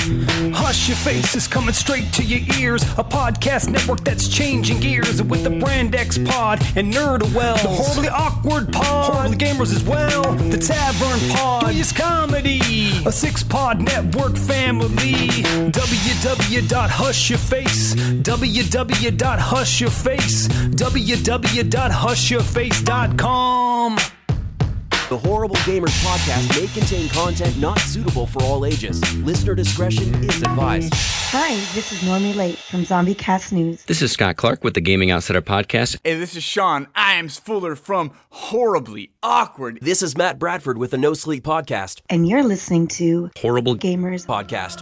Hush Your Face is coming straight to your ears. A podcast network that's changing gears with the Brand X Pod and Nerdawell. The Horribly Awkward Pod, Horribly Gamers as well. The Tavern Pod, Joyous Comedy. A 6-pod network family. www.hushyourface. www.hushyourface. www.hushyourface.com. The Horrible Gamers podcast may contain content not suitable for all ages. Listener discretion is advised. Hi, this is Normie Late from Zombie Cast News. This is Scott Clark with the Gaming Outsider podcast. Hey, this is Sean Iams Fuller from Horribly Awkward. This is Matt Bradford with the No Sleep podcast. And you're listening to Horrible Gamers Podcast.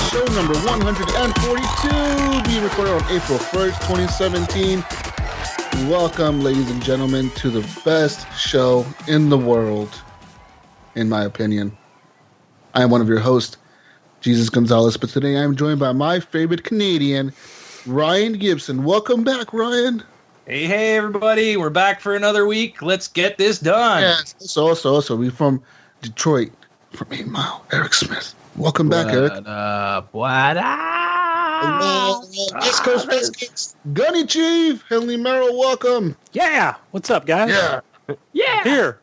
Show number 142, being recorded on April 1st, 2017. Welcome, ladies and gentlemen, to the best show in the world, in my opinion. I am one of your hosts, Jesus Gonzalez, but today I am joined by my favorite Canadian, Ryan Gibson. Welcome back, Ryan. Hey, everybody. We're back for another week. Let's get this done. Yes, also, we're from Detroit, from 8 Mile, Eric Smith. Welcome back, Eric. What up? West Coast, Gunny Chief, Henley Merrill, welcome. Yeah. What's up, guys? Yeah. Here.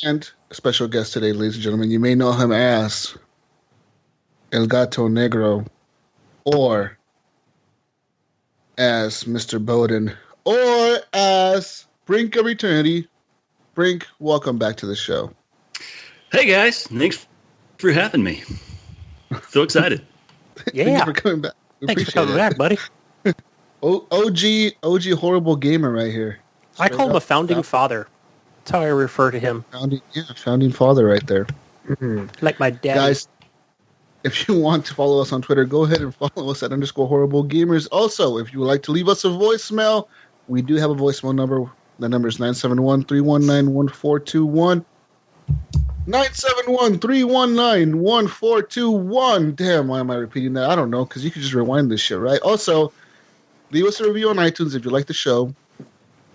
And a special guest today, ladies and gentlemen. You may know him as El Gato Negro, or as Mr. Bowden, or as Brink of Eternity. Brink, welcome back to the show. Hey, guys. Thanks for having me. So excited. Yeah. Thank you for coming back. Thanks for coming back, buddy. OG horrible gamer right here. I call him a founding father. That's how I refer to him. Founding father right there. Mm-hmm. Like my dad. Guys, if you want to follow us on Twitter, go ahead and follow us at _horrible gamers. Also, if you would like to leave us a voicemail, we do have a voicemail number. The number is 971-319-1421. 971-319-1421. Damn, why am I repeating that? I don't know, because you can just rewind this shit, right? Also, leave us a review on iTunes if you like the show.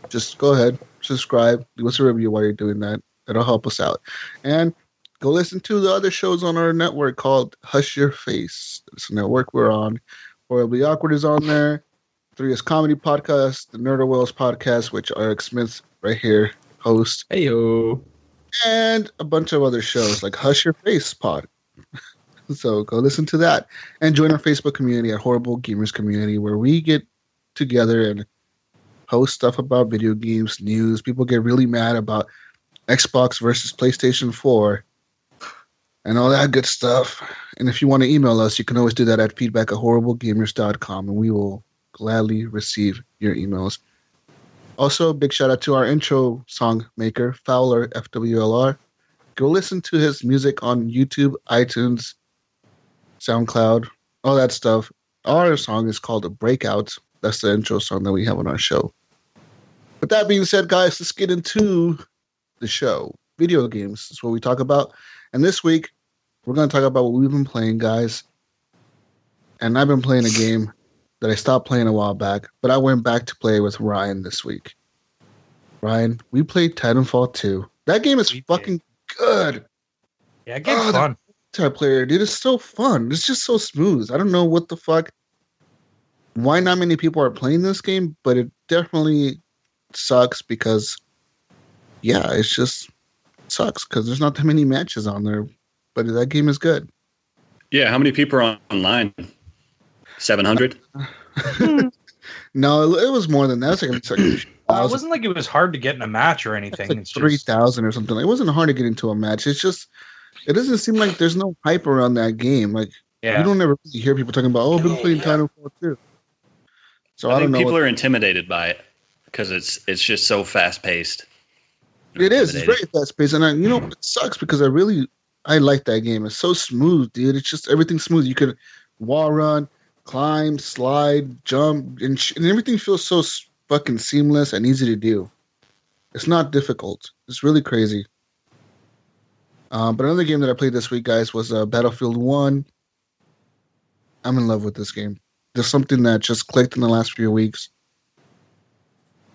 Just go ahead, subscribe, leave us a review while you're doing that. That'll help us out. And go listen to the other shows on our network called Hush Your Face. It's a network we're on. Horribly Awkward is on there. 3S Comedy Podcast, the Nerdawells Podcast, which Eric Smith right here hosts. Hey-yo. And a bunch of other shows like Hush Your Face Pod. So go listen to that. And join our Facebook community at Horrible Gamers Community, where we get together and post stuff about video games, news. People get really mad about Xbox versus PlayStation 4 and all that good stuff. And if you want to email us, you can always do that at feedback@horriblegamers.com, and we will gladly receive your emails. Also, big shout out to our intro song maker, Fowler, FWLR. Go listen to his music on YouTube, iTunes, SoundCloud, all that stuff. Our song is called The Breakout. That's the intro song that we have on our show. With that being said, guys, let's get into the show. Video games is what we talk about. And this week, we're going to talk about what we've been playing, guys. And I've been playing a game that I stopped playing a while back, but I went back to play with Ryan this week. Ryan, we played Titanfall 2. That game is fucking good. Yeah, game's fun. multiplayer, dude, is so fun. It's just so smooth. I don't know what the fuck. Why not many people are playing this game, but it definitely sucks because, yeah, it just sucks because there's not that many matches on there. But that game is good. Yeah, how many people are online? 700? No, it was more than that. It was like It wasn't like it was hard to get in a match or anything. Like 3,000 or something. It wasn't hard to get into a match. It's just, it doesn't seem like there's no hype around that game. Like, you don't ever really hear people talking about, oh, I've been playing Titanfall 2. So I don't know. People are intimidated by it because it's just so fast paced. It is. It's very fast paced, and it sucks because I like that game. It's so smooth, dude. It's just everything's smooth. You could wall run, climb, slide, jump, and everything feels so fucking seamless and easy to do. It's not difficult. It's really crazy. But another game that I played this week, guys, was Battlefield 1. I'm in love with this game. There's something that just clicked in the last few weeks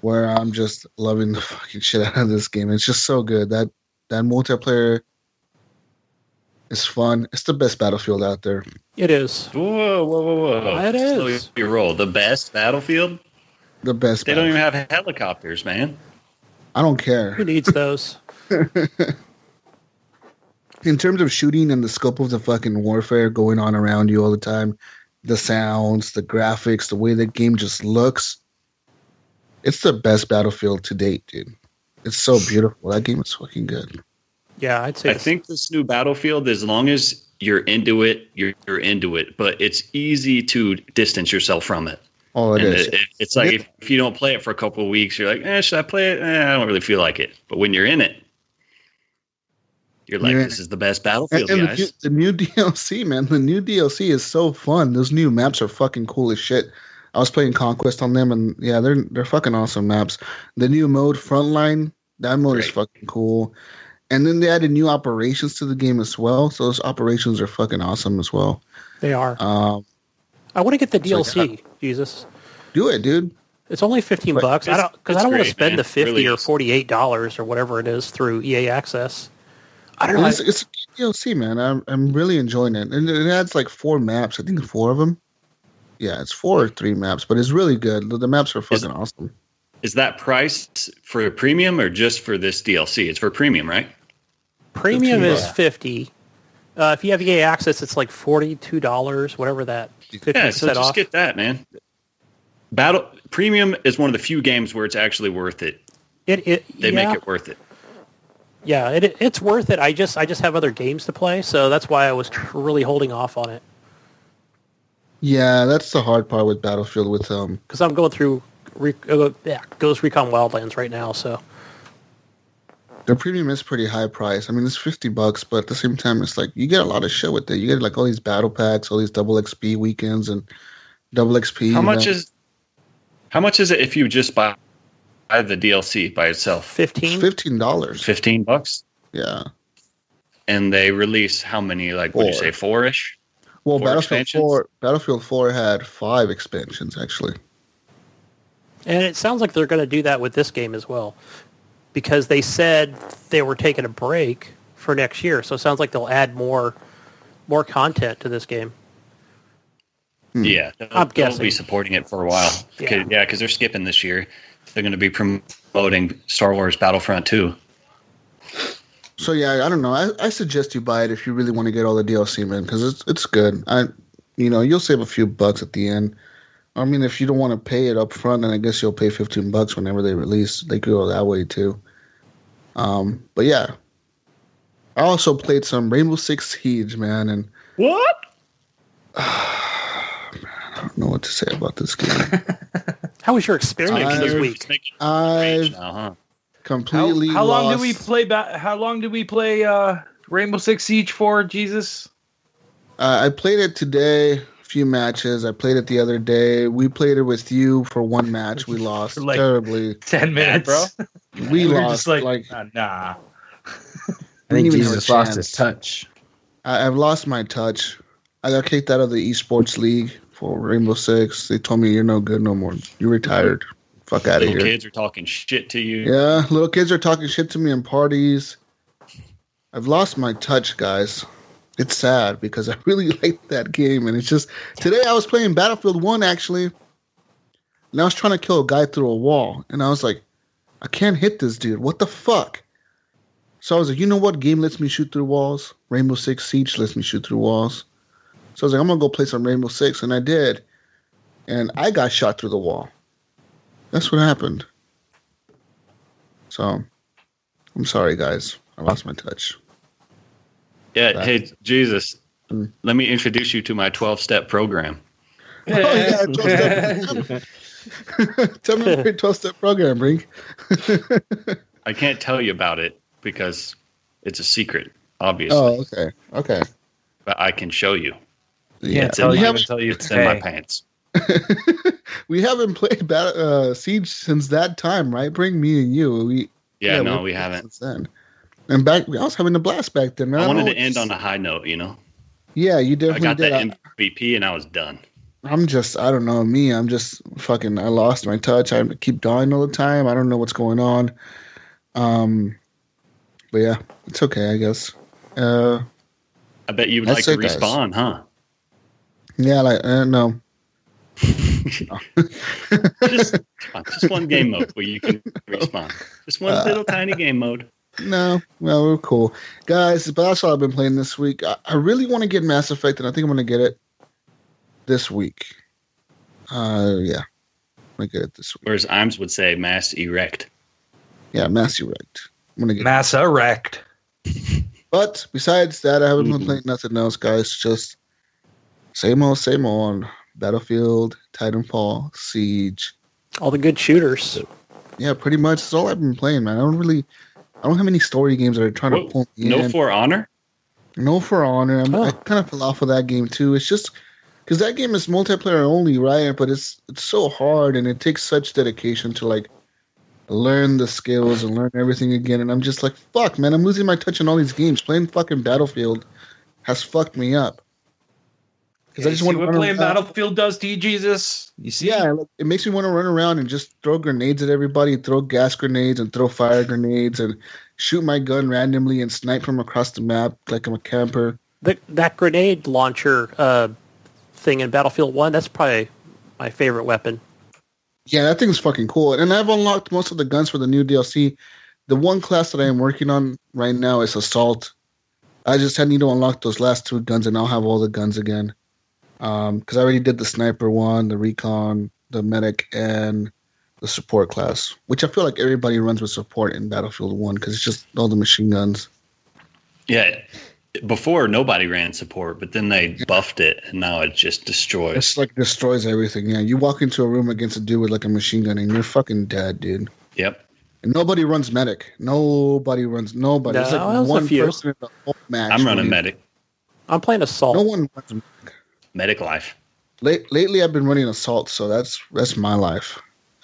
where I'm just loving the fucking shit out of this game. It's just so good. That multiplayer is fun. It's the best Battlefield out there. It is. Whoa. It is. Slow your roll. The best Battlefield? The best. They don't even have helicopters, man. I don't care. Who needs those? In terms of shooting and the scope of the fucking warfare going on around you all the time, the sounds, the graphics, the way the game just looks, it's the best Battlefield to date, dude. It's so beautiful. That game is fucking good. Yeah, I'd say. I think this new Battlefield, as long as you're into it, you're into it. But it's easy to distance yourself from it. Oh, it is. It's like if you don't play it for a couple of weeks, you're like, should I play it? I don't really feel like it. But when you're in it, you're like, this is the best Battlefield, and guys. The new DLC, man. The new DLC is so fun. Those new maps are fucking cool as shit. I was playing Conquest on them, and yeah, they're fucking awesome maps. The new mode, Frontline, that mode is fucking cool. And then they added new operations to the game as well. So those operations are fucking awesome as well. They are. I want to get the DLC, like, Jesus. Do it, dude. It's only $15. I don't want to spend the $50 really or $48 or whatever it is through EA Access. I don't know. It's a DLC, man. I'm really enjoying it. And it adds like 4 maps. I think 4 of them. Yeah, it's 4 or 3 maps, but it's really good. The maps are fucking awesome. Is that priced for premium or just for this DLC? It's for premium, right? Premium is $50. If you have EA Access, it's like $42, whatever that 50% Yeah, so just off. get that, man. Premium is one of the few games where it's actually worth it. They make it worth it. Yeah, it's worth it. I just have other games to play, so that's why I was really holding off on it. Yeah, that's the hard part with Battlefield with because I'm going through Ghost Recon Wildlands right now, so the premium is pretty high price. I mean, it's $50, but at the same time, it's like you get a lot of shit with it. You get like all these battle packs, all these double XP weekends, and double XP. How much is it if you just buy the DLC by itself? $15. $15. Yeah. And they release how many? Like, would you say 4-ish? Well, 4 Battlefield 4 had 5 expansions actually. And it sounds like they're going to do that with this game as well, because they said they were taking a break for next year. So it sounds like they'll add more content to this game. Yeah, I'm guessing. They'll be supporting it for a while. Yeah, because they're skipping this year. They're going to be promoting Star Wars Battlefront 2. So yeah, I don't know. I suggest you buy it if you really want to get all the DLC, man, because it's good. You'll save a few bucks at the end. I mean, if you don't want to pay it up front, then I guess you'll pay $15 whenever they release. They could go that way too. But yeah, I also played some Rainbow Six Siege, man, and what? I don't know what to say about this game. How was your experience this week? Completely. How long did we play? How long did we play Rainbow Six Siege for? Jesus. I played it today. A few matches. I played it the other day. We played it with you for 1 match. We lost like terribly. 10 minutes, bro. We lost just like nah. I think Jesus lost his touch. I've lost my touch. I got kicked out of the esports league for Rainbow Six. They told me you're no good no more. You're retired. Fuck out of here. Little kids are talking shit to you. Yeah, little kids are talking shit to me in parties. I've lost my touch, guys. It's sad because I really like that game, and it's just today I was playing Battlefield 1 actually, and I was trying to kill a guy through a wall, and I was like, I can't hit this dude. What the fuck? So I was like, you know what game lets me shoot through walls? Rainbow Six Siege lets me shoot through walls. So I was like, I'm gonna go play some Rainbow Six, and I did, and I got shot through the wall. That's what happened. So I'm sorry, guys. I lost my touch. Yeah, hey, Jesus, let me introduce you to my 12-step program. Oh, yeah, 12-step. Tell me about your 12-step program, Brink. I can't tell you about it because it's a secret, obviously. Oh, okay. But I can show you. Yeah, it's in my pants. We haven't played Siege since that time, right? Brink, me and you. We haven't. Since then. And I was having a blast back then, man. I wanted to end on a high note, you know? Yeah, you definitely did. I got that MVP and I was done. I don't know, me. I'm just fucking, I lost my touch. I keep dying all the time. I don't know what's going on. But yeah, it's okay, I guess. I bet you would like to respawn, huh? Yeah, no. just one game mode where you can respawn. Just one little tiny game mode. No, well, we're cool. Guys, but that's all I've been playing this week. I really want to get Mass Effect, and I think I'm going to get it this week. Yeah. I'm going to get it this week. Whereas Imes would say Mass Erect. Yeah, Mass Erect. I'm going to get Mass Erect. But besides that, I haven't been playing nothing else, guys. Just same old. Battlefield, Titanfall, Siege. All the good shooters. Yeah, pretty much. That's all I've been playing, man. I don't have any story games that are trying to pull me in. No For Honor? No For Honor. I kind of fell off of that game too. It's just because that game is multiplayer only, right? But it's so hard and it takes such dedication to like learn the skills and learn everything again. And I'm just like, fuck, man, I'm losing my touch on all these games. Playing fucking Battlefield has fucked me up. Because I just want to playing Battlefield does to you, Jesus. You see? Yeah, it makes me want to run around and just throw grenades at everybody, throw gas grenades and throw fire grenades and shoot my gun randomly and snipe from across the map like I'm a camper. That grenade launcher thing in Battlefield 1, that's probably my favorite weapon. Yeah, that thing's fucking cool. And I've unlocked most of the guns for the new DLC. The one class that I am working on right now is Assault. I just need to unlock those last two guns and I'll have all the guns again. Because I already did the Sniper one, the Recon, the Medic, and the Support class. Which I feel like everybody runs with Support in Battlefield 1 because it's just all the machine guns. Yeah. Before, nobody ran Support, but then they buffed it, and now it just destroys. It's like destroys everything, yeah. You walk into a room against a dude with like a machine gun, and you're fucking dead, dude. Yep. And nobody runs Medic. Nobody. No, There's like one person in the whole match. I'm running Medic. I'm playing Assault. No one runs Medic life. Lately, I've been running Assault, so that's my life.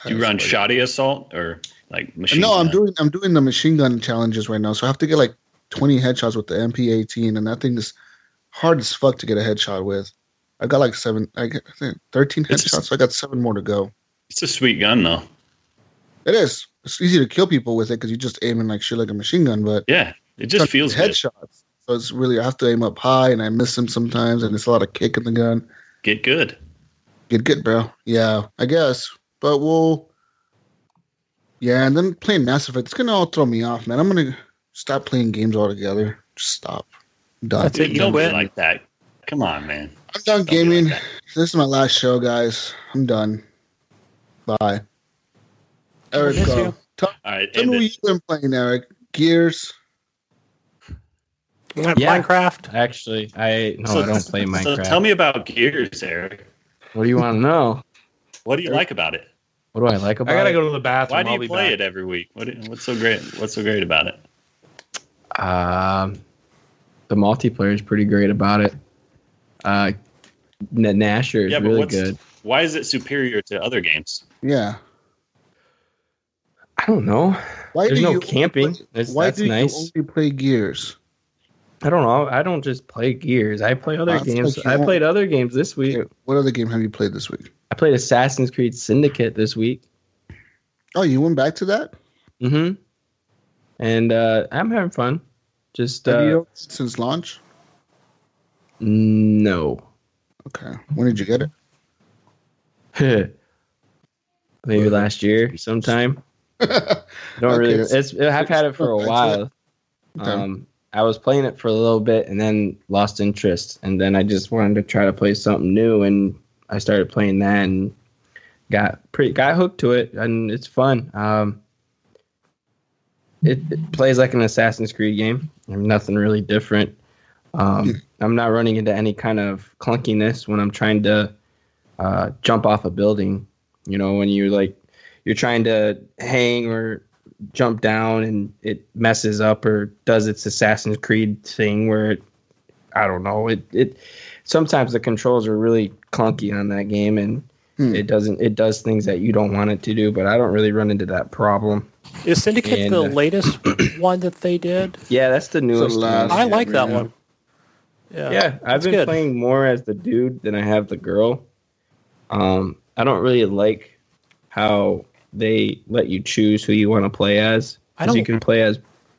Do you run Shoddy Assault or like machine gun? No, I'm doing the machine gun challenges right now, so I have to get like 20 headshots with the MP18, and that thing is hard as fuck to get a headshot with. I got like 13 headshots, so I got 7 more to go. It's a sweet gun, though. It is. It's easy to kill people with it because you just aim and like shit like a machine gun, but yeah, it just feels headshots. Good. So it's really, I have to aim up high, and I miss them sometimes, and it's a lot of kick in the gun. Get good, bro. Yeah, I guess. But and then playing Mass Effect, it's gonna all throw me off, man. I'm gonna stop playing games altogether. Just stop. I'm done. That's it. Don't be like that. Come on, man. I'm done gaming. This is my last show, guys. I'm done. Bye. Eric, go. Tell me what you've been playing, Eric. Gears. Minecraft. Actually, I don't play Minecraft. So tell me about Gears, Eric. What do you want to know? What do you like about it? What do I like about it? I gotta go to the bathroom. Why do you play it every week? What's so great? What's so great about it? The multiplayer is pretty great about it. Nasher is really good. Why is it superior to other games? Yeah. I don't know. There's no camping. Why do you only play Gears? I don't know. I don't just play Gears. I play other games. I played other games this week. What other game have you played this week? I played Assassin's Creed Syndicate this week. Oh, you went back to that? Mm-hmm. And I'm having fun. Just have you since launch? No. Okay. When did you get it? Maybe last year sometime. I don't really. I've had it for a while. Okay. I was playing it for a little bit and then lost interest, and then I just wanted to try to play something new, and I started playing that and got hooked to it, and it's fun. It plays like an Assassin's Creed game. Nothing really different. I'm not running into any kind of clunkiness when I'm trying to jump off a building. You know, when you're trying to hang or jump down and it messes up or does its Assassin's Creed thing where I don't know. It sometimes the controls are really clunky on that game, and it does things that you don't want it to do. But I don't really run into that problem. Is Syndicate the latest one that they did? Yeah, that's the newest one. I like that one. Yeah, I've been playing more as the dude than I have the girl. I don't really like how they let you choose who you want to play as. You can play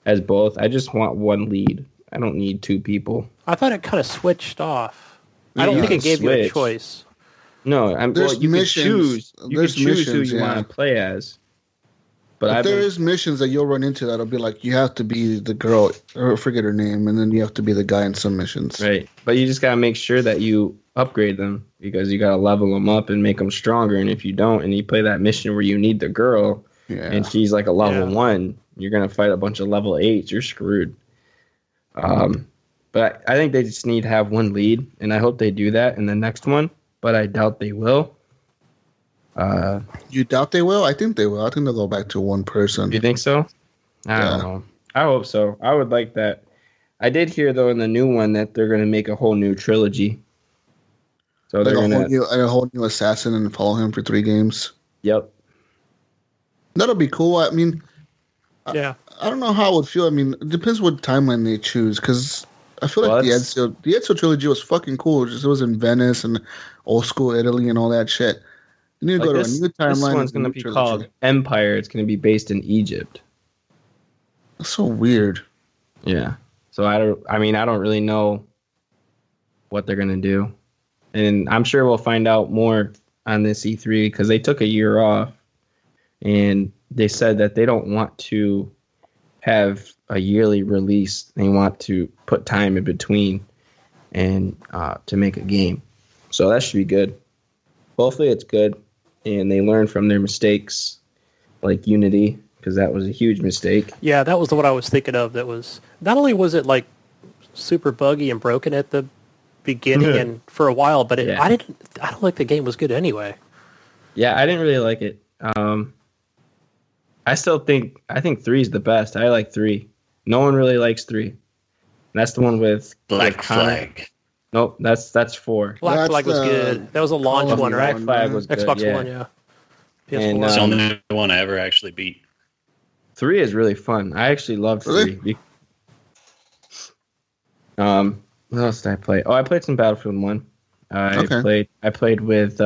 as both. I just want one lead. I don't need two people. I thought it kind of switched off. I don't think it gave you a choice. No, you can choose. You can choose who you want to play as. But there is missions that you'll run into that'll be like you have to be the girl, or forget her name, and then you have to be the guy in some missions. Right, but you just gotta make sure that you upgrade them because you gotta level them up and make them stronger. And if you don't, and you play that mission where you need the girl, and she's like a level 1, you're gonna fight a bunch of level 8s. You're screwed. But I think they just need to have one lead, and I hope they do that in the next one. But I doubt they will. You doubt they will? I think they will. I think they'll go back to one person. You think so? I don't know. I hope so. I would like that. I did hear though in the new one that they're going to make a whole new trilogy. So like a whole new assassin and follow him for 3 games. Yep. That'll be cool. I mean, I don't know how it would feel. I mean, it depends what timeline they choose because I feel like the Ezio trilogy was fucking cool. It was in Venice and old school Italy and all that shit. You need to go to a new timeline. This one's going to be called Empire. It's going to be based in Egypt. That's so weird. Yeah. So I don't really know what they're going to do. And I'm sure we'll find out more on this E3 because they took a year off and they said that they don't want to have a yearly release. They want to put time in between and to make a game. So that should be good. Hopefully it's good. And they learn from their mistakes, like Unity, because that was a huge mistake. Yeah, that was what I was thinking of. That was not only was it like super buggy and broken at the beginning and for a while, but I don't think the game was good anyway. Yeah, I didn't really like it. I think 3 is the best. I like 3. No one really likes 3. And that's the one with Black Flag. Nope, that's 4. Black Flag was good. That was a launch one, right? Black Flag was good, Xbox One, yeah. PS4. And, it's the only one I ever actually beat. 3 is really fun. I actually loved 3. Really? What else did I play? Oh, I played some Battlefield 1. I played with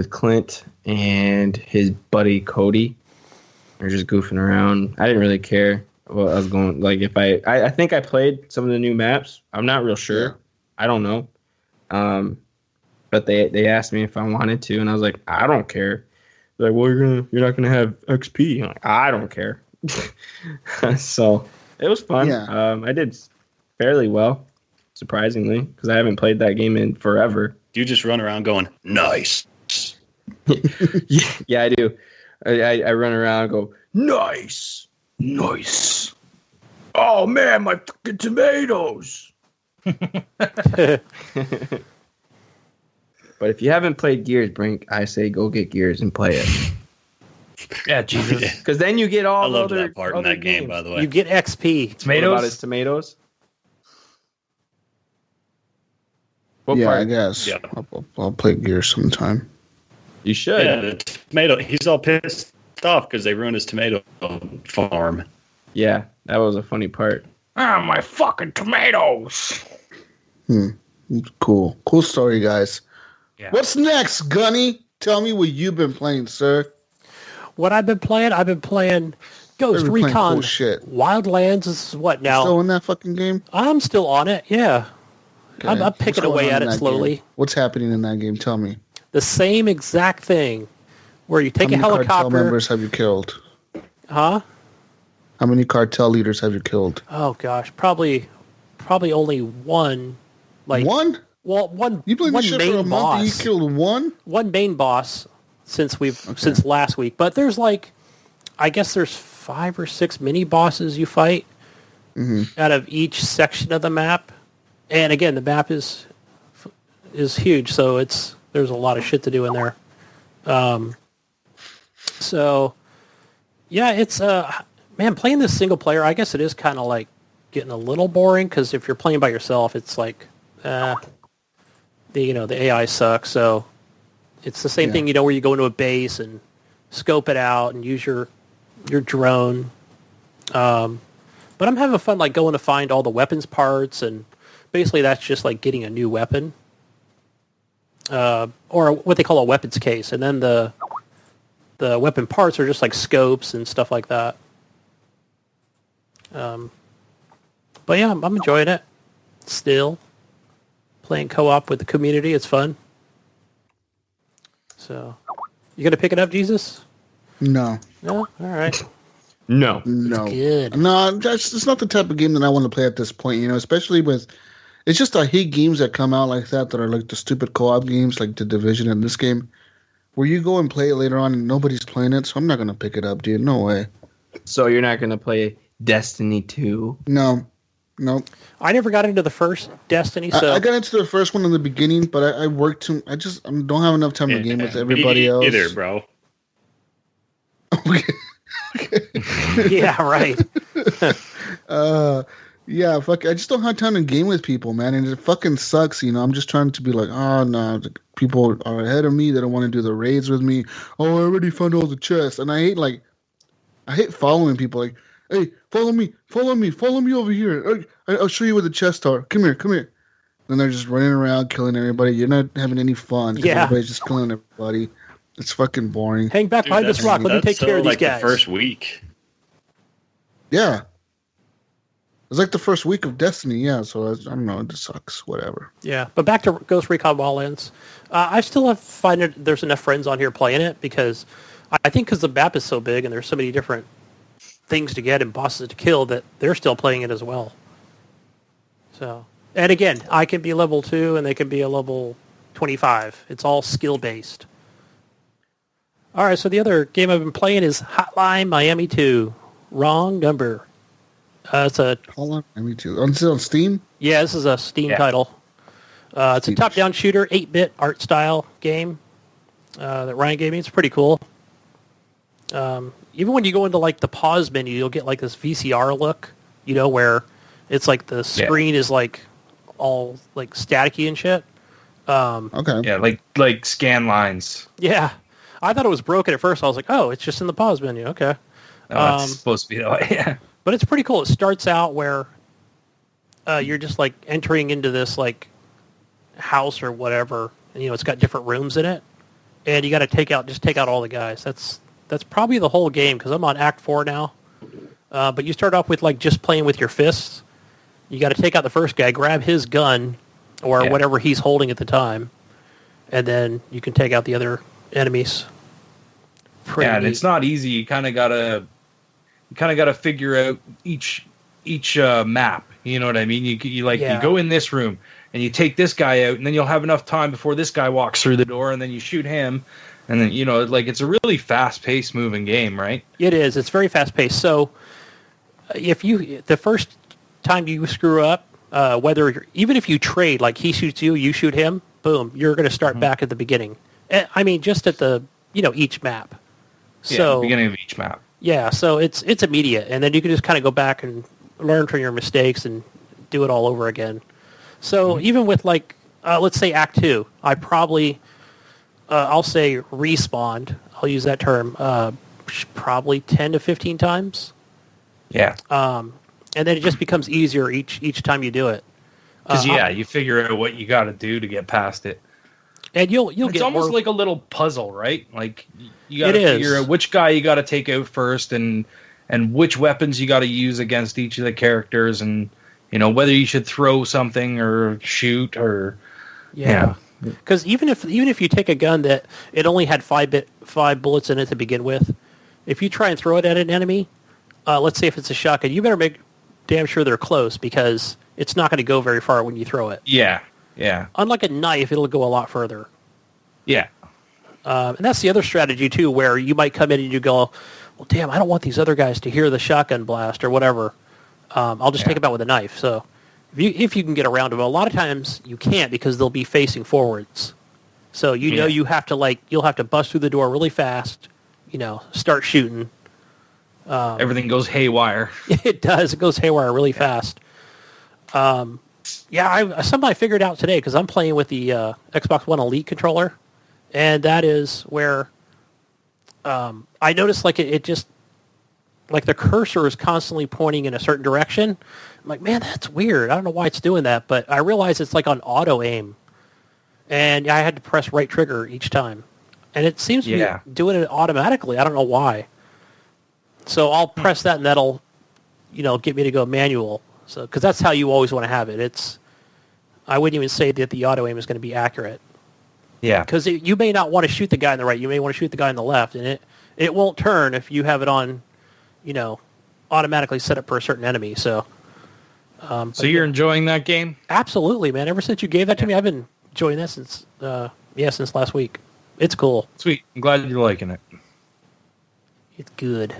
Clint and his buddy Cody. We were just goofing around. I didn't really care what I was going. Like if I think I played some of the new maps. I'm not real sure. Yeah. I don't know. But they asked me if I wanted to, and I was like, I don't care. They're like, well, you're not gonna have XP. I'm like, I don't care. So it was fun. Yeah. I did fairly well, surprisingly, because I haven't played that game in forever. You just run around going, nice. Yeah, I do. I run around and go, nice. Oh, man, my fucking tomatoes. But if you haven't played Gears, Brink, I say go get Gears and play it. Yeah, Jesus. Because then you get all I love other, that part in that game, by the way. You get XP. Tomatoes? What about his tomatoes? What yeah, part? I guess. Yeah. I'll play Gears sometime. You should. Yeah, the tomato. He's all pissed off because they ruined his tomato farm. Yeah, that was a funny part. Ah, my fucking tomatoes. Cool story, guys. Yeah. What's next, Gunny? Tell me what you've been playing, sir. What I've been playing Ghost Recon. Cool shit. Wildlands is what now? Still in that fucking game? I'm still on it. Yeah. Okay. I'm picking away at it slowly. Game? What's happening in that game? Tell me. The same exact thing, where you take a helicopter. How many cartel members have you killed? Huh? How many cartel leaders have you killed? Oh gosh, probably only one. Like one? Well, one. You played this shit for a month and you killed one? One main boss since last week. But there's I guess there's 5 or 6 mini bosses you fight out of each section of the map. And again, the map is huge, so there's a lot of shit to do in there. So yeah, it's man, playing this single player, I guess it is kind of like getting a little boring, because if you're playing by yourself, it's like the AI sucks. So it's the same thing, where you go into a base and scope it out and use your drone. But I'm having fun, like going to find all the weapons parts, and basically that's just like getting a new weapon, or what they call a weapons case, and then the weapon parts are just like scopes and stuff like that. But yeah, I'm enjoying it. Still playing co-op with the community. It's fun. So, you gonna pick it up, Jesus? No. No? All right. No. No. Good. No, it's not the type of game that I want to play at this point, especially with... It's just I hate games that come out like that are like the stupid co-op games, like The Division and this game, where you go and play it later on and nobody's playing it, so I'm not going to pick it up, dude. No way. So you're not going to play Destiny 2? No. Nope. I never got into the first Destiny, so... I got into the first one in the beginning, but I worked too... I don't have enough time to game with everybody else. Either, bro. Okay. Yeah, right. Yeah, fuck. I just don't have time to game with people, man, and it fucking sucks. I'm just trying to be like, oh no, people are ahead of me. They don't want to do the raids with me. Oh, I already found all the chests, and I hate following people. Like, hey, follow me over here. I'll show you where the chests are. Come here. And they're just running around killing everybody. You're not having any fun. Yeah, everybody's just killing everybody. It's fucking boring. Hang back behind this rock. Let me take care of these guys. The first week. Yeah. It's like the first week of Destiny, yeah, so I don't know, it just sucks, whatever. Yeah, but back to Ghost Recon Wildlands. I still find there's enough friends on here playing it, because I think because the map is so big and there's so many different things to get and bosses to kill that they're still playing it as well. So, and again, I can be level 2 and they can be a level 25. It's all skill-based. All right, so the other game I've been playing is Hotline Miami 2. Wrong number. It's a... Me too. Is it on Steam? Yeah, this is a Steam title. It's a top-down shooter, 8-bit art style game that Ryan gave me. It's pretty cool. Even when you go into like the pause menu, you'll get like this VCR look, where it's like the screen is like all like staticky and shit. Okay. Yeah, like scan lines. Yeah. I thought it was broken at first. I was like, oh, it's just in the pause menu. Okay. Oh, that's supposed to be that way. Yeah. But it's pretty cool. It starts out where you're just like entering into this like house or whatever. And, it's got different rooms in it, and you got to take out all the guys. That's probably the whole game, because I'm on Act 4 now. But you start off with like just playing with your fists. You got to take out the first guy, grab his gun or whatever he's holding at the time, and then you can take out the other enemies. And it's not easy. You kind of gotta figure out each map. You know what I mean? You go in this room and you take this guy out, and then you'll have enough time before this guy walks through the door, and then you shoot him, and then it's a really fast-paced moving game, right? It is. It's very fast-paced. So the first time you screw up, even if you trade, like he shoots you, you shoot him, boom, you're going to start back at the beginning. I mean, just at the each map. So beginning of each map. Yeah, so it's immediate, and then you can just kind of go back and learn from your mistakes and do it all over again. So even with like, let's say Act 2, I probably, I'll say respawned. I'll use that term. Probably 10 to 15 times. Yeah. And then it just becomes easier each time you do it. Because you figure out what you got to do to get past it. And you'll it's get almost more... like a little puzzle, right? Like you got to figure out which guy you got to take out first, and which weapons you got to use against each of the characters, and whether you should throw something or shoot or Because even if you take a gun that it only had 5 bullets in it to begin with, if you try and throw it at an enemy, let's say if it's a shotgun, you better make damn sure they're close because it's not going to go very far when you throw it. Yeah. Unlike a knife, it'll go a lot further. Yeah. And that's the other strategy too, where you might come in and you go, well, damn, I don't want these other guys to hear the shotgun blast or whatever. I'll just take them out with a knife. So if you can get around them, a lot of times you can't because they'll be facing forwards. So you have to you'll have to bust through the door really fast, start shooting. Everything goes haywire. It does. It goes haywire really fast. Something I figured out today because I'm playing with the Xbox One Elite controller, and that is where I noticed it just the cursor is constantly pointing in a certain direction. I'm like, man, that's weird. I don't know why it's doing that, but I realized it's on auto aim, and I had to press right trigger each time, and it seems to be doing it automatically. I don't know why. So I'll press that, and that'll, get me to go manual. So because that's how you always want to have it. I wouldn't even say that the auto aim is going to be accurate. Yeah. Because you may not want to shoot the guy on the right. You may want to shoot the guy on the left, and it won't turn if you have it on, automatically set up for a certain enemy. So. So you're enjoying that game? Absolutely, man. Ever since you gave that to me, I've been enjoying that since last week. It's cool. Sweet. I'm glad you're liking it. It's good.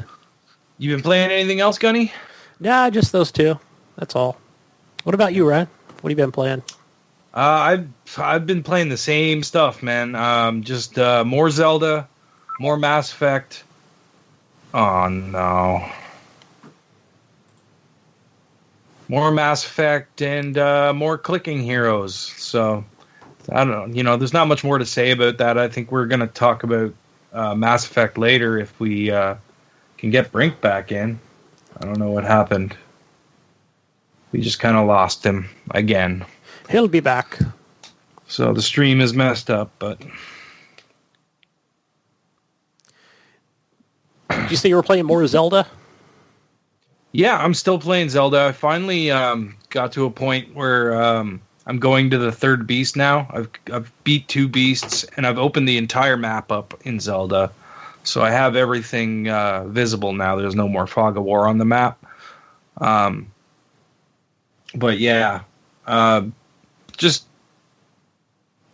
You been playing anything else, Gunny? Nah, just those two. That's all. What about you, Ryan? What have you been playing? I've been playing the same stuff, man. Just more Zelda, more Mass Effect. Oh no. More Mass Effect and more clicking heroes. So I don't know. There's not much more to say about that. I think we're going to talk about Mass Effect later if we can get Brink back in. I don't know what happened. We just kind of lost him again. He'll be back. So the stream is messed up, but... Did you say you were playing more Zelda? Yeah, I'm still playing Zelda. I finally got to a point where I'm going to the third beast now. I've beat 2 beasts, and I've opened the entire map up in Zelda. So I have everything visible now. There's no more Fog of War on the map. But yeah, just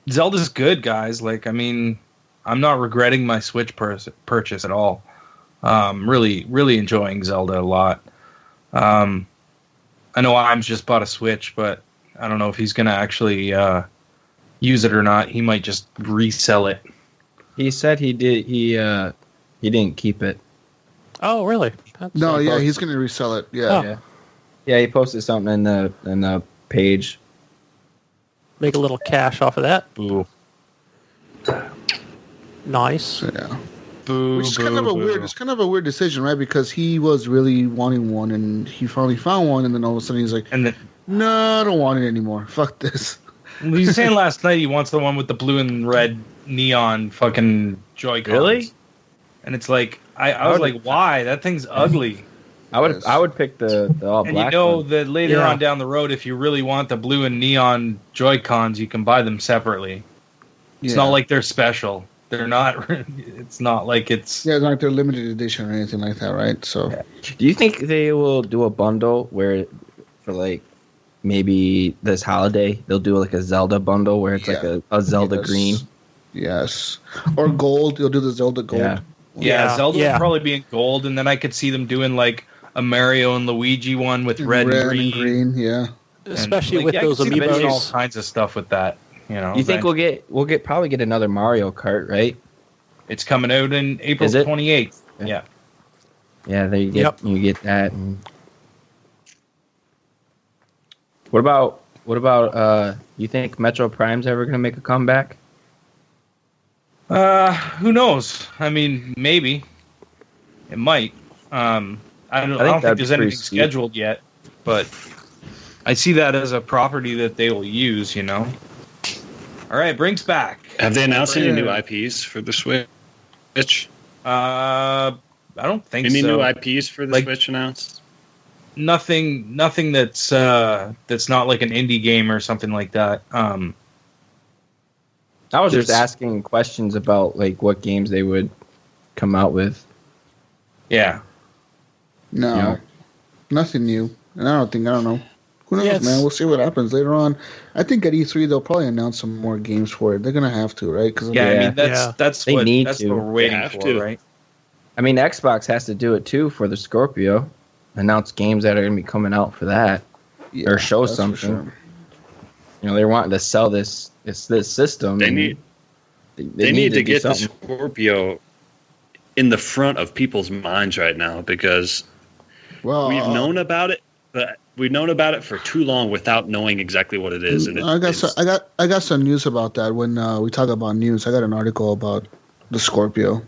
Zelda's good, guys. I'm not regretting my Switch purchase at all. Really, really enjoying Zelda a lot. I know Imes just bought a Switch, but I don't know if he's going to actually use it or not. He might just resell it. He said he did. He didn't keep it. Oh, really? He's going to resell it. Yeah. Oh. Yeah, he posted something in the page. Make a little cash off of that. Ooh. Nice. Yeah. Which is kind of a weird decision, right? Because he was really wanting one, and he finally found one, and then all of a sudden he's like, "No, I don't want it anymore. Fuck this." Well, he was saying last night he wants the one with the blue and red neon fucking Joy-Cons. Really? And it's like I was like, why? That thing's ugly. I would pick the all black. And that later on down the road, if you really want the blue and neon Joy-Cons, you can buy them separately. It's not like they're special. They're not. It's not like it's. Yeah, it's not like they're limited edition or anything like that, right? So, do you think they will do a bundle where, for maybe this holiday, they'll do a Zelda bundle where it's a Zelda green? Yes, or gold. They'll do the Zelda gold. Yeah, Zelda will probably be in gold, and then I could see them doing a Mario and Luigi one with red and green. Yeah, especially with those amiibos. All kinds of stuff with that. You think we'll probably get another Mario Kart, right? It's coming out in April 28th. Yeah. Yeah, there you get that. And what about you think Metro Prime's ever going to make a comeback? Who knows? I mean, maybe. It might. I don't think there's anything scheduled yet, but I see that as a property that they will use, All right, Brink's back. Have they announced any new IPs for the Switch? I don't think so. Any new IPs for the Switch announced? nothing that's not like an indie game or something like that. I was just asking questions about like what games they would come out with. Yeah. No, nothing new. And I don't know. Who knows, man? We'll see what happens later on. I think at E3 they'll probably announce some more games for it. They're gonna have to, right? I mean that's what we're waiting for, right? I mean, Xbox has to do it too for the Scorpio. Announce games that are gonna be coming out for that, or show something. Sure. You know, they're wanting to sell this system. They need to get the Scorpio in the front of people's minds right now, because we've known about it, but we've known about it for too long without knowing exactly what it is. And I got some news about that. When we talk about news, I got an article about the Scorpio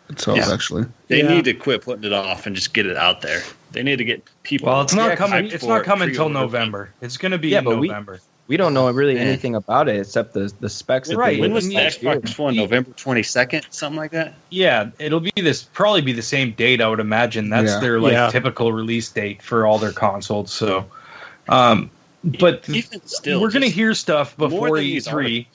itself. Actually, they need to quit putting it off and just get it out there. They need to get people. Well, it's not coming. It's not coming until November. It's going to be in November. We don't know really anything about it except the specs. Right. When was the Xbox One? November 22nd, something like that. Yeah, it'll be probably be the same date. I would imagine that's their typical release date for all their consoles. So, but still, we're going to hear stuff before E3.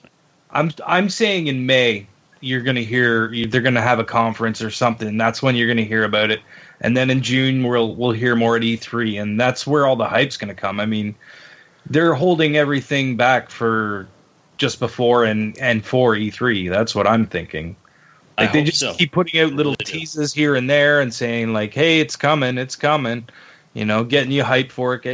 I'm saying in May you're going to hear they're going to have a conference or something. That's when you're going to hear about it. And then in June we'll hear more at E3, and that's where all the hype's going to come. I mean, they're holding everything back for just before and for E3. That's what I'm thinking. Like they just keep putting out little teases here and there and saying like, "Hey, it's coming, it's coming." You know, getting you hyped for it,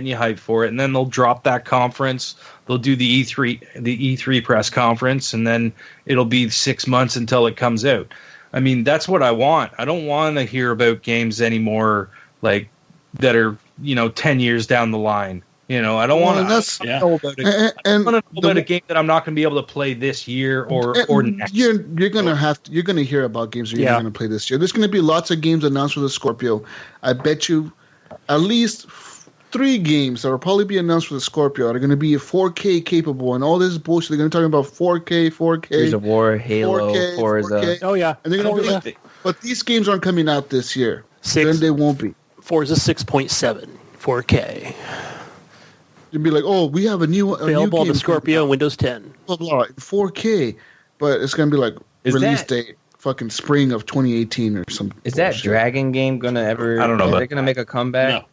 and then they'll drop that conference. They'll do the E3 press conference, and then it'll be 6 months until it comes out. I mean, that's what I want. I don't want to hear about games anymore like that are 10 years down the line. You know, I don't want to know about it. I want to know about a game that I'm not going to be able to play this year or next. You're going to hear about games that you're going to play this year. There's going to be lots of games announced for the Scorpio. I bet you at least 3 games that will probably be announced for the Scorpio are going to be 4K capable, and all this bullshit. They're going to talk about 4K. Gears of War, Halo, 4K, Forza. 4K. Oh yeah, and they're going to be like, but these games aren't coming out this year. Then they won't be. Forza 6.7 4K. You'd be like, oh, we have a new available on the Scorpio and Windows 10. Blah, blah, 4K, but it's going to be like release date fucking spring of 2018 or something. Is that Dragon game going to ever? I don't know. Are they going to make a comeback?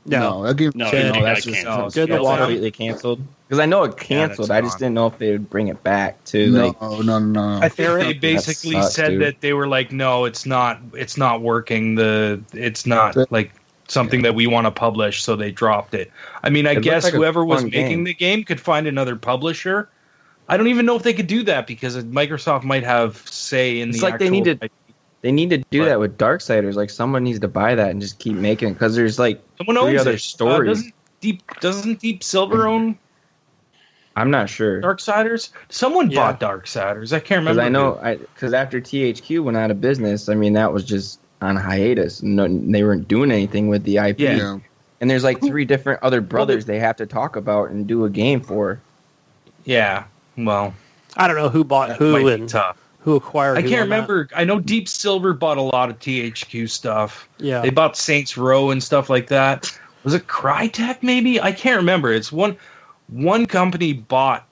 No, that game. That's just completely canceled. Because I know it canceled. I just didn't know if they would bring it back to. No. I think they basically said that they were like, no, it's not working. It's not like something that we want to publish, so they dropped it. I mean, I guess whoever was making the game could find another publisher. I don't even know if they could do that because Microsoft might have say in the. It's like they need to do that with Darksiders. Like someone needs to buy that and just keep making it because there's like someone 3 other stories. Doesn't Deep Silver own? I'm not sure. Darksiders. Someone bought Darksiders. I can't remember. Because I know because after THQ went out of business, I mean that was just on hiatus. No, they weren't doing anything with the IP. Yeah. And there's like 3 different other brothers they have to talk about and do a game for. Yeah. Well, I don't know who bought who and who acquired. I can't remember. I know Deep Silver bought a lot of THQ stuff. Yeah. They bought Saints Row and stuff like that. Was it Crytek maybe? I can't remember. It's one company bought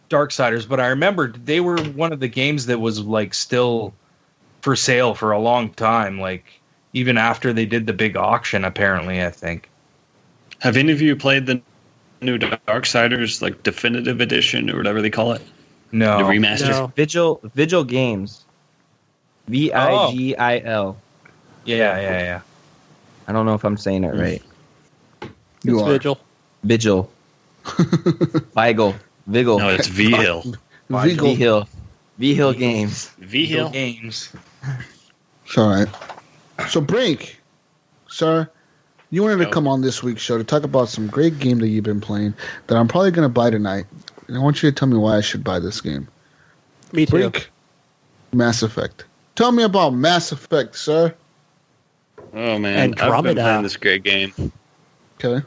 Darksiders, but I remember they were one of the games that was like still for sale for a long time, like even after they did the big auction, apparently, I think. Have any of you played the new Darksiders, like definitive edition or whatever they call it? No. The remaster? No. Vigil Games. VIGIL. Yeah. I don't know if I'm saying it right. It's Vigil. Vigil. Vigil. No, it's V-Hill. V-Hill Games. V-Hill Games. It's all right. So, Brink, sir, you wanted to come on this week's show to talk about some great game that you've been playing that I'm probably going to buy tonight. And I want you to tell me why I should buy this game. Me too. Brink, Mass Effect. Tell me about Mass Effect, sir. Oh, man. Andromeda. I've been playing this great game. Okay.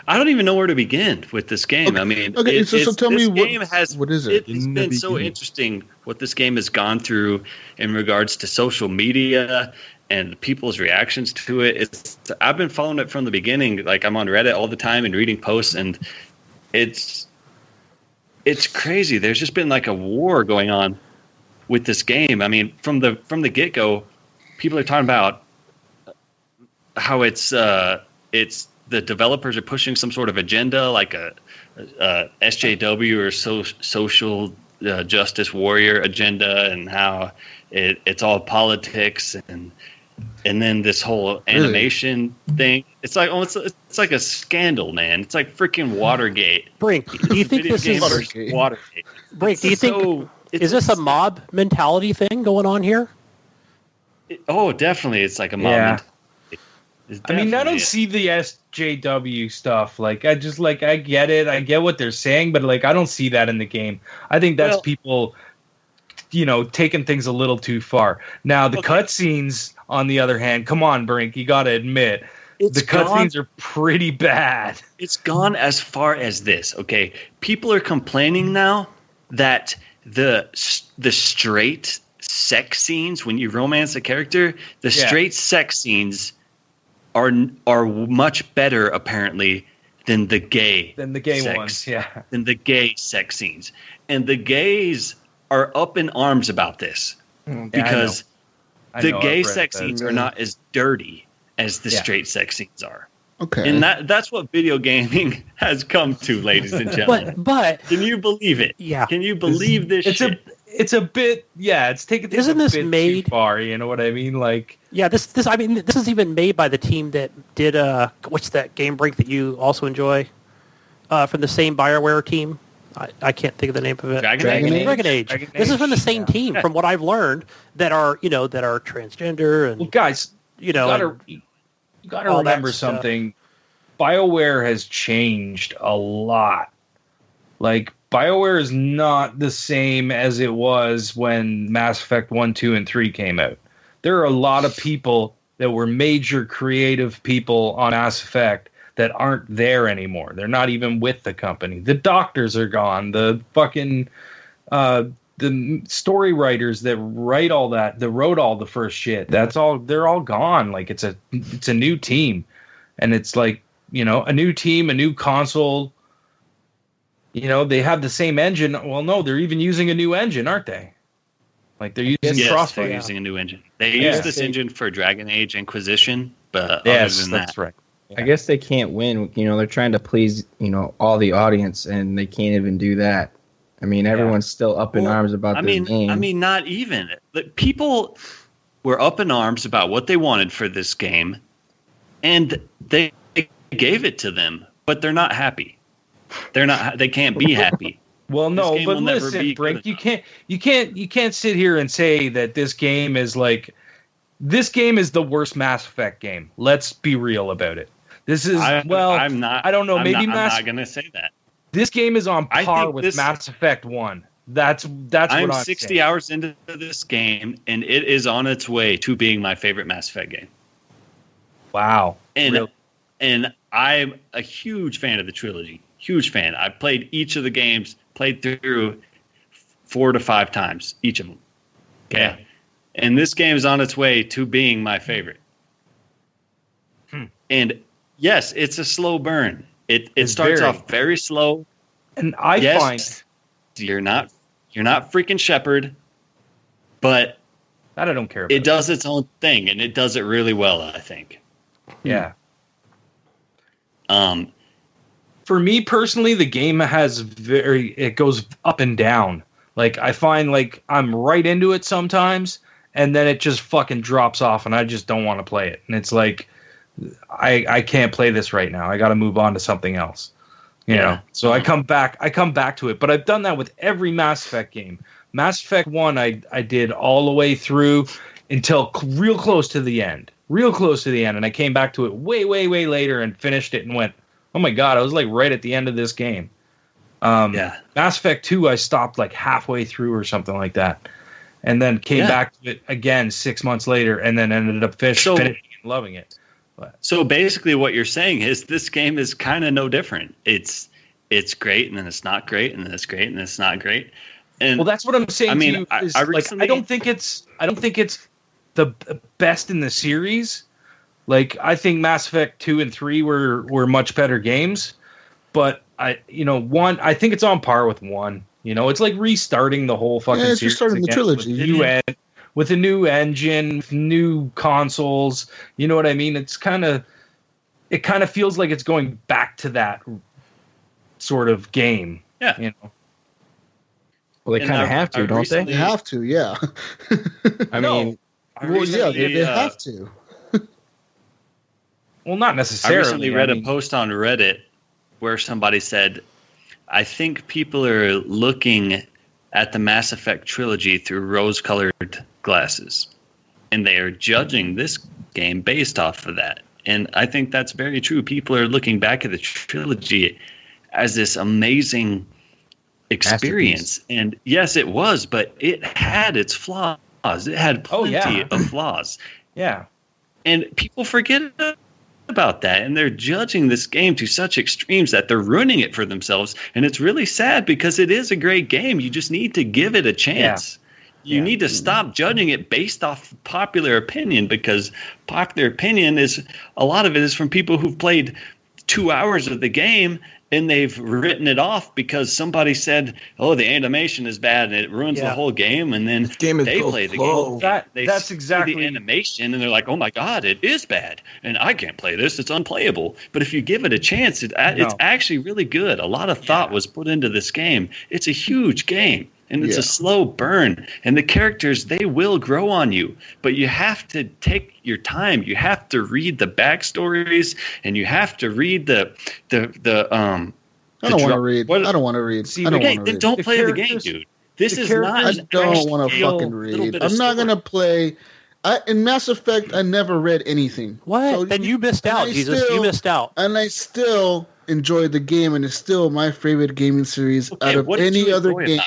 I don't even know where to begin with this game. Okay. I mean, so tell me what is it? It's been so interesting what this game has gone through in regards to social media and people's reactions to it. I've been following it from the beginning. Like, I'm on Reddit all the time and reading posts, and it's crazy. There's just been like a war going on with this game. I mean, from the get-go, people are talking about how it's the developers are pushing some sort of agenda, like a SJW or social justice warrior agenda, and how it's all politics, and then this whole animation thing. It's like it's like a scandal, man. It's like freaking Watergate. Brink, do you think this is Watergate? Brink, do you think is this a mob mentality thing going on here? Definitely, it's like a mob mentality. I mean, I don't see the SJW stuff. Like, I get it. I get what they're saying, but like, I don't see that in the game. I think that's people, taking things a little too far. Now, the cutscenes, on the other hand, come on, Brink, you got to admit, the cutscenes are pretty bad. It's gone as far as this. Okay, people are complaining now that the straight sex scenes, when you romance a character, straight sex scenes are much better apparently than the gay ones, than the gay sex scenes, and the gays are up in arms about this because the gay sex scenes are not as dirty as the straight sex scenes are. Okay, and that's what video gaming has come to, ladies and gentlemen. but can you believe it? Yeah, can you believe this shit? It's a bit, it's taken. Isn't this made too far? You know what I mean? Like, this is even made by the team that did what's that game Brink that you also enjoy, from the same BioWare team. I can't think of the name of it. Dragon Age. This is from the same team, from what I've learned, that are transgender and guys, you gotta remember something. BioWare has changed a lot. Like, BioWare is not the same as it was when Mass Effect 1, 2, and 3 came out. There are a lot of people that were major creative people on Mass Effect that aren't there anymore. They're not even with the company. The doctors are gone. The fucking the story writers that write all that wrote all the first shit. They're all gone. Like, it's a new team. And it's like, a new team, a new console. They have the same engine. Well, no, they're even using a new engine, aren't they? Like, they're using Crossfire. They're using a new engine. They use this engine for Dragon Age Inquisition, but that's right. Yeah. I guess they can't win. They're trying to please, all the audience, and they can't even do that. I mean, everyone's still up in arms about this game. I mean, not even. People were up in arms about what they wanted for this game, and they gave it to them, but they're not happy. They can't be happy. Well, no, but listen, Brink, you can't sit here and say that this game is the worst Mass Effect game. Let's be real about it. This is I'm not. I don't know. I'm not going to say that. This game is on par with Mass Effect 1. That's what I'm 60 saying. hours into this game, and it is on its way to being my favorite Mass Effect game. Wow. And I'm a huge fan of the trilogy. Huge fan. I've played each of the games, played through 4 to 5 times, each of them. Okay. Yeah. And this game is on its way to being my favorite. And yes, it's a slow burn. It starts off very slow. And I find you're not freaking Shepard, but that I don't care about. It does its own thing, and it does it really well, I think. Yeah. For me personally, the game it goes up and down. Like, I find like I'm right into it sometimes, and then it just fucking drops off, and I just don't want to play it. And it's like, I can't play this right now. I got to move on to something else. You know. So I come back to it. But I've done that with every Mass Effect game. Mass Effect 1 I did all the way through until real close to the end. And I came back to it way later and finished it and went, oh my God, I was like right at the end of this game. Mass Effect 2 I stopped like halfway through or something like that. And then came back to it again 6 months later, and then ended up finishing and loving it. So basically what you're saying is this game is kind of no different. It's great, and then it's not great, and then it's great, and then it's not great. And well, that's what I'm saying. I mean, I don't think it's the best in the series. Like, I think Mass Effect 2 and 3 were much better games, but I think it's on par with 1. It's like restarting the whole fucking series. It's restarting the trilogy. With a new engine, with new consoles. You know what I mean? It kind of feels like it's going back to that sort of game. Yeah. Well, they kind of have to, don't they? They have to, yeah. I mean, they have to. Well, not necessarily. I recently read a post on Reddit where somebody said, I think people are looking at the Mass Effect trilogy through rose-colored glasses, and they are judging this game based off of that. And I think that's very true. People are looking back at the trilogy as this amazing experience. And yes, it was, but it had its flaws. It had plenty of flaws. Yeah. And people forget about that, and they're judging this game to such extremes that they're ruining it for themselves. And it's really sad because it is a great game. You just need to give it a chance. You need to stop judging it based off popular opinion, because popular opinion is, a lot of it is from people who've played 2 hours of the game and they've written it off because somebody said, "Oh, the animation is bad and it ruins the whole game." And then they play the game. That's exactly the animation, and they're like, "Oh my god, it is bad, and I can't play this. It's unplayable." But if you give it a chance, it's actually really good. A lot of thought was put into this game. It's a huge game. And it's a slow burn. And the characters, they will grow on you. But you have to take your time. You have to read the backstories, and you have to read the I don't want to read. I don't want to read. See, then don't play the game, dude. This is not. I don't want to fucking read. I'm not gonna play. In Mass Effect, I never read anything. What? So then you missed out, Jesus. You missed out. And I still enjoyed the game, and it's still my favorite gaming series out of any other game.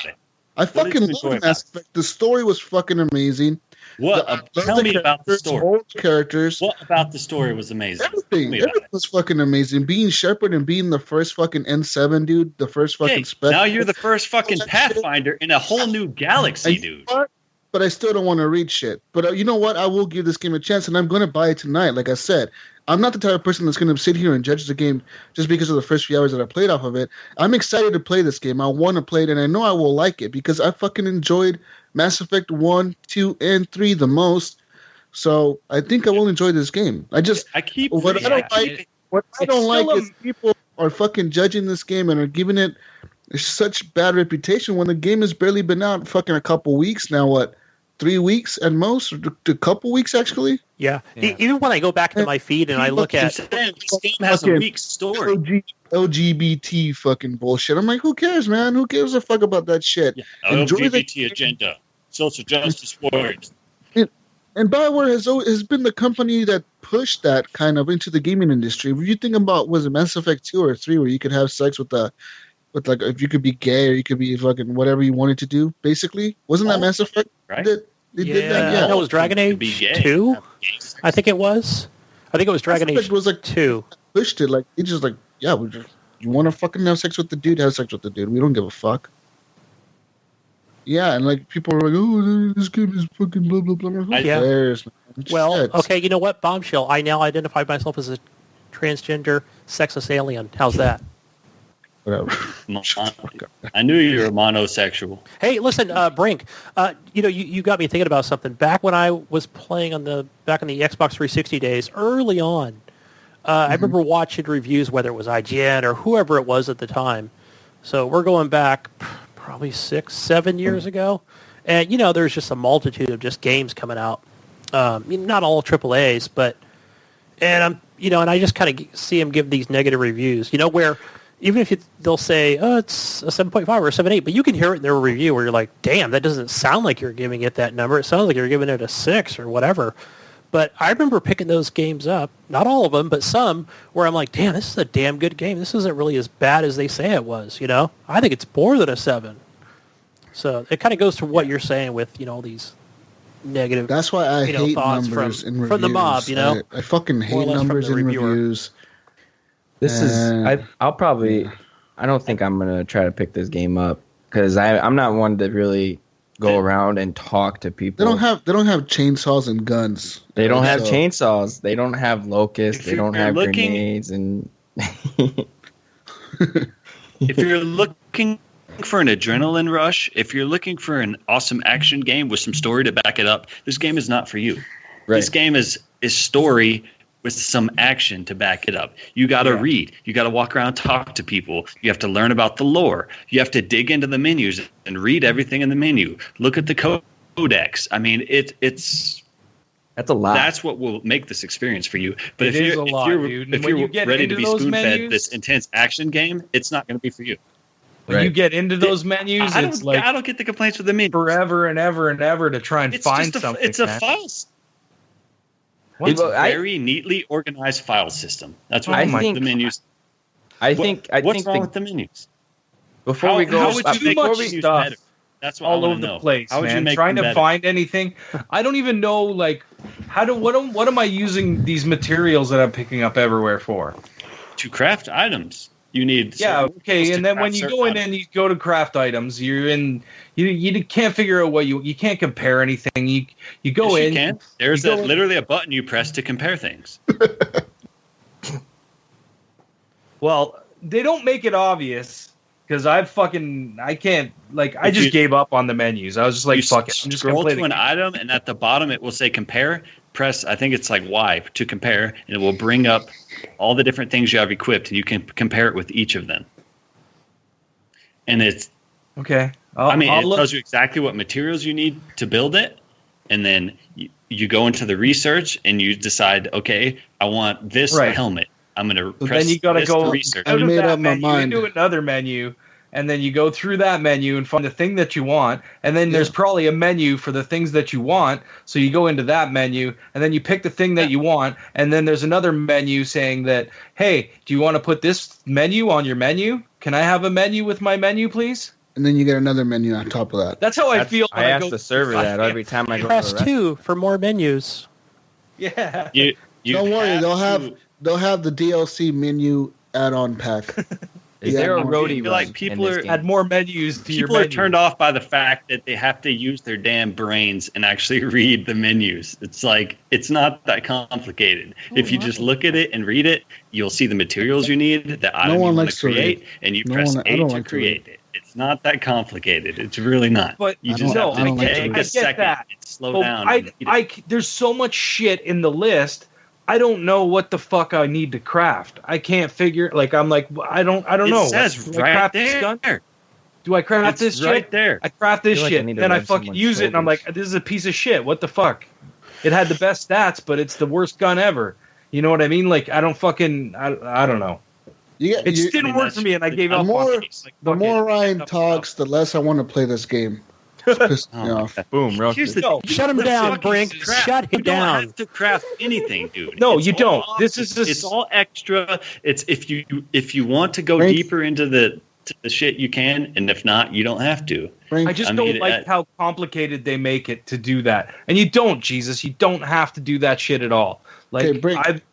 I fucking love Mass Effect. The story was fucking amazing. Tell me about the story. All the characters. What about the story was amazing? Everything was fucking amazing. Being Shepard and being the first fucking N7 dude, the first fucking spec. Now you're the first fucking Pathfinder in a whole new galaxy, dude. But I still don't want to read shit. But you know what? I will give this game a chance, and I'm going to buy it tonight. Like I said, I'm not the type of person that's going to sit here and judge the game just because of the first few hours that I played off of it. I'm excited to play this game. I want to play it, and I know I will like it because I fucking enjoyed Mass Effect 1, 2, and 3 the most. So I think I will enjoy this game. What I don't like is people are fucking judging this game and are giving it such bad reputation when the game has barely been out fucking a couple weeks now. What? 3 weeks at most, or a couple weeks actually. Yeah. Even when I go back to my feed and I look at this game has a weak story. LGBT fucking bullshit. I'm like, who cares, man? Who gives a fuck about that shit? LGBT agenda, social justice warriors. And BioWare has been the company that pushed that kind of into the gaming industry. If you think about, was it Mass Effect 2 or 3, where you could have sex with like, if you could be gay or you could be fucking whatever you wanted to do, basically. Wasn't that Mass Effect? Right. They did that? Yeah. That was Dragon Age 2? I think it was. I think it was Dragon Age was like 2. Pushed it. Like, it's just like, yeah, you want to fucking have sex with the dude, have sex with the dude. We don't give a fuck. Yeah, and like, people are like, oh, this game is fucking blah, blah, blah. Who cares, man? Well, okay, you know what? Bombshell. I now identify myself as a transgender sexist alien. How's that? Whatever. I knew you were monosexual. Hey, listen, Brink. You got me thinking about something. Back when I was playing back in the Xbox 360 days, early on, I remember watching reviews, whether it was IGN or whoever it was at the time. So we're going back probably 6-7 years ago, and there's just a multitude of just games coming out. Not all AAAs, but and I just kind of see them give these negative reviews. Where even if they'll say, oh, it's a 7.5 or a 7.8, but you can hear it in their review where you're like, damn, that doesn't sound like you're giving it that number. It sounds like you're giving it a 6 or whatever. But I remember picking those games up, not all of them, but some, where I'm like, damn, this is a damn good game. This isn't really as bad as they say it was, I think it's more than a 7. So it kind of goes to what you're saying with, all these negative That's why I hate thoughts numbers in reviews. from the mob, I fucking hate numbers in reviews. This is I don't think I'm gonna try to pick this game up because I'm not one that really go around and talk to people. They don't have chainsaws and guns. They don't have chainsaws. They don't have locusts. They don't have grenades and. If you're looking for an adrenaline rush, if you're looking for an awesome action game with some story to back it up, this game is not for you. Right. This game is story with some action to back it up. You got to read. You got to walk around, talk to people. You have to learn about the lore. You have to dig into the menus and read everything in the menu. Look at the codex. I mean, it's that's a lot. That's what will make this experience for you. But if you're ready to be spoon-fed this intense action game, it's not going to be for you. When you get into those menus, I don't get the complaints with the menu. Forever and ever and ever to try and find something. It's a file. It's a very neatly organized file system. That's what the menus. What's wrong with the menus? Before we go, before we stop, that's what all over the place, man. Trying to find anything, I don't even know. Like, what am I using these materials that I'm picking up everywhere for? To craft items. You need and then when you go in and you go to craft items, you're in. You can't figure out what you can't compare anything. You go in. You can. There's literally a button you press to compare things. Well, they don't make it obvious because I can't I just gave up on the menus. I was just like, fuck it. I'm just scroll to an item and at the bottom it will say compare. Press, I think it's like Y to compare, and it will bring up all the different things you have equipped, and you can compare it with each of them. And it's okay. It tells you exactly what materials you need to build it, and then you go into the research and you decide, okay, I want this helmet. I'm going to press. Then you got to go research. Out of that menu into another menu. And then you go through that menu and find the thing that you want. And then there's probably a menu for the things that you want. So you go into that menu and then you pick the thing that you want. And then there's another menu saying that, hey, do you want to put this menu on your menu? Can I have a menu with my menu, please? And then you get another menu on top of that. That's how I feel when I ask the server that every time I go. Press 2 for more menus. Yeah. Don't worry, they'll have the DLC menu add-on pack. Is there a roadie? Like people add more menus to your menu. People are turned off by the fact that they have to use their damn brains and actually read the menus. It's like it's not that complicated. If you just look at it and read it, you'll see the materials you need, the item you want to create, and you press A to create it. It's not that complicated. It's really not. But you just have to take a second and slow down. There's so much shit in the list. I don't know what the fuck I need to craft. I can't figure. I don't know. It says right there. Do I craft this shit? Right there. I craft this shit, then I fucking use it, and I'm like, this is a piece of shit. What the fuck? It had the best stats, but it's the worst gun ever. You know what I mean? Like, I don't know. It just didn't work for me, and I gave up on it. The more Ryan talks, the less I want to play this game. Pissed me off. Boom, shut him down, Brink. Shut him down. You don't have to craft anything, dude. No, you don't. It's all extra. It's if you want to go deeper into the shit, you can, and if not, you don't have to. I just don't like how complicated they make it to do that. And you don't, Jesus. You don't have to do that shit at all. Like,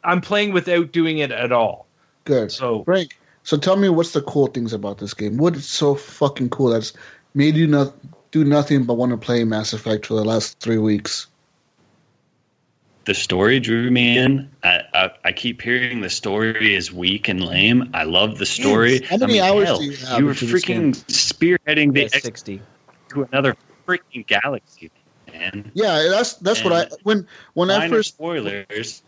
I'm playing without doing it at all. Good. So, Brink, so tell me what's the cool things about this game? What is so fucking cool that's made you do nothing but want to play Mass Effect for the last 3 weeks? The story drew me in. I keep hearing the story is weak and lame. I love the story. How many hours do you have? You were freaking spearheading the 60 to another freaking galaxy, man. Yeah, that's what I when I first spoilers.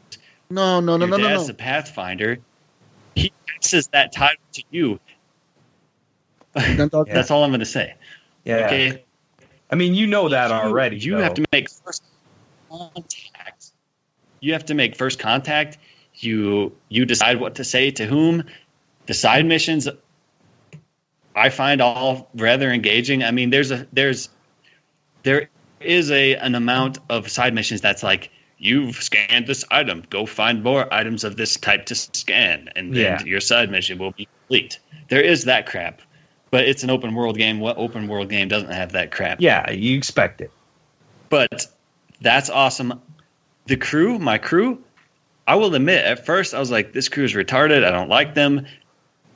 No. As a Pathfinder, he passes that title to you. That's all I'm going to say. Yeah. Okay. I mean, you know that already. You have to make first contact. You decide what to say to whom. The side missions, I find all rather engaging. I mean, there is an amount of side missions that's like, you've scanned this item. Go find more items of this type to scan, and then your side mission will be complete. There is that crap. But it's an open world game. What open world game doesn't have that crap? Yeah, you expect it. But that's awesome. My crew, I will admit, at first I was like, this crew is retarded. I don't like them.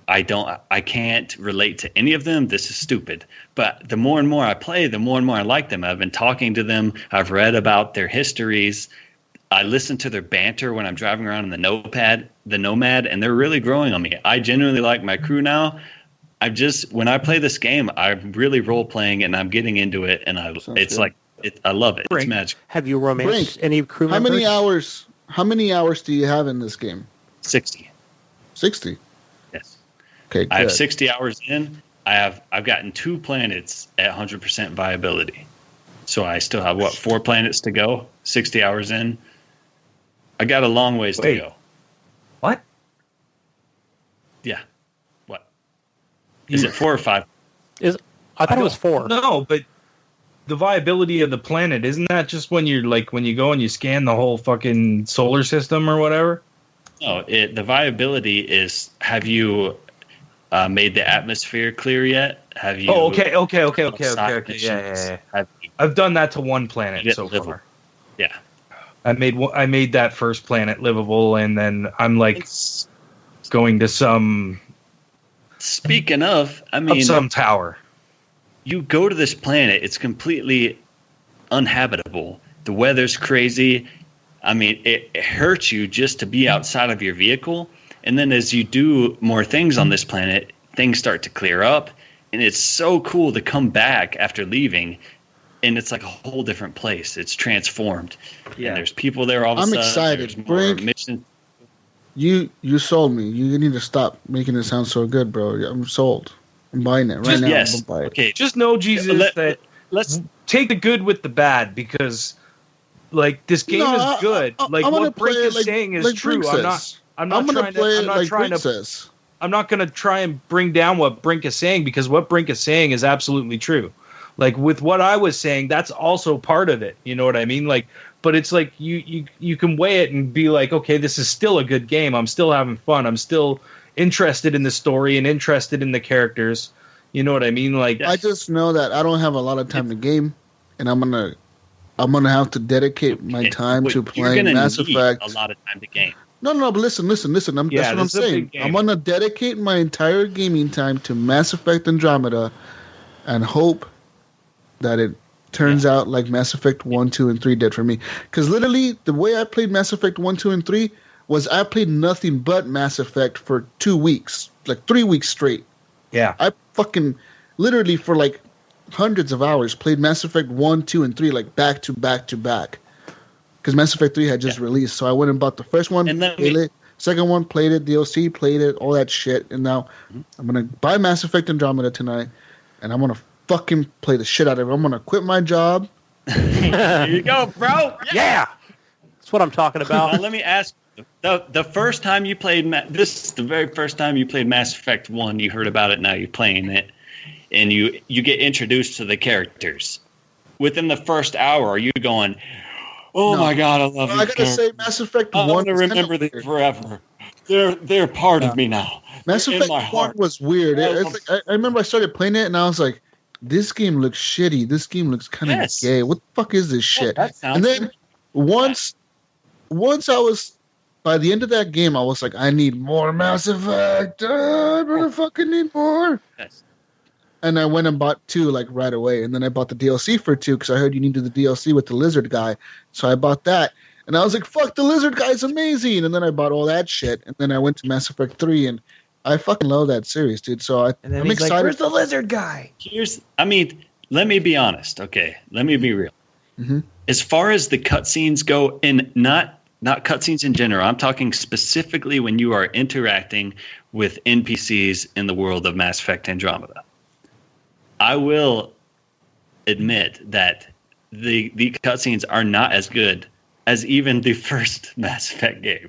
I can't relate to any of them. This is stupid. But the more and more I play, the more and more I like them. I've been talking to them. I've read about their histories. I listen to their banter when I'm driving around in the Nomad, and they're really growing on me. I genuinely like my crew now. When I play this game, I'm really role playing and I'm getting into it, and I love it. Brink, it's magic. Have you romanced any crew members? How many hours do you have in this game? 60. 60? Yes. Okay, good. I have 60 hours in. I've gotten 2 planets at 100% viability. So I still have 4 planets to go, 60 hours in. I got a long ways to go. What? Yeah. What? Is it 4 or 5? I thought it was 4. No, but the viability of the planet, isn't that just when you go and you scan the whole fucking solar system or whatever? No, the viability is, have you made the atmosphere clear yet? Have you? Oh, okay. Yeah. I've done that to 1 planet so far. Yeah. I made that first planet livable, and then I'm going to some. Speaking of, I mean, some tower. You go to this planet; it's completely uninhabitable. The weather's crazy. I mean, it hurts you just to be outside of your vehicle. And then as you do more things on this planet, things start to clear up, and it's so cool to come back after leaving. And it's like a whole different place. It's transformed. Yeah. And there's people there all of a sudden. I'm excited. Brink, you sold me. You need to stop making it sound so good, bro. I'm sold. I'm buying it right now. Yes. I'm buy it. Okay. Just know, Jesus, let's take the good with the bad, because this game is good. What Brink is saying is true. I'm not going to try and bring down what Brink is saying, because what Brink is saying is absolutely true. With what I was saying, that's also part of it. You know what I mean? But it's you can weigh it and be like, okay, this is still a good game. I'm still having fun. I'm still interested in the story and interested in the characters. You know what I mean? I just know that I don't have a lot of time to game, and I'm gonna have to dedicate my time to playing Mass Effect. A lot of time to game. No, but listen. That's what I'm saying. I'm gonna dedicate my entire gaming time to Mass Effect Andromeda, and hope that it turns out like Mass Effect 1, 2, and 3 did for me. Because literally, the way I played Mass Effect 1, 2, and 3 was I played nothing but Mass Effect for 2 weeks. 3 weeks straight. Yeah. I fucking literally for hundreds of hours played Mass Effect 1, 2, and 3 back to back to back. Because Mass Effect 3 had just released. So I went and bought the first one, played it. Second one, played it, DLC, played it, all that shit. And now I'm going to buy Mass Effect Andromeda tonight, and I'm going to fucking play the shit out of it. I'm going to quit my job. Here you go, bro. Yeah. That's what I'm talking about. Now, let me ask you, the first time you played, this is the very first time you played Mass Effect 1, you heard about it, now you're playing it, and you get introduced to the characters. Within the first hour, are you going, my God, I love these I got to say, Mass Effect 1... I want to remember them forever. They're part of me now. Mass Effect 1 was weird. I remember I started playing it, and I was like, this game looks shitty. This game looks kind of gay. What the fuck is this shit? And then once I was, by the end of that game, I was like, I need more Mass Effect. I really fucking need more. Yes. And I went and bought 2 right away. And then I bought the DLC for 2 because I heard you needed the DLC with the lizard guy. So I bought that. And I was like, fuck, the lizard guy's amazing. And then I bought all that shit. And then I went to Mass Effect 3, and I fucking love that series, dude. So I'm excited. Where's the lizard guy? Let me be honest, okay? Let me be real. Mm-hmm. As far as the cutscenes go, and not cutscenes in general, I'm talking specifically when you are interacting with NPCs in the world of Mass Effect Andromeda. I will admit that the cutscenes are not as good as even the first Mass Effect game.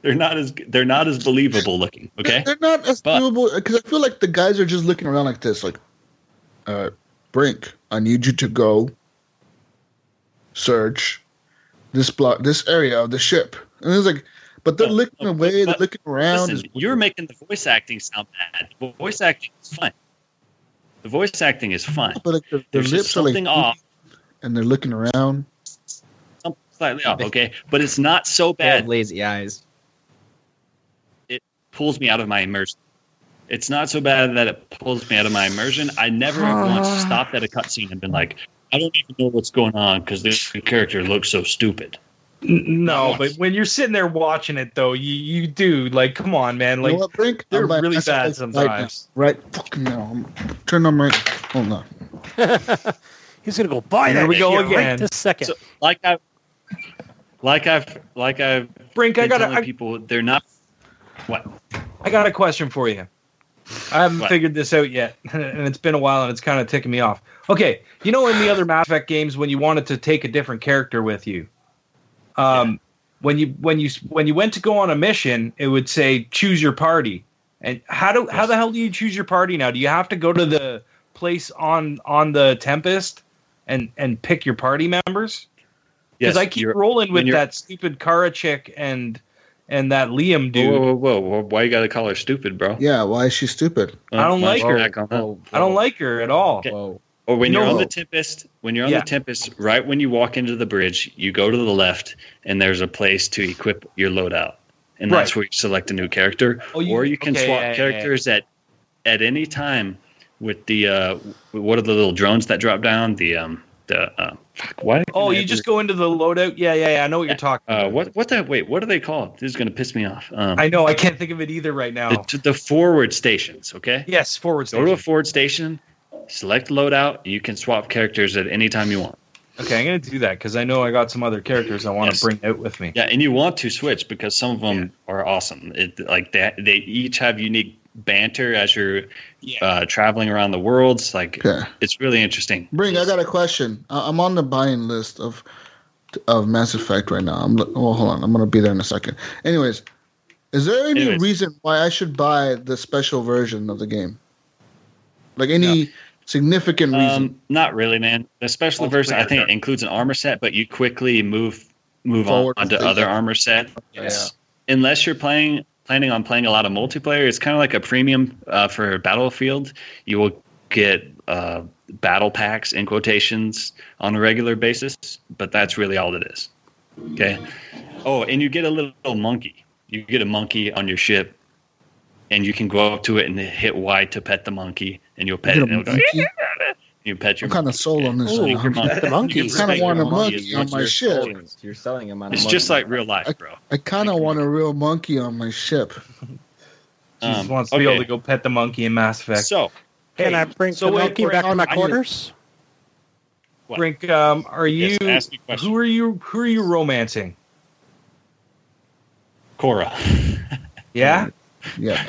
They're not as believable looking. Okay, they're not as believable because I feel like the guys are just looking around like this, Brink, I need you to go search this area of the ship, and it's but they're looking away, they're looking around. Listen, you're making the voice acting sound bad. Voice acting is fun. The voice acting is fun. But their lips are off, and they're looking around. Something slightly off, okay, but it's not so bad. Lazy eyes. Pulls me out of my immersion. It's not so bad that it pulls me out of my immersion. I never once stopped at a cutscene and been like, I don't even know what's going on because this character looks so stupid. No, but when you're sitting there watching it, though, you do. Like, come on, man. Like, you know what, Brink? they're really bad sometimes. Right fucking now. Turn on my... Hold on. He's going to go buy that. Here we go again. Right this second. So, like I've Brink, I got people they're not. What? I got a question for you. I haven't figured this out yet, and it's been a while, and it's kind of ticking me off. Okay, you know, in the other Mass Effect games, when you wanted to take a different character with you, when you went to go on a mission, it would say choose your party. And how the hell do you choose your party now? Do you have to go to the place on the Tempest and pick your party members? Because I keep rolling with that stupid Kara chick and that Liam dude. Whoa. Why you gotta call her stupid, bro? Yeah, why is she stupid? I don't like her. I don't like her at all. Okay. Or when you're on the Tempest, the Tempest, right when you walk into the bridge, you go to the left, and there's a place to equip your loadout, and that's where you select a new character. Or you can swap characters at any time with the what are the little drones that drop down? You just go into the loadout. Yeah. I know what you're talking about. What are they called? This is going to piss me off. I know. I can't think of it either right now. The forward stations. Okay. Yes, forward station. Go to a forward station. Select loadout. You can swap characters at any time you want. Okay, I'm going to do that because I know I got some other characters I want to bring out with me. Yeah, and you want to switch because some of them are awesome. They each have unique banter as you're traveling around the worlds. It's really interesting. Brink, I got a question. I'm on the buying list of Mass Effect right now. Hold on. I'm going to be there in a second. Anyways, is there any reason why I should buy the special version of the game? Like any significant reason? Not really, man. The special version, I think, it includes an armor set, but you quickly move on to other armor set. Yes. Unless you're planning on playing a lot of multiplayer, it's kind of like a premium for Battlefield. You will get battle packs in quotations on a regular basis, but that's really all it is. Okay. Oh, and you get a little monkey. You get a monkey on your ship, and you can go up to it and hit Y to pet the monkey, and you'll pet it. And it'll go, you pet your. What kind of soul on this? The monkey. I kind of want a monkey on my ship. You're selling him on. It's just like real life, bro. I kind of want a real monkey on my ship. Jesus wants to be able to go pet the monkey in Mass Effect. So, can I bring the monkey back to my quarters? Brink, are you? Ask me questions. Who are you romancing? Cora. Yeah. Yeah.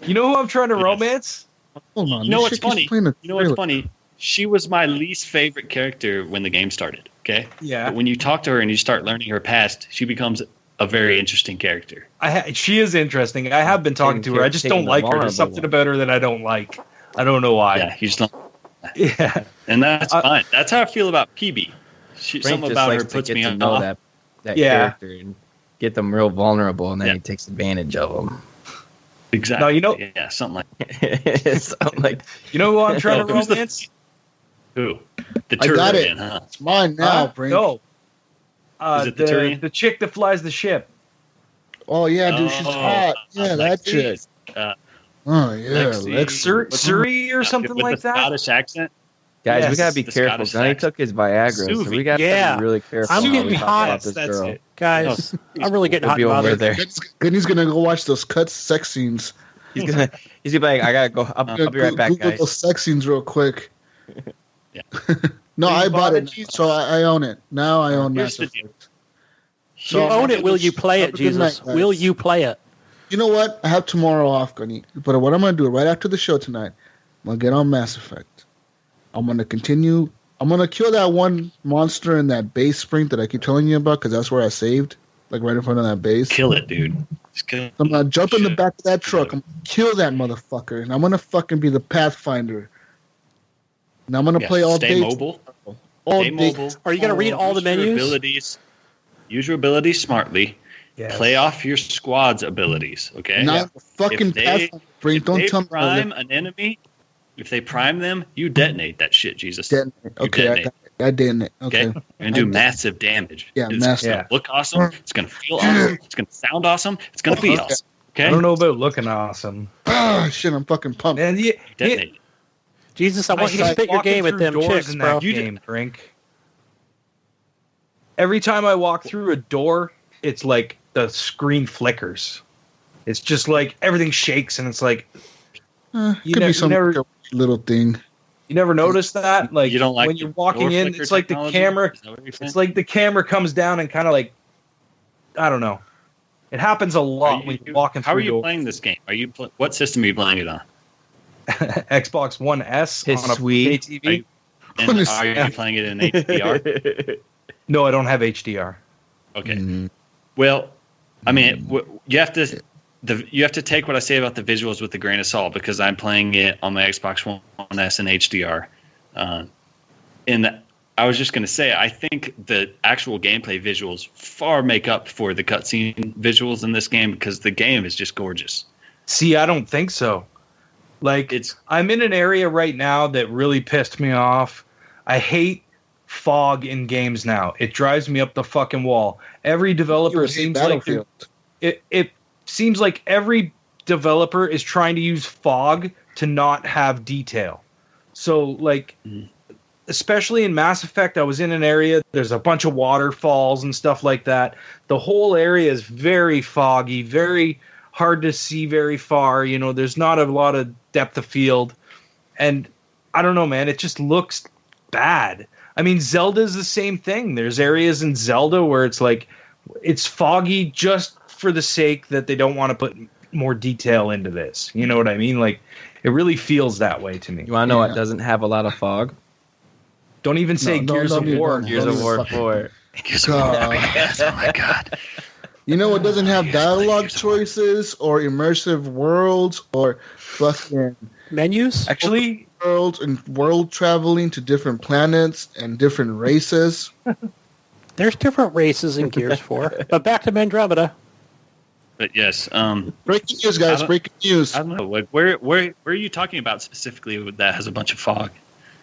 You know who I'm trying to romance? Hold on. You know what's funny? She was my least favorite character when the game started. Okay. Yeah. But when you talk to her and you start learning her past, she becomes a very interesting character. She is interesting. I have been talking to her. I just don't like her. There's something about her that I don't like. I don't know why. Yeah, you just don't. Yeah. And that's fine. That's how I feel about PB. Something about her puts me on that character and get them real vulnerable, and then he takes advantage of them. Exactly. No, something like. You know who I'm trying to romance? Who? The I got it. Turian, huh? It's mine now, Brink. No. Is it the Turian? The chick that flies the ship. Oh yeah, dude, she's hot. Yeah, that chick. Oh yeah, Suri or something like that. Scottish accent. Guys, we gotta be careful. Gunny took his Viagra, so we gotta be really careful. I'm getting hot. About this girl. Guys, I'm really getting hot about over there. Gunny's gonna go watch those sex scenes. He's gonna be like, I gotta go. I'll be right back, Google guys. those sex scenes real quick. Yeah. No, I bought it, so I own it. Now I own Mass Effect. So you own it. Will you play it, Jesus? Will you play it? You know what? I have tomorrow off, Gunny. But what I'm gonna do right after the show tonight, I'm gonna get on Mass Effect. I'm going to continue. I'm going to kill that one monster in that base Brink that I keep telling you about because that's where I saved, like right in front of that base. Kill it, dude. Just kill it. I'm going to jump in the back of that truck. I'm going to kill that motherfucker, and I'm going to fucking be the Pathfinder. And I'm going to play all day. Stay mobile. Are you going to read all the menus? Use your abilities smartly. Yes. Play off your squad's abilities, okay? Not the fucking Pathfinder, Brink. Don't tell me. Prime an enemy. If they prime them, you detonate that shit, Jesus. Okay, I detonate. Okay. You're going to do massive damage. Yeah, it's going to look awesome. It's going to feel awesome. It's going to sound awesome. It's going to be awesome. Okay. I don't know about looking awesome. Ah, shit, I'm fucking pumped. And Jesus, I want you to spit your game at them chicks, in bro. That game, Brink. Every time I walk through a door, it's like the screen flickers. It's just like everything shakes, and it's like could be some little thing. You never notice that? Like you don't like when you're walking in, it's like the camera. It's like the camera comes down and kind of like, I don't know. It happens a lot when you're walking through. How are you playing this game? What system are you playing it on? Xbox One S on a pay TV. Are you playing it in HDR? No, I don't have HDR. Okay. Mm-hmm. Well, I mean, you have to take what I say about the visuals with a grain of salt because I'm playing it on my Xbox One S in HDR. And I was just going to say, I think the actual gameplay visuals far make up for the cutscene visuals in this game because the game is just gorgeous. See, I don't think so. Like, I'm in an area right now that really pissed me off. I hate fog in games now. It drives me up the fucking wall. Every developer seems like it seems like every developer is trying to use fog to not have detail. So, like, especially in Mass Effect, I was in an area, there's a bunch of waterfalls and stuff like that. The whole area is very foggy, very hard to see very far. You know, there's not a lot of depth of field. And I don't know, man, it just looks bad. I mean, Zelda's the same thing. There's areas in Zelda where it's like, it's foggy just for the sake that they don't want to put more detail into this. You know what I mean? Like, it really feels that way to me. You want to know what doesn't have a lot of fog? Don't even say Gears of War. Gears of War 4. Gears of War. Oh my god. You know what doesn't have dialogue choices or immersive worlds or fucking menus? Actually, worlds and world traveling to different planets and different races. There's different races in Gears 4. But back to Andromeda. But yes, breaking news, guys! Breaking news. I don't know. Like, where are you talking about specifically that has a bunch of fog?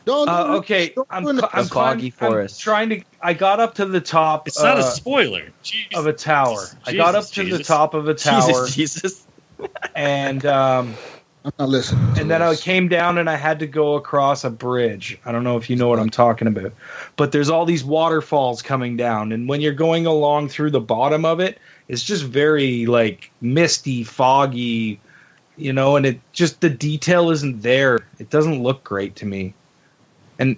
Okay, I'm foggy forest. I got up to the top. It's not a spoiler. Of a tower. I got up to the top of a tower. Jesus. And I'm not listening. And then I came down and I had to go across a bridge. I don't know if you know what I'm talking about, but there's all these waterfalls coming down, and when you're going along through the bottom of it, it's just very like misty, foggy, you know, and it just the detail isn't there. It doesn't look great to me. And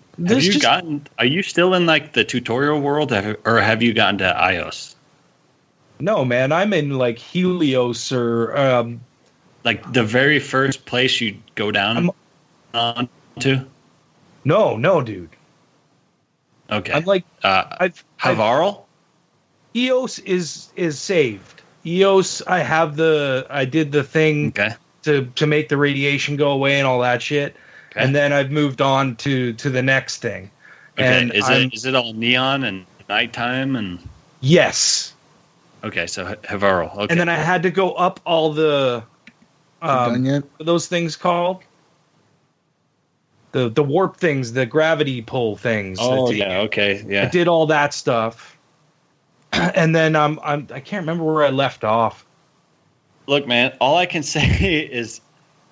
are you still in like the tutorial world, or have you gotten to Ios? No, man, I'm in like Helios or like the very first place you go down to. No, dude. Okay, I'm like Havarl. Eos is saved. Eos, I did the thing to make the radiation go away and all that shit. Okay. And then I've moved on to the next thing. Okay, and is it all neon and nighttime and? Yes. Okay, so Havarl. Okay. And then I had to go up all the what are those things called? The warp things, the gravity pull things. Oh yeah, okay, yeah. I did all that stuff, and then I can't remember where I left off. Look, man, all I can say is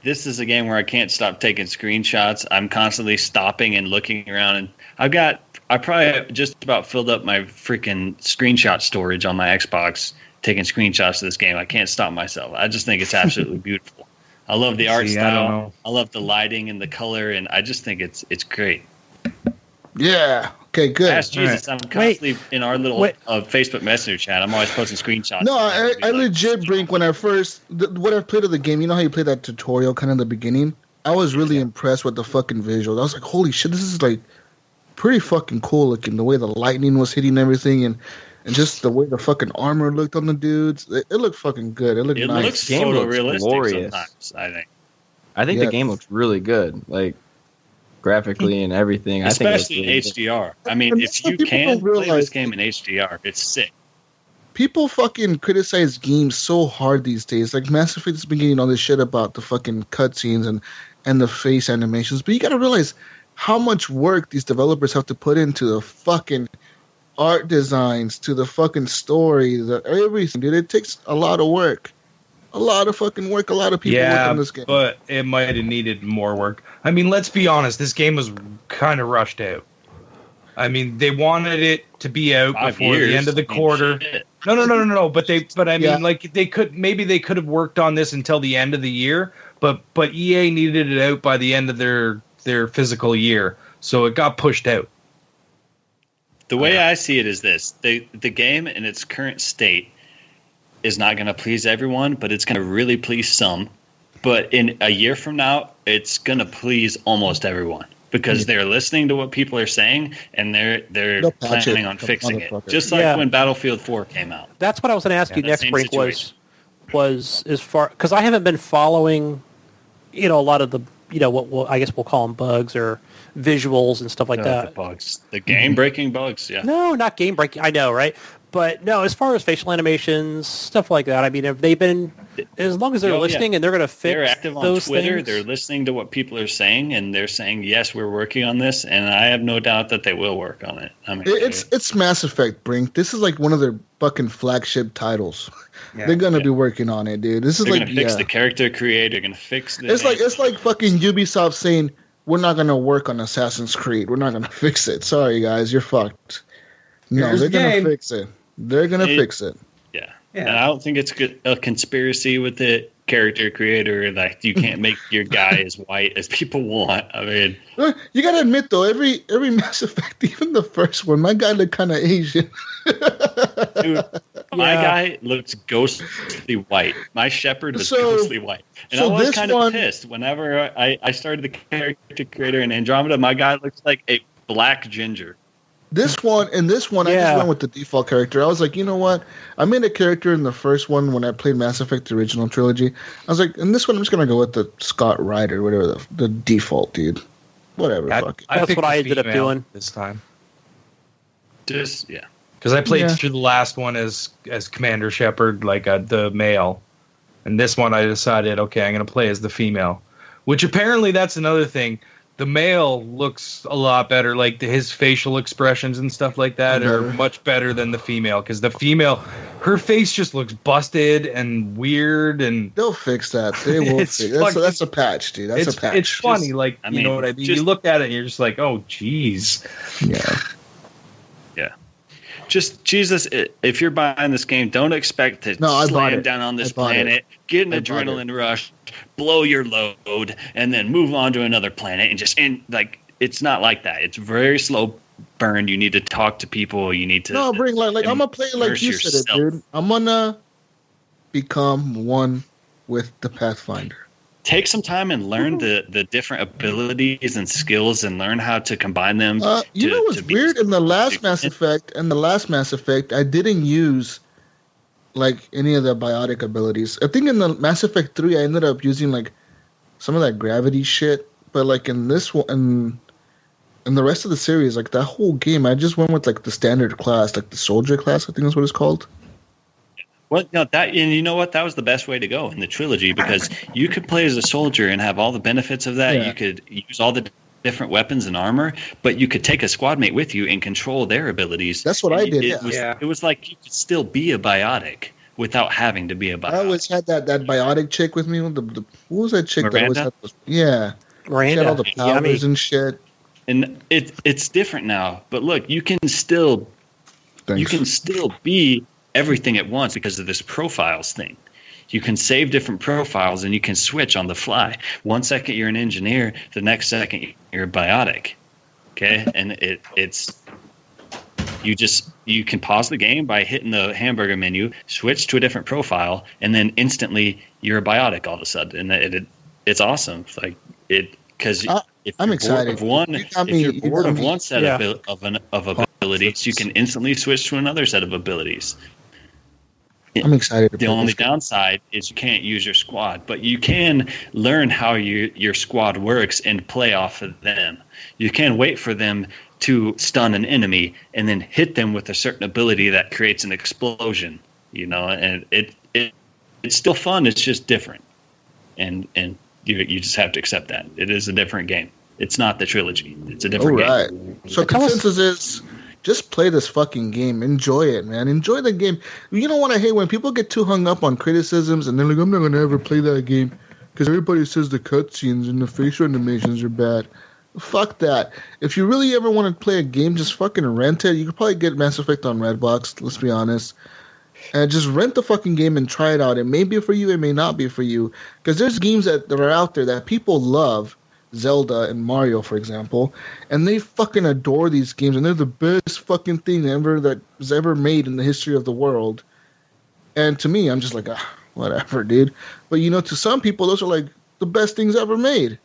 this is a game where I can't stop taking screenshots. I'm constantly stopping and looking around, and I probably just about filled up my freaking screenshot storage on my Xbox taking screenshots of this game. I can't stop myself. I just think it's absolutely beautiful. I love the art style. I love the lighting and the color, and I just think it's great. Yeah. Okay, good. Ask Jesus. Right. I'm constantly in our little Facebook Messenger chat. I'm always posting screenshots. No, I legit, Brink, when I first... what I played of the game, you know how you play that tutorial kind of in the beginning? I was really impressed with the fucking visuals. I was like, holy shit, this is like pretty fucking cool looking. The way the lightning was hitting everything and just the way the fucking armor looked on the dudes. It looked fucking good. It looked nice. It looks photorealistic sometimes, I think the game looks really good. Like, graphically and everything. Especially in HDR. I mean, if you can play this game in HDR, it's sick. People fucking criticize games so hard these days. Like, Mass Effect has been getting all this shit about the fucking cutscenes and the face animations. But you gotta realize how much work these developers have to put into the fucking art designs, to the fucking story, everything, dude. It takes a lot of work. a lot of fucking work. A lot of people work on this game. But it might have needed more work. I mean, let's be honest. This game was kind of rushed out. I mean, they wanted it to be out before the end of the quarter. No. But I mean, like they could have worked on this until the end of the year. But EA needed it out by the end of their physical year, so it got pushed out. The way I see it is this: the game in its current state is not going to please everyone, but it's going to really please some. But in a year from now, it's going to please almost everyone because they're listening to what people are saying and they're planning on fixing it. Just like when Battlefield 4 came out. That's what I was going to ask you next, Brink, was as far, because I haven't been following, a lot of the, what I guess we'll call them bugs or visuals and stuff like that. The bugs, the game-breaking bugs, yeah. No, not game-breaking. I know, right? But no, as far as facial animations, stuff like that, I mean, have they been, as long as they're listening and they're going to fix they're active on those Twitter, things? They're listening to what people are saying, and they're saying, yes, we're working on this, and I have no doubt that they will work on it. I mean, it's Mass Effect, Brink. This is like one of their fucking flagship titles. Yeah, they're gonna be working on it, dude. This is they're like gonna fix the character creator, gonna fix the It's like fucking Ubisoft saying, we're not gonna work on Assassin's Creed. We're not gonna fix it. Sorry guys, you're fucked. No, they're gonna fix it. They're gonna fix it. Yeah. And I don't think it's a conspiracy with the character creator. Like you can't make your guy as white as people want. I mean, you gotta admit though, every Mass Effect, even the first one, my guy looked kind of Asian. Dude, my guy looks ghostly white. My Shepherd was ghostly white, and I was kind of pissed whenever I started the character creator in Andromeda. My guy looks like a black ginger. This one, I just went with the default character. I was like, you know what? I made a character in the first one when I played Mass Effect, the original trilogy. I was like, in this one, I'm just going to go with the Scott Ryder, whatever the default, dude. Whatever, fuck it. That's what I ended up doing this time. Because I played through the last one as Commander Shepard, like the male. And this one, I decided, okay, I'm going to play as the female. Which apparently that's another thing. The male looks a lot better, like his facial expressions and stuff like that are much better than the female. Because the female, her face just looks busted and weird, and they'll fix that. They will fix it. That's a patch, dude. That's a patch. It's funny, you know what I mean. You look at it and you're just like, oh, jeez. Yeah. Just Jesus, if you're buying this game, don't expect to slam down on this planet, get an adrenaline rush, blow your load, and then move on to another planet and just it's not like that. It's very slow burn. You need to talk to people. You need to bring I'm gonna play like you said it, dude. I'm gonna become one with the Pathfinder. Take some time and learn the different abilities and skills and learn how to combine them. You know what's weird? In the last Mass Effect, I didn't use like any of the biotic abilities. I think in the Mass Effect 3, I ended up using like some of that gravity shit. But like in this one, in the rest of the series, like that whole game, I just went with like the standard class, like the soldier class, I think that's what it's called. Well, no, and you know what? That was the best way to go in the trilogy because you could play as a soldier and have all the benefits of that. Yeah. You could use all the different weapons and armor, but you could take a squad mate with you and control their abilities. That's what I did. It was like you could still be a biotic without having to be a biotic. I always had that biotic chick with me. Who was that chick Miranda? That always had those? Yeah. Miranda. She had all the powers and shit. And it's different now. But look, you can still be everything at once because of this profiles thing. You can save different profiles and you can switch on the fly. 1 second you're an engineer, the next second you're a biotic. Okay? And you can pause the game by hitting the hamburger menu, switch to a different profile, and then instantly you're a biotic all of a sudden. And it's awesome. Because if I'm excited. If you're bored of one set of abilities, you can instantly switch to another set of abilities. I'm excited. The only downside is you can't use your squad, but you can learn how your squad works and play off of them. You can wait for them to stun an enemy and then hit them with a certain ability that creates an explosion. And it's still fun. It's just different, and you just have to accept that it is a different game. It's not the trilogy. It's a different game. So consensus is just play this fucking game. Enjoy it, man. Enjoy the game. You know what I hate? When people get too hung up on criticisms and they're like, I'm not going to ever play that game because everybody says the cutscenes and the facial animations are bad. Fuck that. If you really ever want to play a game, just fucking rent it. You could probably get Mass Effect on Redbox, let's be honest. And just rent the fucking game and try it out. It may be for you, it may not be for you. Because there's games that are out there that people love, Zelda and Mario, for example, and they fucking adore these games, and they're the best fucking thing ever that was ever made in the history of the world. And to me, I'm just like, whatever, dude. But you know, to some people, those are like the best things ever made.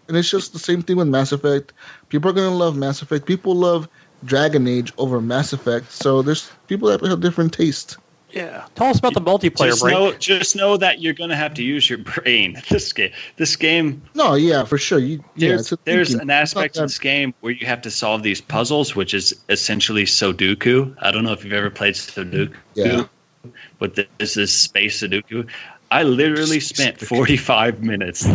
And it's just the same thing with Mass Effect. People are going to love Mass Effect. People love Dragon Age over Mass Effect. So there's people that have different taste. Yeah. Tell us about the multiplayer, Brink. Just know that you're going to have to use your brain. This game. No, yeah, for sure. There's an aspect of this game where you have to solve these puzzles, which is essentially Sudoku. I don't know if you've ever played Sudoku. Yeah. But this is Space Sudoku. I literally spent 45 minutes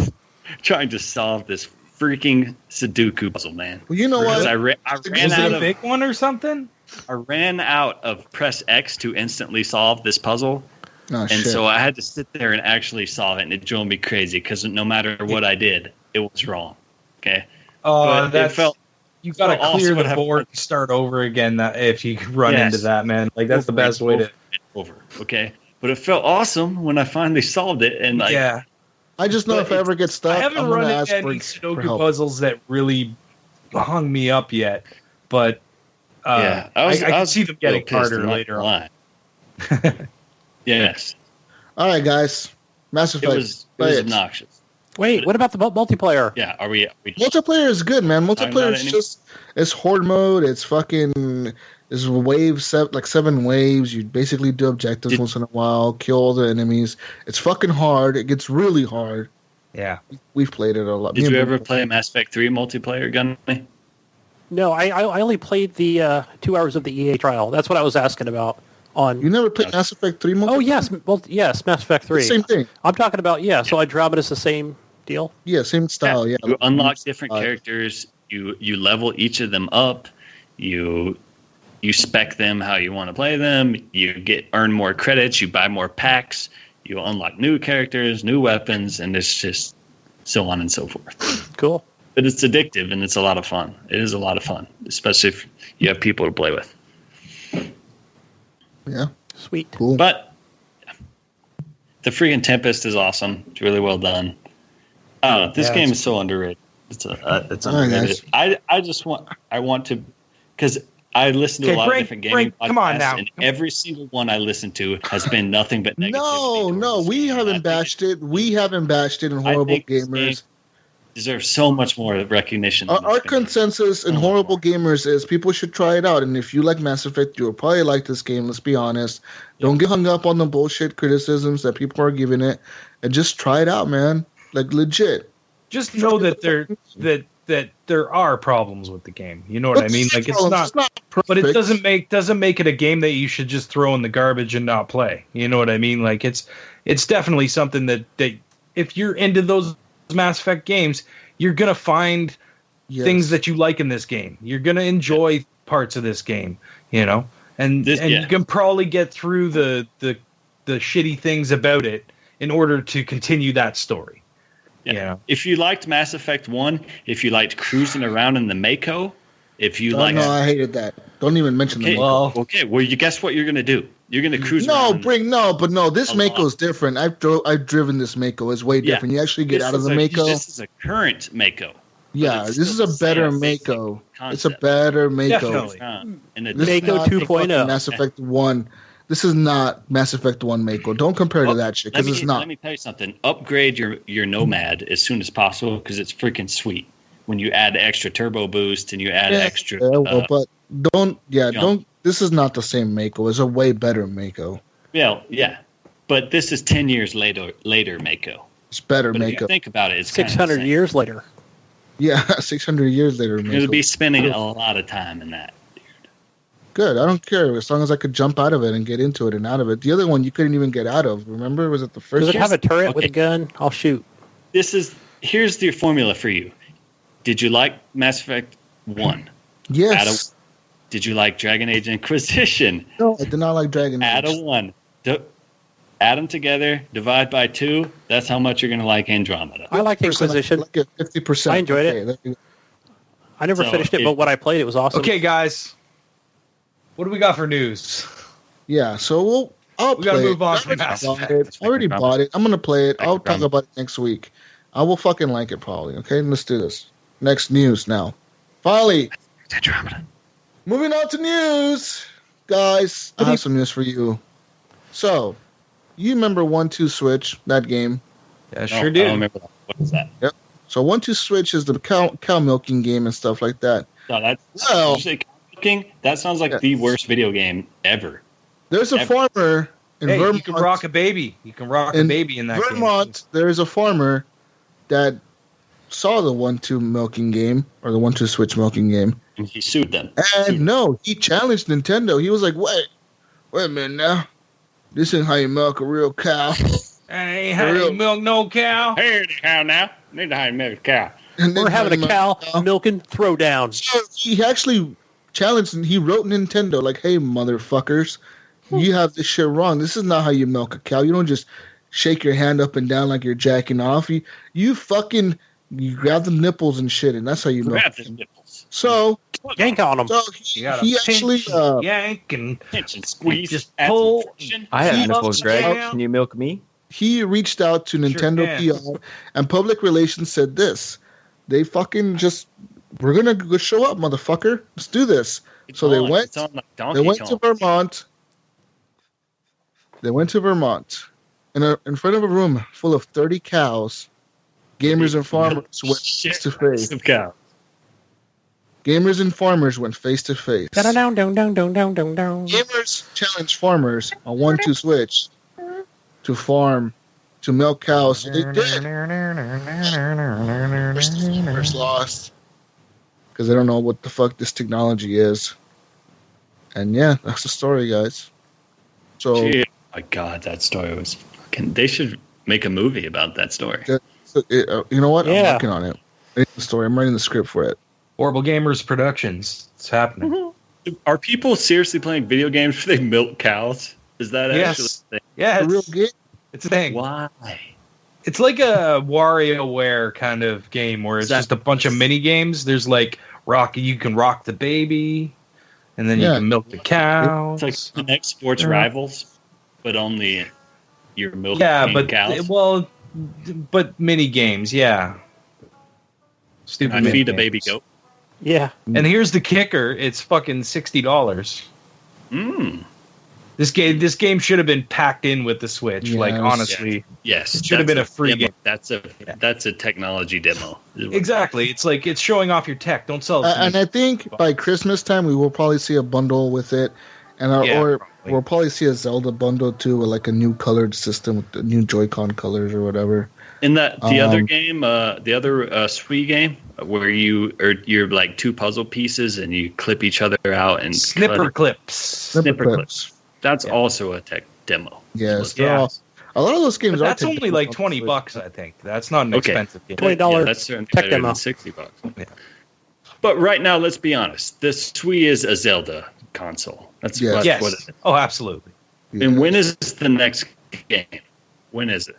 trying to solve this freaking Sudoku puzzle, man. Well, you know what? I ran out of a big one or something. I ran out of press X to instantly solve this puzzle. So I had to sit there and actually solve it, and it drove me crazy because no matter what I did, it was wrong. Okay. Oh, you got to clear the board and start over again. That if you run into that, man, like that's the best way to over. Okay, but it felt awesome when I finally solved it, and I just know if I ever get stuck, I haven't run into any Sudoku puzzles that really hung me up yet, but. I can see them getting harder later on. Yes. All right, guys. Mass Effect. It was obnoxious. Wait, what about the multiplayer? Yeah, are we multiplayer is good, man. Multiplayer is it's horde mode. It's fucking it's waves, like 7 waves. You basically do objectives once in a while, kill the enemies. It's fucking hard. It gets really hard. Yeah, we've played it a lot. Did you ever play Mass Effect 3 multiplayer, Gunny? No, I only played the 2 hours of the EA trial. That's what I was asking about. You never played Mass Effect 3 multiplayer? Oh, yes. Well, yes, Mass Effect 3. Same thing. I'm talking about, so Andromeda's the same deal? Yeah, same style, yeah. You unlock different characters. You level each of them up. You spec them how you want to play them. You earn more credits. You buy more packs. You unlock new characters, new weapons, and it's just so on and so forth. Cool. But it's addictive, and it's a lot of fun. It is a lot of fun, especially if you have people to play with. Yeah. Sweet. Cool. But the freaking Tempest is awesome. It's really well done. This game is so underrated. It's underrated. I want to, because I listen to a lot of different gaming podcasts, come on now. And every single one I listen to has been nothing but negativity. No, we haven't bashed it. We haven't bashed it in Horrible Gamers. Deserves so much more recognition. Our consensus in Horrible Gamers is people should try it out. And if you like Mass Effect, you'll probably like this game. Let's be honest. Don't get hung up on the bullshit criticisms that people are giving it, and just try it out, man. Like legit. Just know that there are problems with the game. You know what I mean? Like it's not perfect, but it doesn't make it a game that you should just throw in the garbage and not play. You know what I mean? Like it's definitely something that if you're into those Mass Effect games, you're gonna find things that you like in this game. You're gonna enjoy parts of this game, you know, and you can probably get through the shitty things about it in order to continue that story. Yeah. If you liked Mass Effect 1, if you liked cruising around in the Mako, if you liked... No, I hated that. Don't even mention the Mako. Okay, well, you guess what you're going to do? You're going to cruise around. This Mako is different. I've driven this Mako. It's way different. You actually get out of the Mako. This is a current Mako. Yeah, this is a better Mako. It's a better Mako. Definitely. Mako 2.0. Mass Effect 1. This is not Mass Effect 1 Mako. Don't compare to that shit, because it's not. Let me tell you something. Upgrade your Nomad as soon as possible, because it's freaking sweet. When you add extra turbo boost and you add extra... but don't... This is not the same Mako. It's a way better Mako. Yeah. But this is 10 years later Mako. It's better but Mako. If you think about it, it's 600 years later. Yeah, 600 years later Mako. You'll be spending a lot of time in that. Good. I don't care as long as I could jump out of it and get into it and out of it. The other one you couldn't even get out of. Remember? Was it the first? Does it have a turret with a gun? I'll shoot. Here's the formula for you. Did you like Mass Effect 1? Yes. Did you like Dragon Age Inquisition? No, I did not like Dragon Age. Add a 1. Add them together, divide by 2. That's how much you're going to like Andromeda. I like Inquisition. Like 50%. I enjoyed it. I never finished it, but when I played, it was awesome. Okay, guys. What do we got for news? Yeah, so we gotta move on from Mass Effect. I already bought it. I'm going to play it. I'll talk about it next week. I will fucking like it probably. Okay, let's do this. Next news now. Finally. Moving on to news. Guys, I have some news for you. So, you remember 1-2 Switch, that game? Yeah, sure do. I don't remember that. What is that? Yep. So 1-2 Switch is the cow milking game and stuff like that. No, did you say cow milking? That sounds like the worst video game ever. There's a farmer in Vermont. You can rock a baby. You can rock a baby in that Vermont, game. there is a farmer that saw the 1-2 milking game, or the 1-2 Switch milking game. And he sued them. And no, he challenged Nintendo. He was like, wait a minute now. This ain't how you milk a real cow. That ain't how you milk no cow. Here's the cow now. Need to how you milk a cow. We're having a cow milking throwdown. So he actually challenged, and he wrote Nintendo like, hey, motherfuckers, you have this shit wrong. This is not how you milk a cow. You don't just shake your hand up and down like you're jacking off. You grab the nipples and shit, and that's how you milk. Grab the nipples. So yank on them. So he actually yank and pinch and squeeze. Just pull. I have nipples, Greg. Can you milk me? He reached out to Nintendo PR, and public relations said this. They fucking we're gonna go show up, motherfucker. Let's do this. So they went to Vermont. They went to Vermont, in front of a room full of 30 cows. Gamers and farmers went face to face. Gamers and farmers went face to face. Gamers challenged farmers on 1-2 Switch to farm, to milk cows. So they did. Farmers lost because they don't know what the fuck this technology is. And yeah, that's the story, guys. So, oh my God, that story was fucking. They should make a movie about that story. You know what? I'm working on it. The story. I'm writing the script for it. Horrible Gamers Productions. It's happening. Mm-hmm. Are people seriously playing video games where they milk cows? Is that actually a thing? Yeah, it's a real game. It's a thing. Why? It's like a WarioWare kind of game where it's just a bunch of mini games. There's like you can rock the baby, and then you can milk the cows. It's like the next sports rivals, but only you're milking cows. But mini games, yeah. Stupid. I feed a baby goat. Yeah. And here's the kicker: it's fucking $60. This game should have been packed in with the Switch. Yes. Like honestly, yes, it should have been a free game. That's a technology demo. Exactly. It's like it's showing off your tech. Don't sell it. And I think by Christmas time we will probably see a bundle with it, and we'll probably see a Zelda bundle too, with like a new colored system with the new Joy-Con colors or whatever. In the other game, the other Swii game, where you're like two puzzle pieces and you clip each other out and snipper clips. That's also a tech demo. Yes, a lot of those games that's only like $20, I think. That's not an expensive game. $20 that's certainly tech better demo. than $60. Yeah. But right now, let's be honest. The Swii is a Zelda console. That's what it is. Oh, absolutely. And when is the next game? When is it?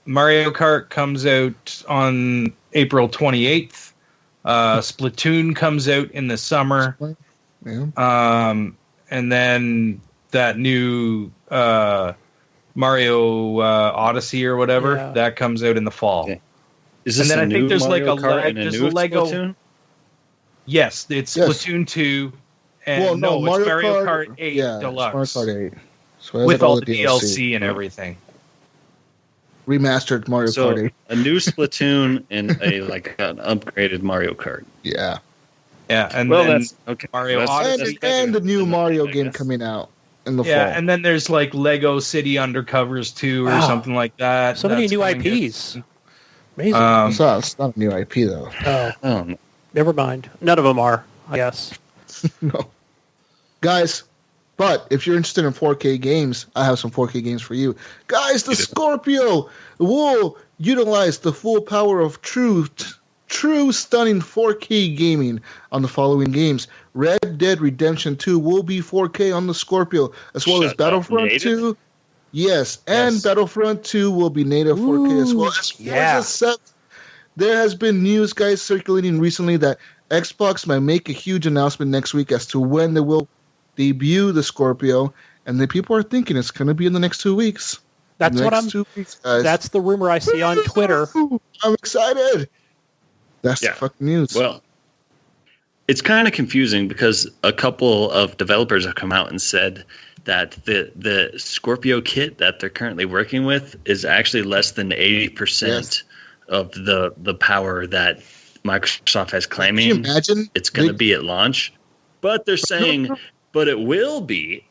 Mario Kart comes out on April 28th. Splatoon comes out in the summer. Yeah. And then that new Mario Odyssey or whatever that comes out in the fall. Okay. Is this and then I think there's Mario like Kart and there's a new a Lego. Splatoon? Yes, it's Splatoon 2. And it's Mario Kart 8 Deluxe. Mario Kart 8. So with all the DLC and everything. Remastered Mario Kart 8. A new Splatoon and an upgraded Mario Kart. Yeah. Yeah, and then that's okay. Mario Odyssey and the new Mario game coming out in the fall. Yeah, and then there's like Lego City Undercovers 2 or something like that. So many new IPs. Amazing. It's not a new IP though. Oh, never mind. None of them are, I guess. No. Guys, but if you're interested in 4K games, I have some 4K games for you. Guys, the Scorpio will utilize the full power of truth true stunning 4K gaming on the following games. Red Dead Redemption 2 will be 4K on the Scorpio, as well as Battlefront 2. Yes, and Battlefront 2 will be native 4K as well as Forza 7. There has been news, guys, circulating recently that Xbox might make a huge announcement next week as to when they will debut the Scorpio, and the people are thinking it's going to be in the next 2 weeks. That's what I'm. 2 weeks, guys. That's the rumor I see on Twitter. I'm excited. That's the fucking news. Well, it's kind of confusing because a couple of developers have come out and said that the Scorpio kit that they're currently working with is actually less than 80% of the power that Microsoft has claiming. Can you imagine? It's going to be at launch. But they're saying, but it will be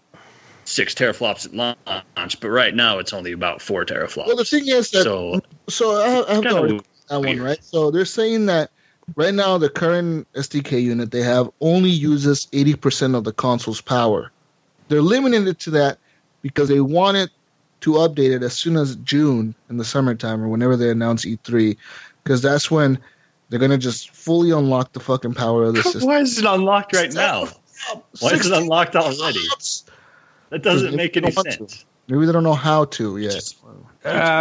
6 teraflops at launch. But right now, it's only about 4 teraflops. Well, the thing is that so I have that one, right? So they're saying that right now the current SDK unit they have only uses 80% of the console's power. They're limiting it to that because they want it to update it as soon as June in the summertime or whenever they announce E3, because that's when they're gonna just fully unlock the fucking power of the system. Why is it unlocked right now? Why is it unlocked already? That doesn't make any sense. Maybe they don't know how to yet.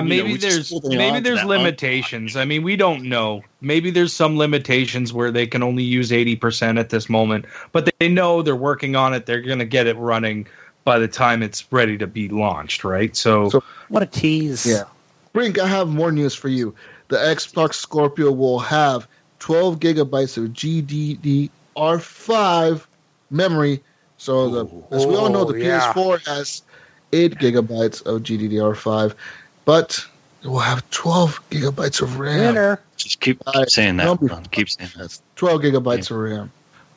Maybe there's limitations. I mean, we don't know. Maybe there's some limitations where they can only use 80% at this moment, but they know they're working on it. They're going to get it running by the time it's ready to be launched, right? So what a tease. Yeah. Brink, I have more news for you. The Xbox Scorpio will have 12 gigabytes of GDDR5 memory. So as we all know, the PS4 has 8 gigabytes of GDDR5, but it will have 12 gigabytes of RAM. Just keep saying that. Keep saying that. 12 gigabytes of RAM.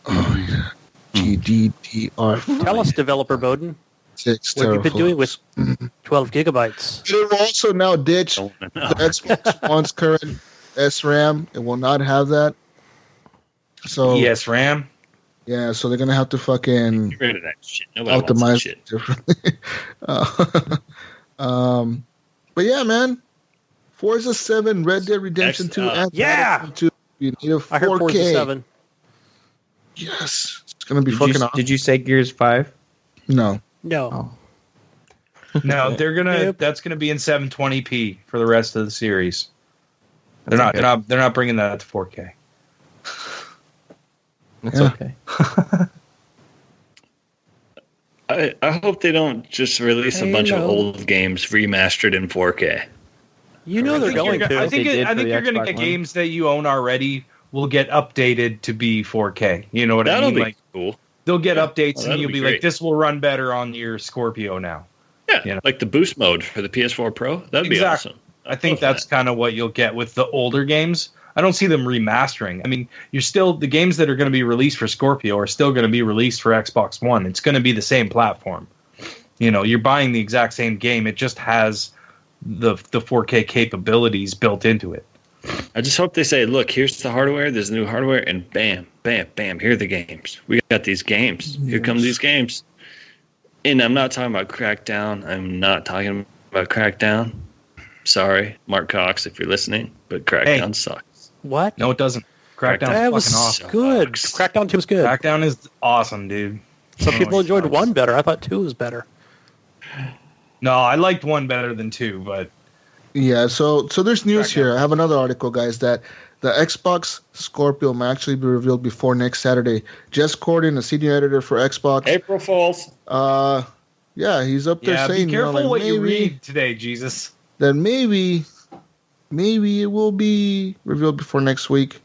Oh, yeah. GDDR5. Tell us, developer Bowden, what you've been doing with 12 gigabytes. It will also now ditch the Xbox One's current SRAM. It will not have that. So ESRAM? Yeah, so they're going to have to fucking get rid of that shit. Optimize it differently. But yeah, man. Forza 7, Red Dead Redemption 2, and Battlefront 2 be native 4K. I heard Forza 7. Yes. It's going to be fucking awesome. Did you say Gears 5? No. No. No, that's gonna be in 720p for the rest of the series. They're not bringing that to 4K. That's okay. I hope they don't just release a bunch of old games remastered in 4K. You know they're going to. I think you're going to get games that you own already will get updated to be 4K. You know what I mean? That'll be cool. They'll get updates and you'll be like, this will run better on your Scorpio now. Yeah, like the boost mode for the PS4 Pro. That'd be awesome. I think that's kind of what you'll get with the older games. I don't see them remastering. I mean, the games that are going to be released for Scorpio are still going to be released for Xbox One. It's going to be the same platform. You know, you're buying the exact same game. It just has the 4K capabilities built into it. I just hope they say, look, here's the hardware, there's new hardware, and bam, bam, bam, here are the games. We got these games. Here come these games. And I'm not talking about Crackdown. I'm not talking about Crackdown. Sorry, Mark Cox, if you're listening, but Crackdown sucks. What? No, it doesn't. Crackdown that was fucking awesome. Good. Crackdown 2 was good. Crackdown is awesome, dude. Some people enjoyed 1 better. I thought 2 was better. No, I liked 1 better than 2, but... Yeah, so there's news here. I have another article, guys, that the Xbox Scorpio may actually be revealed before next Saturday. Jess Corden, a senior editor for Xbox. April Fools. Yeah, he's up there saying... be careful what you read today, Jesus. That maybe it will be revealed before next week.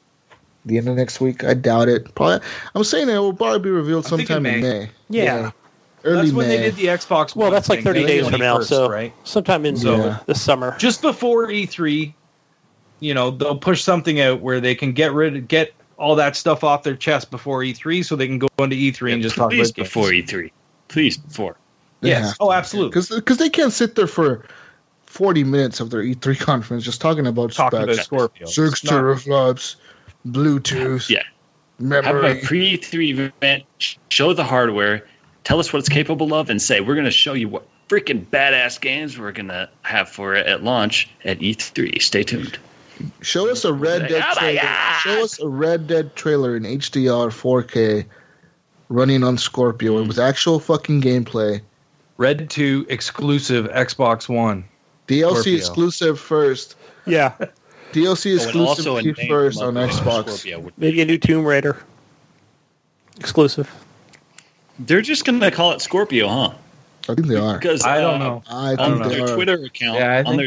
The end of next week. I doubt it. Probably. I'm saying it will probably be revealed sometime in May. Yeah. Early that's when May. they did the Xbox One. Well, that's like 30 days from now, so right? Sometime in the summer. Just before E3, you know, they'll push something out where they can get all that stuff off their chest before E3 so they can go into E3 and just talk about before E3. Please, before. Yes. Oh, absolutely. Because they can't sit there for 40 minutes of their E3 conference just talking about Scorpio. 6 teraflops, Bluetooth, memory. Have a pre-E3 event, show the hardware, tell us what it's capable of, and say, we're going to show you what freaking badass games we're going to have for it at launch at E3. Stay tuned. Show us a Red Dead trailer. Show us a Red Dead trailer in HDR 4K running on Scorpio with actual fucking gameplay. Red 2 exclusive Xbox One. DLC Scorpio. exclusive first. Yeah. DLC exclusive first on Xbox. Scorpio. Maybe a new Tomb Raider. Exclusive. They're just going to call it Scorpio, huh? I think they are. Because I don't know. On their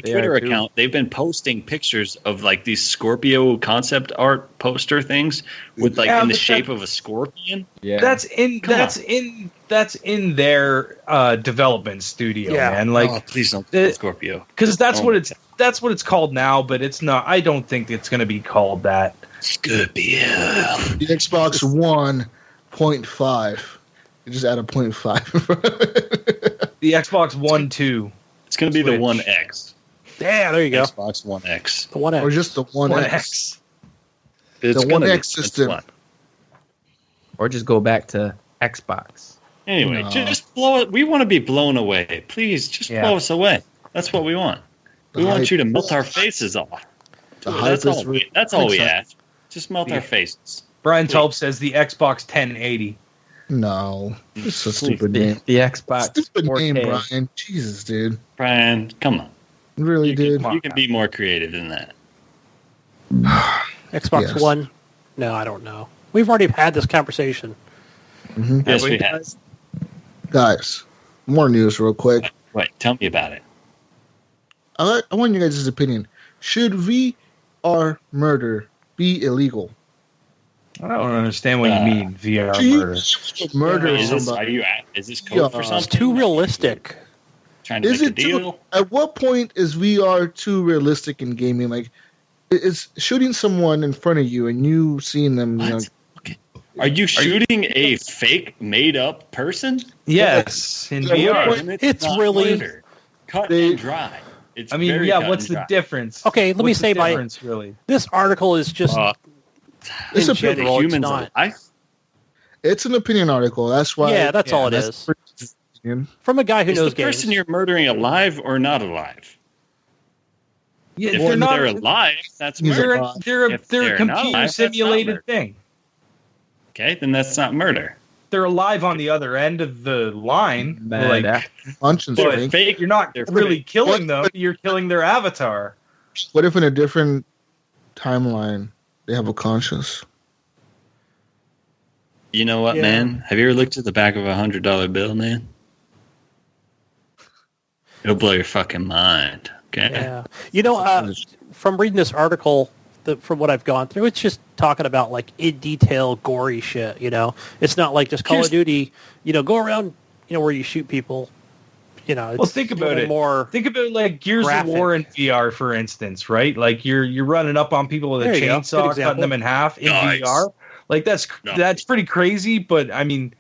Twitter account, they've been posting pictures of like these Scorpio concept art poster things with like in the shape of a scorpion. Yeah, That's in their development studio, man. Like, please don't call it Scorpio, because that's what it's called now. But it's not. I don't think it's going to be called that. Scorpio. The Xbox One 0.5. You just add a 0.5. The Xbox One 2. It's going to be the One X. Yeah, there you go. Xbox One X. The One X. Or just the One One X. X. It's The One X system. or just go back to Xbox. Anyway, just blow it. We want to be blown away. Please, just blow us away. That's what we want. We want you to melt our faces off. That's all we ask. Just melt our faces. Brian Tulp says the Xbox 1080. No, it's a stupid name. The Xbox. Stupid 4K. name, Brian. Jesus, dude. Brian, come on. Really, dude. You can be more creative than that. Xbox One? No, I don't know. We've already had this conversation. Mm-hmm. Yes, we have. Guys, more news real quick. Wait, tell me about it. I want you guys' opinion. Should VR murder be illegal? I don't understand what you mean, VR murder. Murder Is somebody. this code for something? It's too realistic. Trying to make a deal? At what point is VR too realistic in gaming? Like, it's shooting someone in front of you and you seeing them. You know, Are you shooting a fake, made-up person? Yes, in VR. It's really murder. Cut and dry. It's I mean, very yeah. cut What's and the dry. difference? Okay, let me What's say the difference, really. this article is just It's in a general, it's humans not. alive? it's an opinion article. That's why. Yeah, that's all it is. From a guy who Is knows the games. person you're murdering alive or not alive? Yeah, If they're not. they're alive, that's He's murder. alive. They're If a they're not computer alive, that's not simulated murder. thing. Okay, then that's not murder. They're alive on the other end of the line. Like, Punch and but spank. fake. You're not They're really fake. killing them. You're killing their avatar. What if in a different timeline they have a conscience? You know what, Yeah. man? Have you ever looked at the back of $100 bill, man? It'll blow your fucking mind. Okay. Yeah. You know, from reading this article, from what I've gone through, it's just talking about like in detail, gory shit. You know, it's not like just Call of Duty. You know, go around. You know, where you shoot people. You know, it's Well, think about it. More Think about like Gears graphic. of War in VR, for instance, right? Like you're running up on people with a There you go. Good chainsaw, cutting example. them in half in Nice. VR. Like that's pretty crazy, but I mean,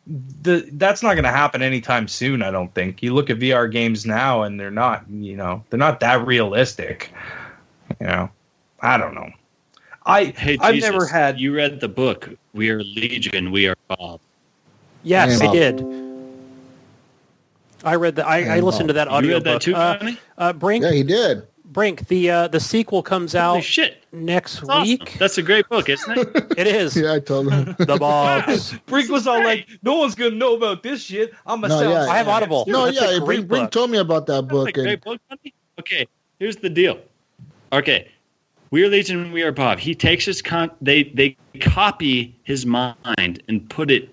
that's not going to happen anytime soon. I don't think. You look at VR games now, and they're not that realistic. You know, I don't know. Hey, I've Jesus, never had. You read the book, We Are Legion, We Are Bob. Yes, Yeah. I did. I read that. I listened to that You audio read that book. too, Tony? Brink, Yeah, he did. Brink. The sequel comes Holy out shit. next That's awesome. week. That's a great book, isn't it? It is. Yeah, I told him. The Bobs. Brink was all like, "No one's gonna know about this shit." I'm gonna No, sell. yeah, I have Audible. No, That's a great Brink book. told me about that That's book. a great book, Tony. Okay, here's the deal. Okay, We Are Legion, We Are Bob. He takes his they copy his mind and put it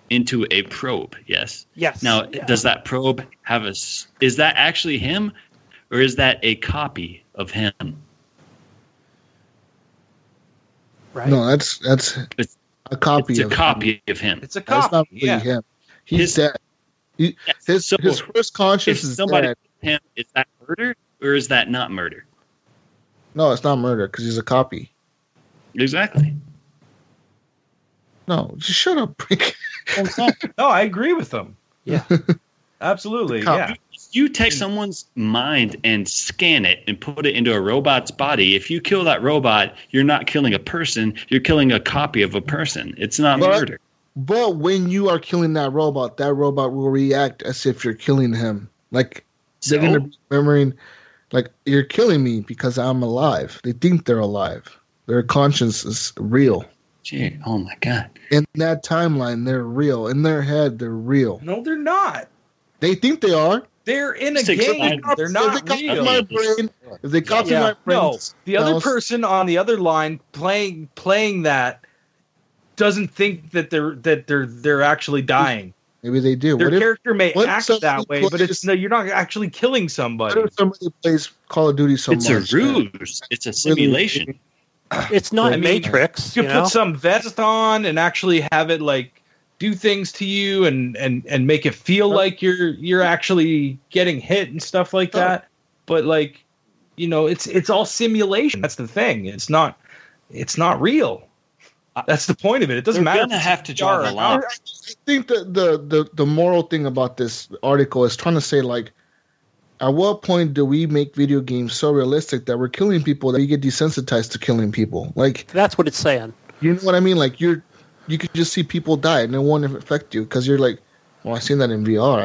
into a probe. Yes. Yes. Now, Yeah. does that probe have is that actually him, or is that a copy of him? Right. No, that's It's- a copy. It's a of copy of him. It's a That's copy. not really Yeah. him. He's dead. His So, first conscience if is somebody dead. him, is that murder or is that not murder? No, it's not murder because he's a copy. Exactly. No, just shut up, Brink. No, I agree with them. Yeah. Absolutely. The cop. Yeah. You take someone's mind and scan it and put it into a robot's body. If you kill that robot, you're not killing a person. You're killing a copy of a person. It's not murder. But when you are killing that robot will react as if you're killing him. Like they're So? gonna be remembering. Like, you're killing me because I'm alive. They think they're alive. Their conscience is real. Gee, oh my God. In that timeline, they're real. In their head, they're real. No, they're not. They think they are. They're in a game. They're not real. If they copy my brain, no, the other person on the other line playing that doesn't think that they're actually dying. Maybe they do. Their character may act that way, but you're not actually killing somebody. What if somebody plays Call of Duty so much? It's a ruse. It's a simulation. It's not Matrix. You put some vest on and actually have it like do things to you and make it feel like you're actually getting hit and stuff like that. But like, it's all simulation. That's the thing. It's not real. That's the point of it. It doesn't matter. You're gonna have to draw the line. I think that the moral thing about this article is trying to say, like, at what point do we make video games so realistic that we're killing people that you get desensitized to killing people? Like, that's what it's saying. You know what I mean? Like, you could just see people die and it won't affect you because you're like, well, I've seen that in VR.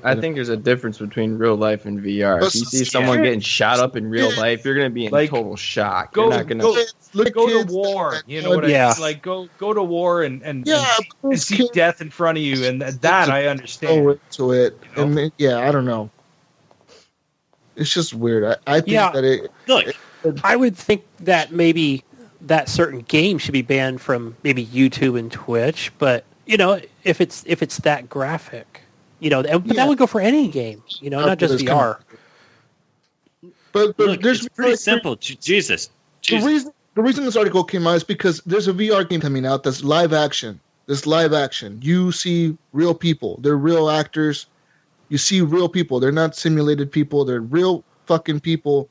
I think there's a difference between real life and VR. If you see someone getting shot up in real life, you're gonna be in total shock. You're not gonna go to war. You know what I mean? Like go to war and see death in front of you, and that I understand. Go into it, and I don't know. It's just weird. I think that it. Look, I would think that maybe that certain game should be banned from maybe YouTube and Twitch, but if it's that graphic, but that would go for any game, not just VR. But look, it's pretty simple. Jesus. The reason this article came out is because there's a VR game coming out that's live action. This live action. You see real people. They're real actors. You see real people. They're not simulated people. They're real fucking people.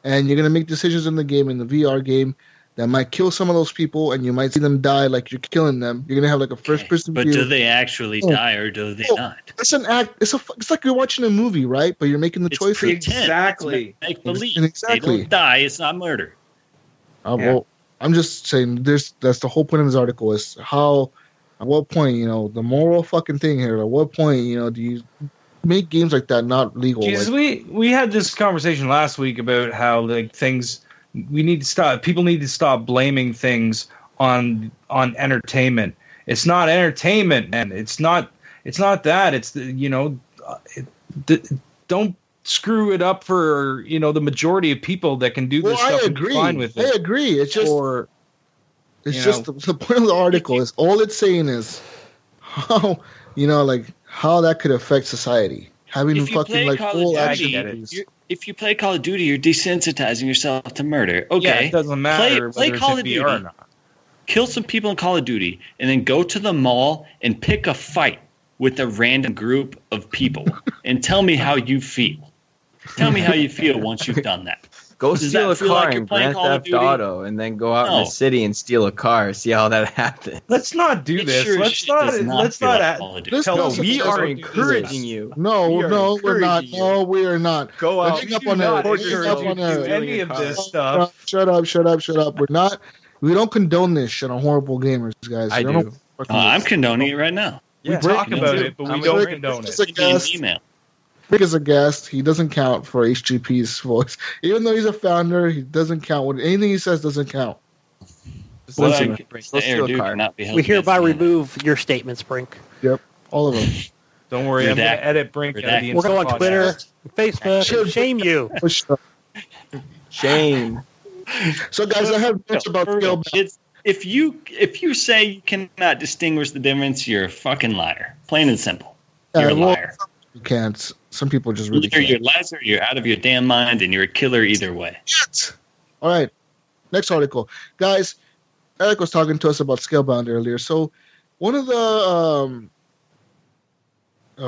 And you're going to make decisions in the game, in the VR game, that might kill some of those people, and you might see them die like you're killing them. You're gonna have like a first-person view. But do they actually die or do they not? It's an act. It's like you're watching a movie, right? But you're making the choices. Exactly. Make believe. Exactly. They don't die. It's not murder. Well, I'm just saying. That's the whole point of this article is how. At what point, the moral fucking thing here. At what point, do you make games like that not legal? Jesus, we had this conversation last week about how like things. We need to stop. People need to stop blaming things on entertainment. It's not entertainment, man. It's not that. It's don't screw it up for the majority of people that can do this stuff and be fine with it. I agree. It's just just the point of the article is all it's saying is how how that could affect society. Having fucking like full action. If you play Call of Duty, you're desensitizing yourself to murder. Okay, yeah, it doesn't matter. Play Call of Duty or not. Kill some people in Call of Duty, and then go to the mall and pick a fight with a random group of people, and tell me how you feel. Tell me how you feel once you've done that. Go steal a car in Grand Theft Auto, and then go out in the city and steal a car. See how that happens. Let's not do this. Let's not. We are encouraging you. No, we're not. No, we are not. Go out. Any of this stuff. Shut up. We're not. We don't condone this shit on Horrible Gamers, guys. I do. I'm condoning it right now. We talk about it, but we don't condone it. Email. Brink is a guest. He doesn't count for HGP's voice. Even though he's a founder, he doesn't count. Anything he says doesn't count. We hereby remove your statements, Brink. Yep, all of them. Don't worry, I'm going to edit Brink. We'll go on Twitter, Facebook, shame you. Shame. So, guys, I have bits about Scalebound. If you say you cannot distinguish the difference, you're a fucking liar. Plain and simple. You're a liar. You can't. Some people just really can't. You're a liar, you're out of your damn mind, and you're a killer either way. Yes. All right. Next article. Guys, Eric was talking to us about Scalebound earlier. So one of the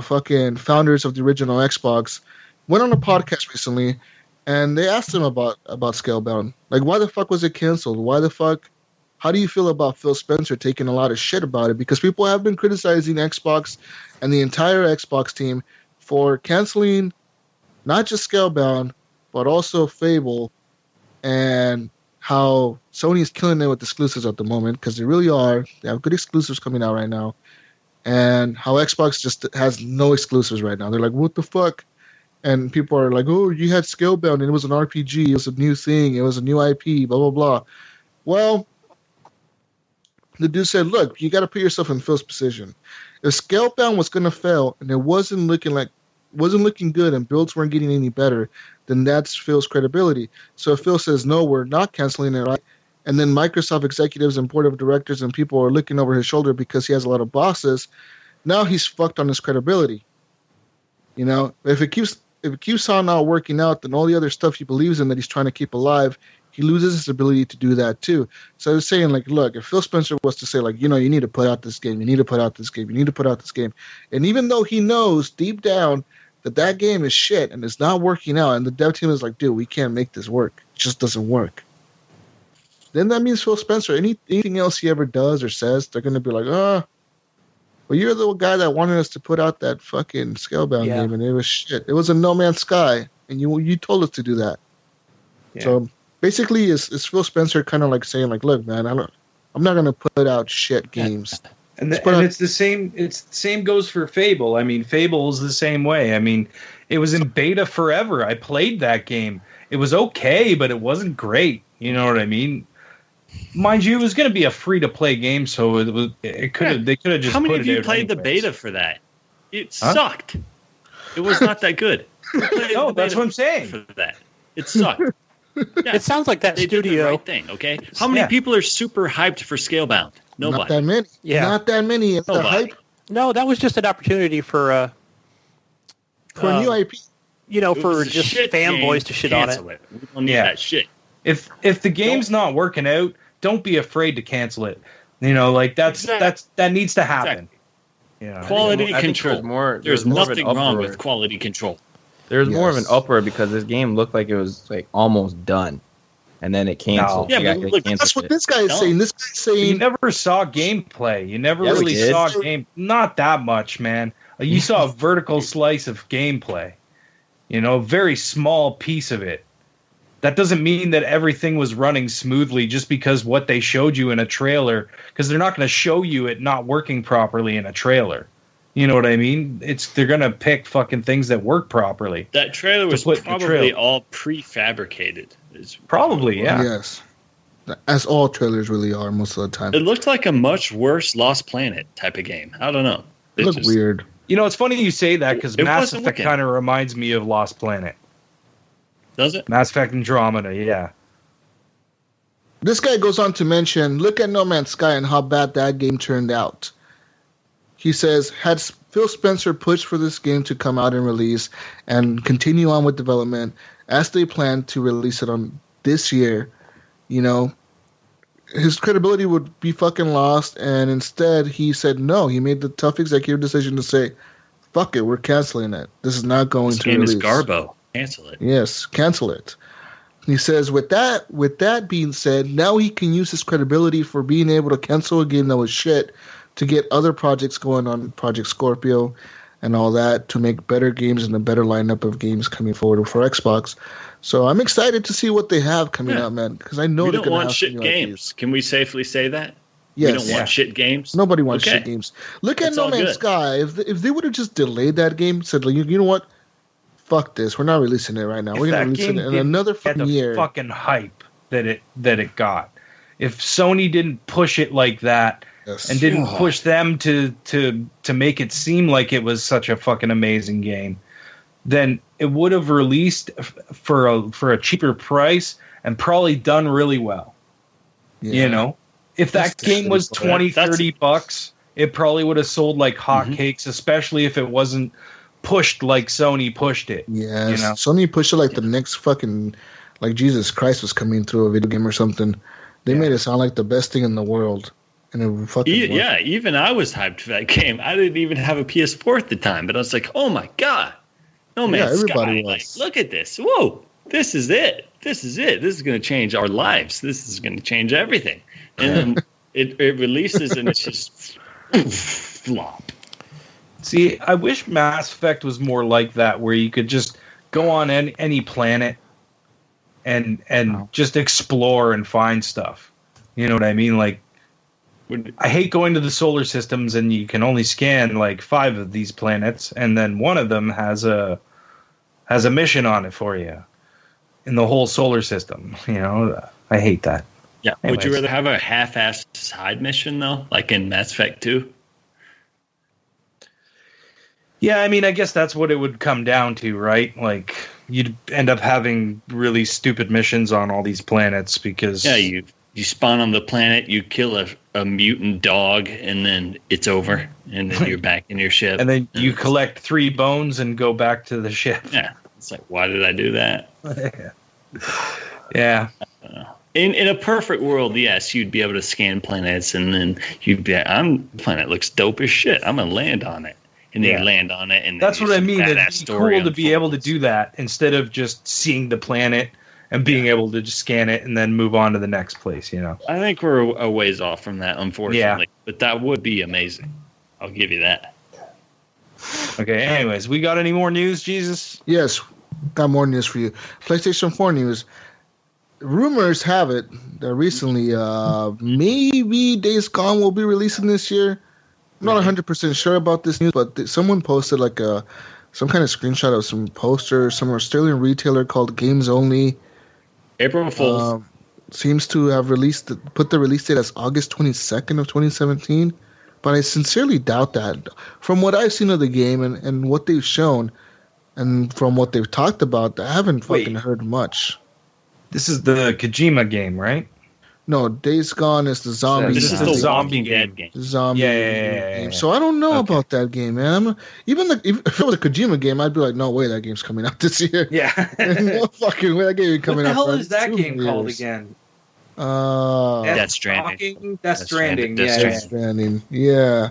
fucking founders of the original Xbox went on a podcast recently, and they asked him about Scalebound. Like, why the fuck was it canceled? Why the fuck? How do you feel about Phil Spencer taking a lot of shit about it? Because people have been criticizing Xbox and the entire Xbox team for canceling not just Scalebound, but also Fable, and how Sony's killing it with exclusives at the moment, because they really are. They have good exclusives coming out right now. And how Xbox just has no exclusives right now. They're like, what the fuck? And people are like, oh, you had Scalebound, and it was an RPG, it was a new thing, it was a new IP, blah, blah, blah. Well, the dude said, look, you got to put yourself in Phil's position. If Scalebound was going to fail, and it wasn't looking good, and builds weren't getting any better, then that's Phil's credibility. So if Phil says, no, we're not canceling it, right? And then Microsoft executives and board of directors and people are looking over his shoulder because he has a lot of bosses, now he's fucked on his credibility. You know, if it keeps on not working out, then all the other stuff he believes in that he's trying to keep alive, he loses his ability to do that too. So I was saying, like, look, if Phil Spencer was to say, like, you know, you need to put out this game, you need to put out this game, you need to put out this game, and even though he knows deep down that game is shit and it's not working out, and the dev team is like, dude, we can't make this work, it just doesn't work, then that means Phil Spencer, anything else he ever does or says, they're going to be like, well, you're the guy that wanted us to put out that fucking Scalebound game, and it was shit. It was a No Man's Sky, and you told us to do that. Yeah. So basically, is Phil Spencer kind of like saying, like, look, man, I'm not going to put out shit games. And it's the same. It's the same goes for Fable. I mean, Fable is the same way. I mean, it was in beta forever. I played that game. It was okay, but it wasn't great. You know what I mean? Mind you, it was going to be a free-to-play game, so they could have just. How many put of you it played the beta for that? It sucked. It was not that good. No, that's what I'm saying. For that, it sucked. Yeah. It sounds like that they studio. did the right thing, okay? How many people are super hyped for Scalebound? Nobody. Not that many. Yeah. Not that many. It's the hype. No, that was just an opportunity for a new IP. You know, for just fanboys to shit on it. We don't need that shit. If the game's not working out, don't be afraid to cancel it. You know, like that needs to happen. Exactly. Yeah. Quality control. There's nothing wrong with quality control. There's more of an uproar because this game looked like it was like almost done, and then it canceled. No. Yeah, but look, that's what this guy is saying. This guy's saying you never saw gameplay. You never really saw game. Not that much, man. You saw a vertical slice of gameplay. You know, a very small piece of it. That doesn't mean that everything was running smoothly just because what they showed you in a trailer, because they're not going to show you it not working properly in a trailer. You know what I mean? They're going to pick fucking things that work properly. That trailer was probably all prefabricated. Probably, yeah. Yes. As all trailers really are most of the time. It looked like a much worse Lost Planet type of game. I don't know. It looked weird. You know, it's funny you say that because Mass Effect kind of reminds me of Lost Planet. Does it? Mass Effect Andromeda, yeah. This guy goes on to mention, look at No Man's Sky and how bad that game turned out. He says, had Phil Spencer pushed for this game to come out and release and continue on with development as they plan to release it on this year, you know, his credibility would be fucking lost. And instead, he said no. He made the tough executive decision to say, fuck it, we're canceling it. This is not going to release. This game is Garbo. Cancel it. Yes, cancel it. He says, with that being said, now he can use his credibility for being able to cancel a game that was shit to get other projects going on, Project Scorpio and all that, to make better games and a better lineup of games coming forward for Xbox. So I'm excited to see what they have coming out, man, because I know we they're don't going to want have shit games. Can we safely say that? Yes. We don't want shit games? Nobody wants shit games. Look at No Man's Sky. If they would have just delayed that game, said, like, you know what? Fuck this. We're not releasing it right now. We're going to release it in another fucking year. Fucking hype that it got. If Sony didn't push it like that, and didn't push them to make it seem like it was such a fucking amazing game, then it would have released for a cheaper price and probably done really well. Yeah. You know, if that game was $20-$30, it probably would have sold like hotcakes, especially if it wasn't pushed like Sony pushed it. Yeah, you know? Sony pushed it like the next fucking, like Jesus Christ was coming through a video game or something. They made it sound like the best thing in the world. And it fucking even I was hyped for that game. I didn't even have a PS4 at the time, but I was like, "Oh my god, No Man's Sky! Like, look at this! Whoa, this is it! This is it! This is going to change our lives! This is going to change everything!" And then it releases, and it's just flop. See, I wish Mass Effect was more like that, where you could just go on any planet and just explore and find stuff. You know what I mean? Like, I hate going to the solar systems and you can only scan like 5 of these planets, and then one of them has a has a mission on it for you in the whole solar system. I hate that. Yeah. Anyways. Would you rather have a half-assed side mission though, like in Mass Effect 2? Yeah, I mean, I guess that's what it would come down to, right? Like, you'd end up having really stupid missions on all these planets because... Yeah, you spawn on the planet, you kill a mutant dog, and then it's over, and then you're back in your ship. And then you collect 3 bones and go back to the ship. Yeah, it's like, why did I do that? Yeah. I don't know. In a perfect world, yes, you'd be able to scan planets, and then you'd be like, planet looks dope as shit. I'm going to land on it. And then you land on it. And that's what I mean. It'd be cool to be able to do that instead of just seeing the planet and being able to just scan it and then move on to the next place, I think we're a ways off from that, unfortunately. Yeah. But that would be amazing. I'll give you that. Okay, anyways, we got any more news, Jesus? Yes, got more news for you. PlayStation 4 news. Rumors have it that recently, maybe Days Gone will be releasing this year. I'm not 100% sure about this news, but someone posted like some kind of screenshot of some poster. Some Australian retailer called Games Only. April Fools. Seems to have put the release date as August 22nd of 2017. But I sincerely doubt that. From what I've seen of the game and what they've shown, and from what they've talked about, I haven't fucking heard much. This is the Kojima game, right? No, Days Gone is the zombie. This is the zombie game. Zombie game. So I don't know about that game, man. Even if it was a Kojima game, I'd be like, no way, that game's coming out this year. Yeah. No fucking way, that game is coming out. What the hell is that game called again? Death Stranding. Death Stranding. Yeah. Death Stranding. Yeah.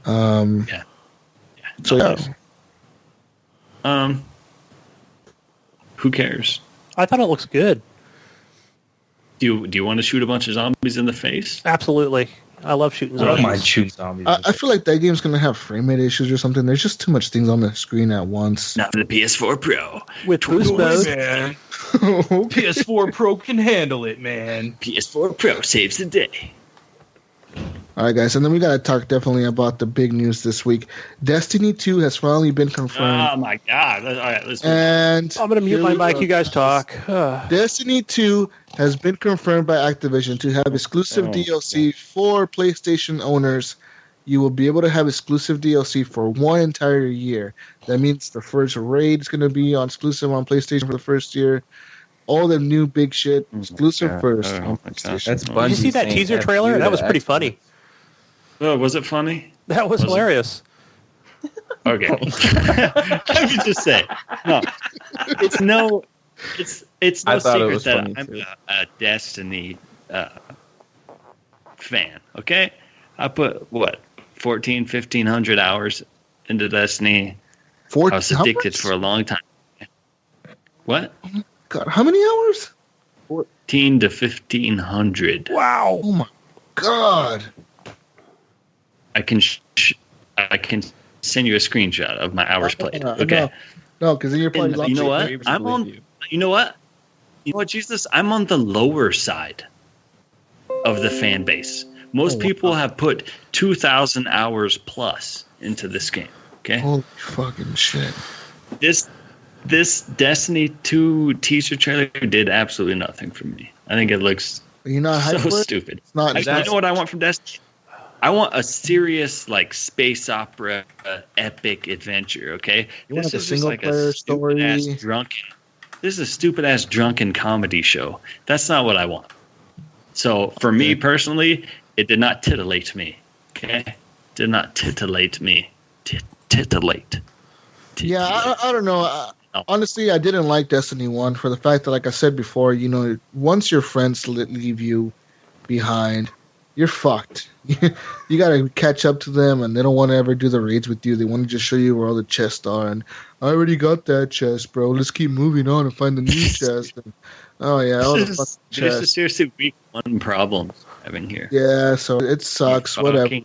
Yeah. So yeah. Who cares? I thought it looks good. Do you want to shoot a bunch of zombies in the face? Absolutely. I love shooting zombies. I don't mind shooting zombies. I feel like that game's going to have frame rate issues or something. There's just too much things on the screen at once. Not for the PS4 Pro. With boost mode. Man. PS4 Pro can handle it, man. PS4 Pro saves the day. All right, guys, and then we got to talk definitely about the big news this week. Destiny 2 has finally been confirmed. Oh, my God. All right, let's and I'm going to mute my mic. You guys talk. Destiny 2 has been confirmed by Activision to have exclusive DLC for PlayStation owners. You will be able to have exclusive DLC for 1 entire year. That means the first raid is going to be exclusive on PlayStation for the first year. All the new big shit exclusive first. Oh my gosh. That's Did you see that teaser trailer? That was pretty funny. Oh, was it funny? That was hilarious. Okay. Let me just say, it's no secret that I'm a Destiny fan. Okay, I put 1,500 hours into Destiny. I was addicted for a long time. What? God, how many hours? 1,400 to 1,500. Wow! Oh my God! I can send you a screenshot of my hours played. Okay. No, because then you're probably. You know what? You know what, Jesus? I'm on the lower side of the fan base. Most people have put 2,000 hours plus into this game. Okay. Holy fucking shit! This Destiny 2 teaser trailer did absolutely nothing for me. I think it looks so stupid. It's not. You know what I want from Destiny? I want a serious, like, space opera, epic adventure. Okay, this is just like a stupid-ass drunken. This is a stupid-ass drunken comedy show. That's not what I want. So, for me personally, it did not titillate me. Okay, did not titillate me. Titillate. Yeah, I don't know. Honestly, I didn't like Destiny 1 for the fact that, like I said before, once your friends leave you behind, you're fucked. You got to catch up to them, and they don't want to ever do the raids with you. They want to just show you where all the chests are. And I already got that chest, bro. Let's keep moving on and find the new chest. And, all the fucking chests. This is seriously week 1 problem having here. Yeah, so it sucks. Whatever.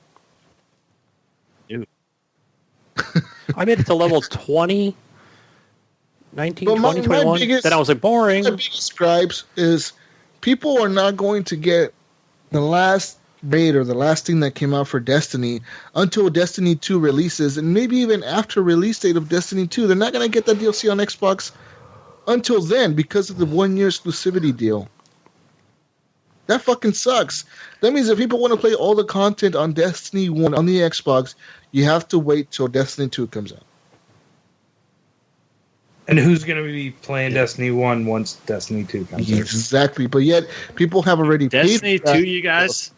I made it to level 20, 19, 20, 21. Then I was like, boring. My biggest gripes is people are not going to get the last raid or the last thing that came out for Destiny until Destiny 2 releases, and maybe even after release date of Destiny 2. They're not going to get that DLC on Xbox until then because of the 1-year exclusivity deal. That fucking sucks. That means if people want to play all the content on Destiny 1 on the Xbox, you have to wait till Destiny 2 comes out. And who's going to be playing Destiny 1 once Destiny 2 comes out? Exactly. But yet, people have already Destiny paid 2, you guys.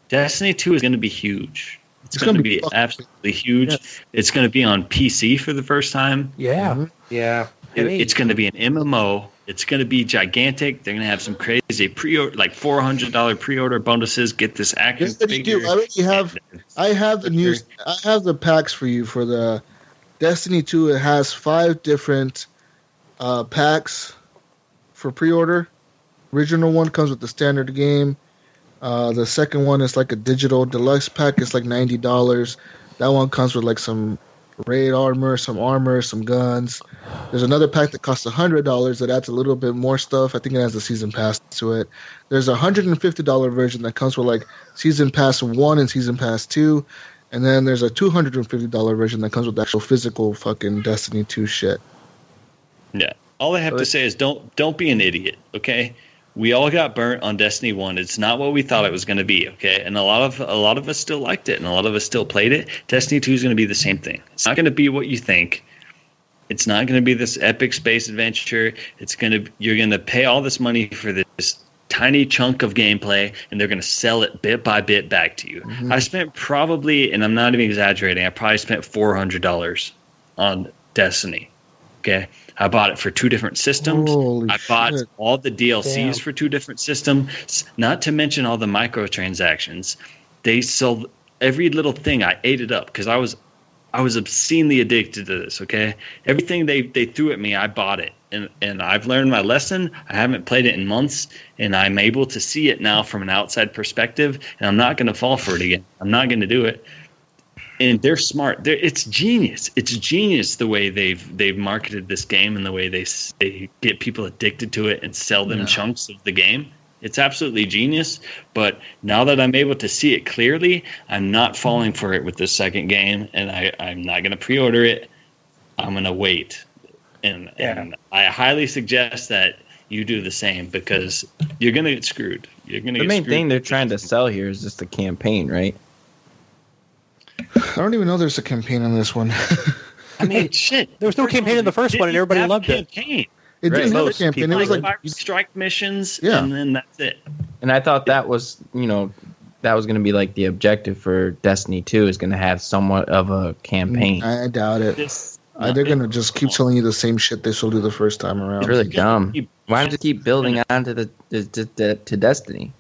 Destiny 2 is going to be huge. It's going to be absolutely huge. Yeah. It's going to be on PC for the first time. Yeah. Mm-hmm. Yeah. It's going to be an MMO. It's going to be gigantic. They're going to have some crazy pre-order, like $400 pre-order bonuses. Get this action figure. I have the news. I have the packs for you for the Destiny 2. It has 5 different packs for pre-order. Original one comes with the standard game. The second one is like a digital deluxe pack. It's like $90. That one comes with like some raid armor, some guns. There's another pack that costs $100 that adds a little bit more stuff. I think it has a season pass to it. There's a $150 version that comes with like season pass 1 and season pass 2. And then there's a $250 version that comes with actual physical fucking Destiny 2 shit. Yeah. All I have to say is don't be an idiot, okay? We all got burnt on Destiny 1. It's not what we thought it was going to be, okay? And a lot of us still liked it, and a lot of us still played it. Destiny 2 is going to be the same thing. It's not going to be what you think. It's not going to be this epic space adventure. You're going to pay all this money for this tiny chunk of gameplay, and they're going to sell it bit by bit back to you. Mm-hmm. I spent probably, and I'm not even exaggerating, I probably spent $400 on Destiny, okay? I bought it for 2 different systems. I bought all the DLCs for 2 different systems, not to mention all the microtransactions. They sold every little thing. I ate it up because I was obscenely addicted to this, okay? Everything they threw at me, I bought it. And I've learned my lesson. I haven't played it in months, and I'm able to see it now from an outside perspective, and I'm not going to fall for it again. I'm not going to do it. And they're smart. It's genius. It's genius the way they've marketed this game and the way they get people addicted to it and sell them chunks of the game. It's absolutely genius. But now that I'm able to see it clearly, I'm not falling for it with the second game, and I'm not going to pre-order it. I'm going to wait. And I highly suggest that you do the same because you're going to get screwed. The main thing they're trying to sell here is just the campaign, right? I don't even know there's a campaign on this one. I mean, shit. There was no campaign in the first one, and everybody loved it. It didn't have a campaign. It was like strike missions, and then that's it. And I thought that was, that was going to be like the objective for Destiny 2 is going to have somewhat of a campaign. I doubt it. They're going to just keep telling you the same shit they sold you the first time around. It's really dumb. Why don't they keep building on to to Destiny?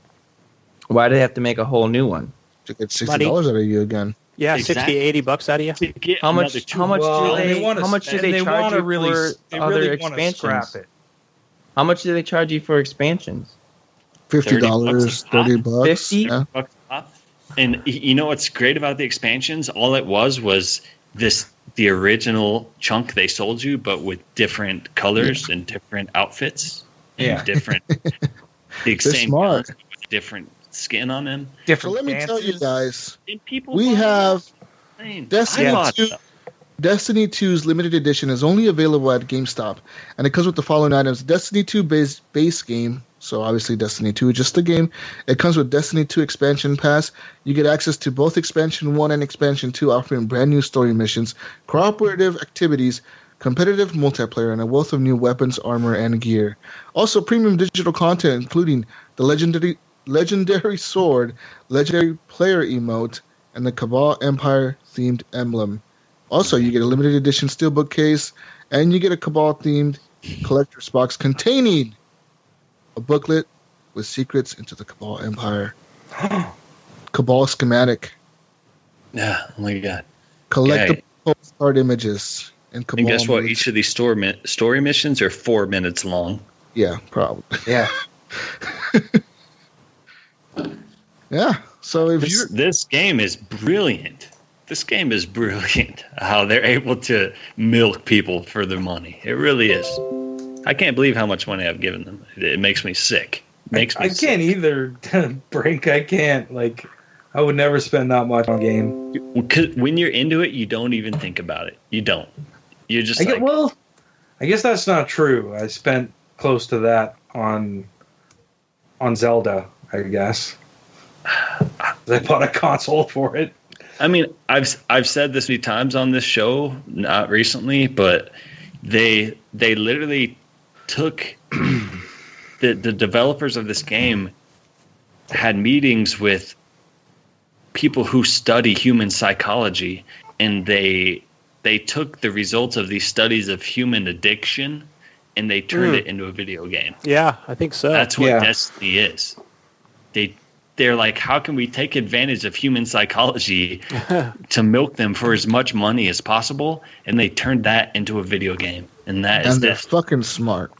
Why do they have to make a whole new one? To get $60 out of you again. Yeah, exactly. $60-$80 out of you. How much do they charge you for other expansions? How much do they charge you for expansions? $50, $30. 50? Yeah. And you know what's great about the expansions? All it was the original chunk they sold you, but with different colors and different outfits. Yeah, different. The same smart. With different skin on them. So let me tell you guys, we have Destiny 2's limited edition is only available at GameStop, and it comes with the following items: Destiny 2 base game, so obviously Destiny 2 is just the game. It comes with Destiny 2 expansion pass. You get access to both expansion 1 and expansion 2, offering brand new story missions, cooperative activities, competitive multiplayer, and a wealth of new weapons, armor, and gear. Also, premium digital content, including the legendary sword, legendary player emote, and the Cabal Empire themed emblem. Also, you get a limited edition steelbook case, and you get a Cabal themed collector's box containing a booklet with secrets into the Cabal Empire. Cabal schematic. Yeah, oh my god. Collectible postcard images. And guess what? Each of these story missions are 4 minutes long. Yeah, probably. Yeah. Yeah. So if this game is brilliant. This game is brilliant. How they're able to milk people for their money. It really is. I can't believe how much money I've given them. It makes me sick. makes me I can't either, Brink. I can't. Like, I would never spend that much on a game. When you're into it, you don't even think about it. You don't. You're just I guess that's not true. I spent close to that on Zelda, I guess. I bought a console for it. I mean, I've said this many times on this show, not recently, but they literally took the developers of this game had meetings with people who study human psychology, and they took the results of these studies of human addiction and they turned it into a video game. Yeah, I think so. That's what Destiny is. They're like, how can we take advantage of human psychology to milk them for as much money as possible? And they turned that into a video game. And they're fucking smart.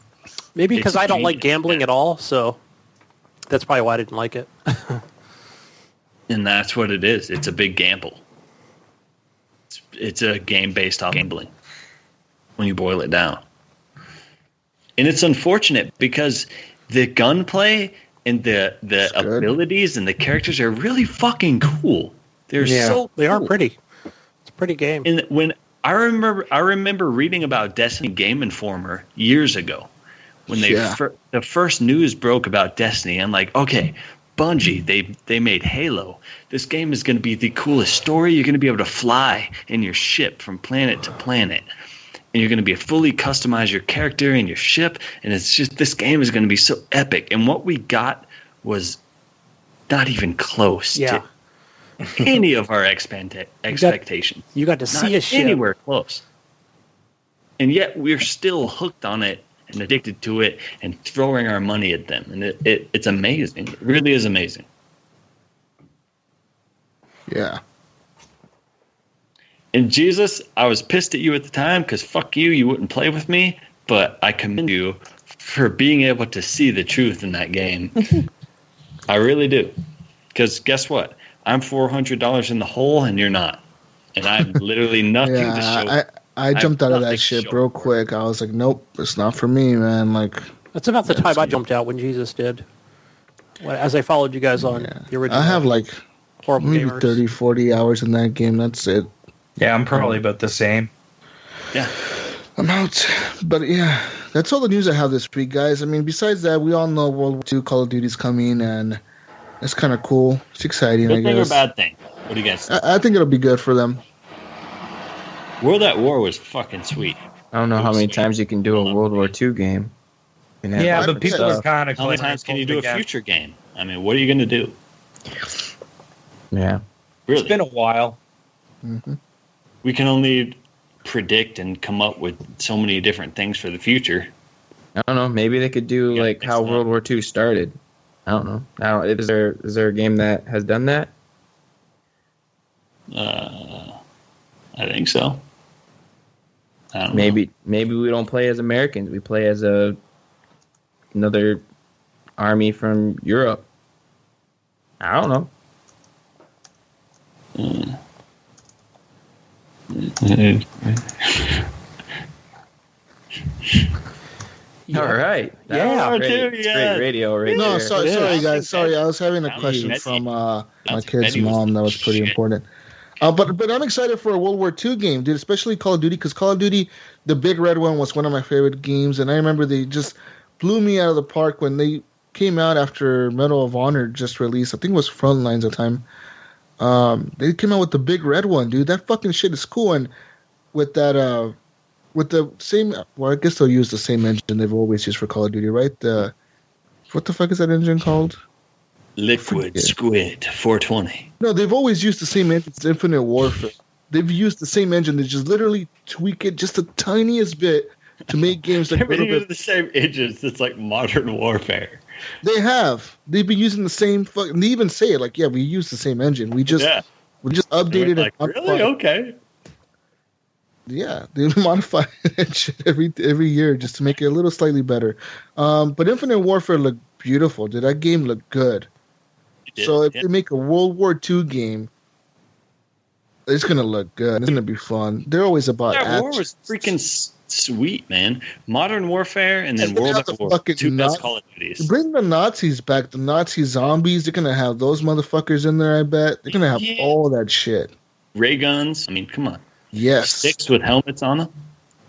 Maybe because I don't like gambling at all, so that's probably why I didn't like it. And that's what it is. It's a big gamble. It's a game based on gambling when you boil it down. And it's unfortunate because the gunplay and the abilities and the characters are really fucking cool. They are pretty. It's a pretty game. And when I remember reading about Destiny Game Informer years ago when the first news broke about Destiny. I'm like, okay, Bungie, they made Halo. This game is going to be the coolest story. You're going to be able to fly in your ship from planet to planet. And you're going to be fully customize your character and your ship. And it's just, this game is going to be so epic. And what we got was not even close to any of our expectations. You got to see a ship. Anywhere close. And yet we're still hooked on it and addicted to it and throwing our money at them. And it's amazing. It really is amazing. Yeah. And Jesus, I was pissed at you at the time because fuck you, you wouldn't play with me. But I commend you for being able to see the truth in that game. I really do. Because guess what? I'm $400 in the hole and you're not. And I'm literally nothing to show. I jumped out of that shit real quick. I was like, nope, it's not for me, man. Like, that's about the time I jumped out when Jesus did. As I followed you guys on the original. I have like Horrible maybe Gamers. 30, 40 hours in that game. That's it. Yeah, I'm probably about the same. Yeah. I'm out. But yeah, that's all the news I have this week, guys. I mean, besides that, we all know World War II Call of Duty's coming, and it's kind of cool. It's exciting, Good I guess. thing or bad thing? What do you guys think? I think it'll be good for them. World at War was fucking sweet. I don't know how many times you can do a World War II game. Yeah, but people are kind of... How many times can you do a future game? I mean, what are you going to do? Yeah. Really? It's been a while. Mm-hmm. We can only predict and come up with so many different things for the future. I don't know. Maybe they could do like how World War II started. I don't know. Is there a game that has done that? I think so. I don't know. Maybe we don't play as Americans. We play as another army from Europe. I don't know. All right. Great radio. Right no, there. sorry, guys. Sorry, I was having a question from my kid's mom that was pretty important. But I'm excited for a World War II game, dude, especially Call of Duty, because Call of Duty, the big red one, was one of my favorite games, and I remember they just blew me out of the park when they came out after Medal of Honor just released. I think it was Frontlines at the time. They came out with the big red one, dude. That fucking shit is cool, and with that, with the same, well, I guess they'll use the same engine they've always used for Call of Duty, right? What the fuck is that engine called? Liquid Squid 420. No, they've always used the same engine. It's Infinite Warfare. They've used the same engine. They just literally tweak it just the tiniest bit to make games like a little bit. The same engines. It's like Modern Warfare. They have. They've been using the same. They even say it like, yeah, we use the same engine. We just updated it. Like, really? Okay. Yeah, they modify that shit every year just to make it a little slightly better. But Infinite Warfare looked beautiful. Did that game look good? So if they make a World War II game, It's gonna look good. It's gonna be fun. They're always about that war was freaking sweet, man. Modern Warfare and then World at War. Two best Call of Duties. Bring the Nazis back. The Nazi zombies. They're gonna have those motherfuckers in there. I bet they're gonna have all that shit. Ray guns. I mean, come on. Yes. Sticks with helmets on them.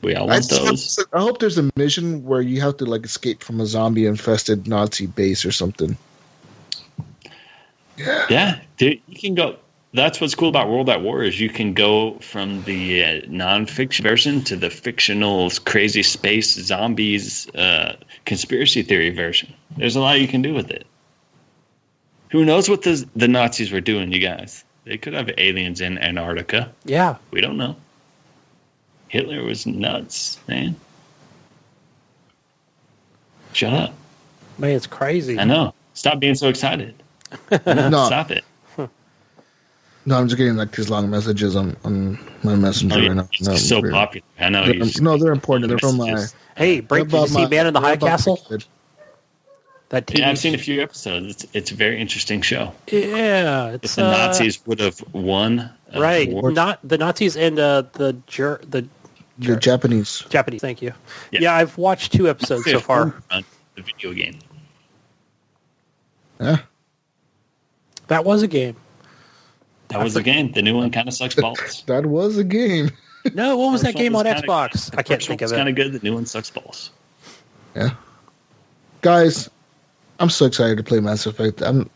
We all want those. I hope there's a mission where you have to like escape from a zombie infested Nazi base or something. Yeah, dude, you can go. That's what's cool about World at War is you can go from the non-fiction version to the fictional crazy space zombies conspiracy theory version. There's a lot you can do with it. Who knows what the Nazis were doing, you guys? They could have aliens in Antarctica. Yeah. We don't know. Hitler was nuts, man. Shut up. Man, it's crazy. I know. Stop being so excited. No. Stop it. No, I'm just getting like these long messages on my messenger right now. No, so popular. I know. They're important. They're from my. Hey, Brink, did you see Man in the High Castle? That TV. Yeah, I've seen a few episodes. It's a very interesting show. Yeah, if the Nazis would have won, right? Not the Nazis and the Japanese. Japanese. Thank you. Yeah, I've watched 2 episodes so far. The video game. Yeah. That was a game. That was a game. The new one kind of sucks balls. That was a game. No, what was that game on Xbox? I can't think of it. It's kind of good. The new one sucks balls. Yeah. Guys, I'm so excited to play Mass Effect. I don't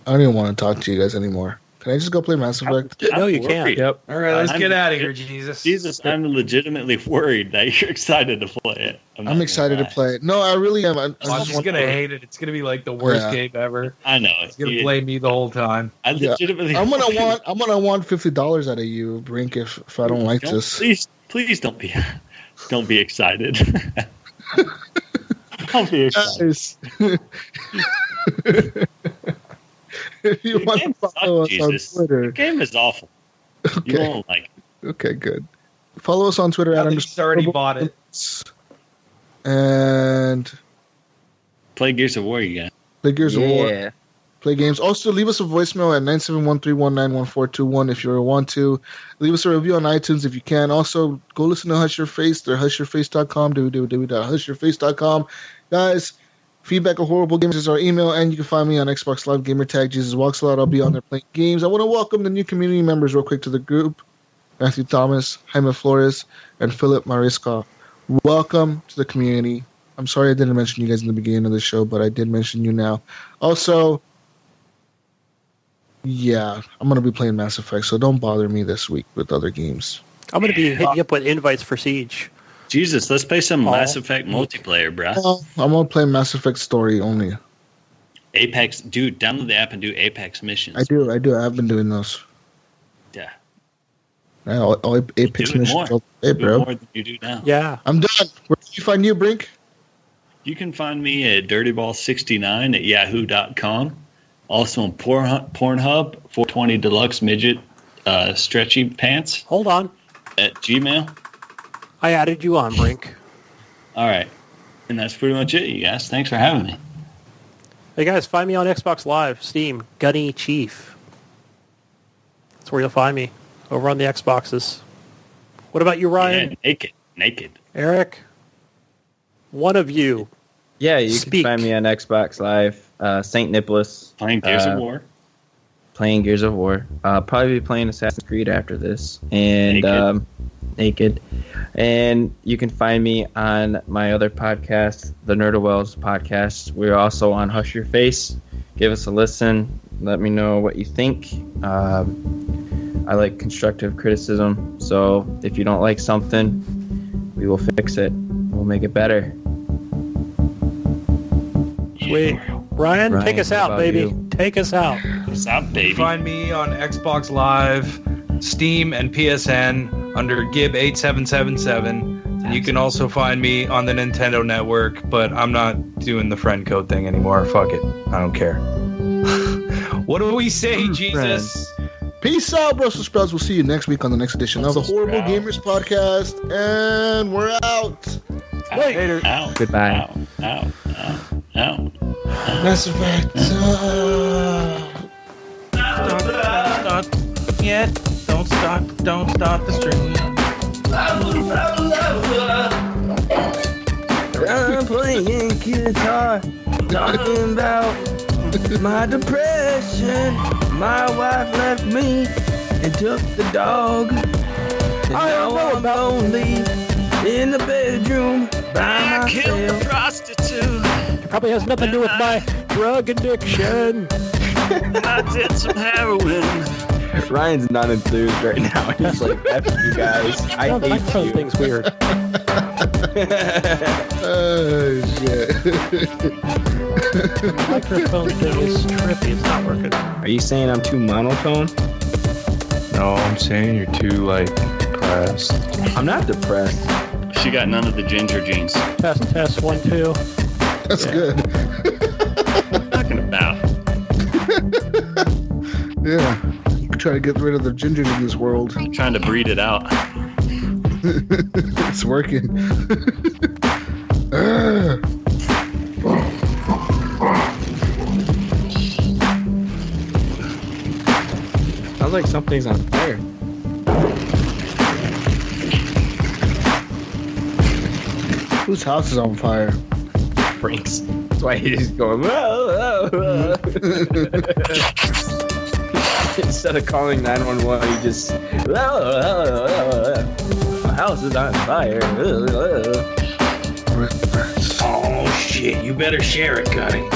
even want to talk to you guys anymore. Can I just go play Mass Effect? No, you can't. Yep. All right, let's get out of here, Jesus. Jesus, I'm legitimately worried that you're excited to play it. I'm excited to play it. No, I really am. I'm just going to hate it. It's going to be like the worst game ever. I know. It's going to blame me the whole time. I legitimately. I'm gonna want $50 out of you, Brink, if I don't like this. Please don't be excited. Don't be excited. If you want to follow us on Twitter, the game is awful. Okay. You won't like it. Okay, good. Follow us on Twitter at already bought it. And play Gears of War, you guys. Play Gears of War. Play games. Also, leave us a voicemail at 971-319-1421 if you want to. Leave us a review on iTunes if you can. Also, go listen to Hush Your Face. They're hushyourface.com, www.hushyourface.com. Guys, feedback at Horrible Gamers is our email, and you can find me on Xbox Live Gamertag. Jesus Walks a Lot. I'll be on there playing games. I want to welcome the new community members real quick to the group. Matthew Thomas, Jaime Flores, and Philip Marisca. Welcome to the community. I'm sorry I didn't mention you guys in the beginning of the show, but I did mention you now. Also, yeah, I'm going to be playing Mass Effect, so don't bother me this week with other games. I'm going to be hitting you up with invites for Siege. Jesus, let's play some Mass Effect multiplayer, bro. I'm going to play Mass Effect story only. Apex, dude, download the app and do Apex missions. I do. I've been doing those. Yeah. All Apex missions. Hey, bro. More than you do now. Yeah. I'm done. Where can you find you, Brink? You can find me at dirtyball69 at yahoo.com. Also on Pornhub, 420 Deluxe Midget Stretchy Pants. Hold on. At Gmail. I added you on, Brink. All right. And that's pretty much it, you guys. Thanks for having me. Hey, guys, find me on Xbox Live, Steam, Gunny Chief. That's where you'll find me, over on the Xboxes. What about you, Ryan? Yeah, naked. Eric? One of you. Yeah, you can find me on Xbox Live. St. Nicholas. Playing Gears of War. Playing Gears of War. Probably be playing Assassin's Creed after this. And naked. And you can find me on my other podcast, the Nerdowells podcast. We're also on Hush Your Face. Give us a listen. Let me know what you think. I like constructive criticism. So if you don't like something, we will fix it. We'll make it better. Sweet. Ryan, take us out, baby. You? Take us out. Take us out, baby. Find me on Xbox Live, Steam, and PSN under Gib8777. And you can also find me on the Nintendo Network, but I'm not doing the friend code thing anymore. Fuck it. I don't care. What do we say, Jesus? Peace out, Brussels sprouts. We'll see you next week on the next edition of the Horrible Gamers Podcast. And we're out. Later. Out. Goodbye. Out. Mass Effect. Don't stop yet. Don't stop. Don't start the stream. I'm playing guitar, talking about my depression. My wife left me and took the dog. And now I'm lonely in the bedroom by myself. Killed the prostitute. It probably has nothing to do with my drug addiction. I did some heroin. Ryan's not enthused right now. He's like, F you guys. I hate microphone you. thing's weird. Oh, shit. The microphone thing is trippy. It's not working. Are you saying I'm too monotone? No, I'm saying you're too, depressed. I'm not depressed. She got none of the ginger genes. Test 1 2. That's good. What are you talking about? Yeah. Try to get rid of the gingers in this world. I'm trying to breed it out. It's working. Sounds like something's on fire. Whose house is on fire? Brink's. That's why he's going, whoa, whoa, whoa. Instead of calling 911, he just, whoa, whoa, whoa, whoa. My house is on fire. Whoa, whoa. Oh, shit. You better share it, Gunny.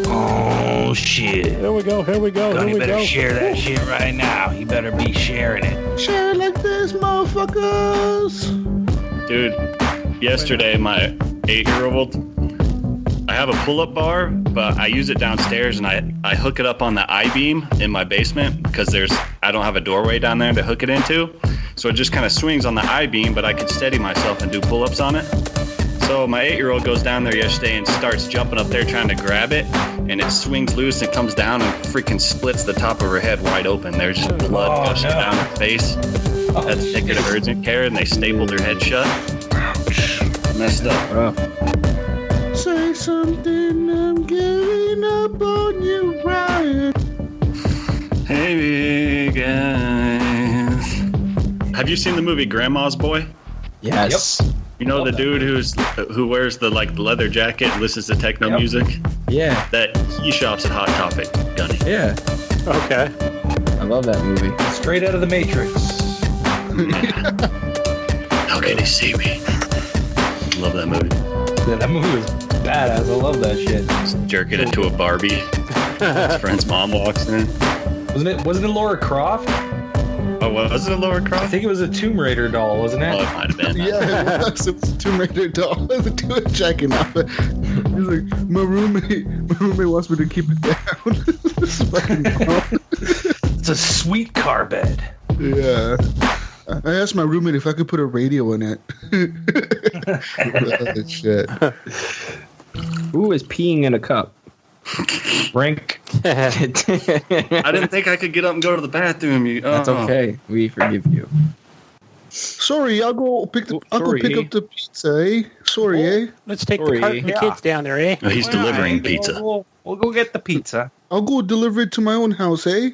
Oh, shit. Here we go. Gunny better share that shit right now. You better be sharing it. Share it like this, motherfuckers. Dude, yesterday my 8-year-old, I have a pull-up bar, but I use it downstairs and I hook it up on the I-beam in my basement because I don't have a doorway down there to hook it into. So it just kind of swings on the I-beam, but I could steady myself and do pull-ups on it. So my 8-year-old goes down there yesterday and starts jumping up there trying to grab it, and it swings loose and comes down and freaking splits the top of her head wide open. There's just blood gushing down her face. Had to take her to urgent care, and they stapled her head shut. Messed up. Say something, I'm giving up on you, Ryan. Hey guys. Have you seen the movie Grandma's Boy? Yes. Yep. You know the dude who wears the leather jacket and listens to techno music? Yeah. That he shops at Hot Topic, Gunny. Yeah. Okay. I love that movie. Straight out of the Matrix. How can he see me? Love that movie. Yeah, that movie was badass. I love that shit. Just jerking it to a Barbie. His friend's mom walks in. Wasn't it Laura Croft? Oh, was it Laura Croft? I think it was a Tomb Raider doll, wasn't it? Oh, it might have been. Yeah, it was a Tomb Raider doll. The dude checking out. He's like, my roommate wants me to keep it down. This is fucking dumb. It's a sweet car bed. Yeah. I asked my roommate if I could put a radio in it. Shit. Who is peeing in a cup? Brink. I didn't think I could get up and go to the bathroom. That's okay. We forgive you. Sorry, I'll go pick up the pizza, eh? Sorry, eh? Let's take the cart and the kids down there, eh? Oh, he's delivering pizza. We'll go get the pizza. I'll go deliver it to my own house, eh?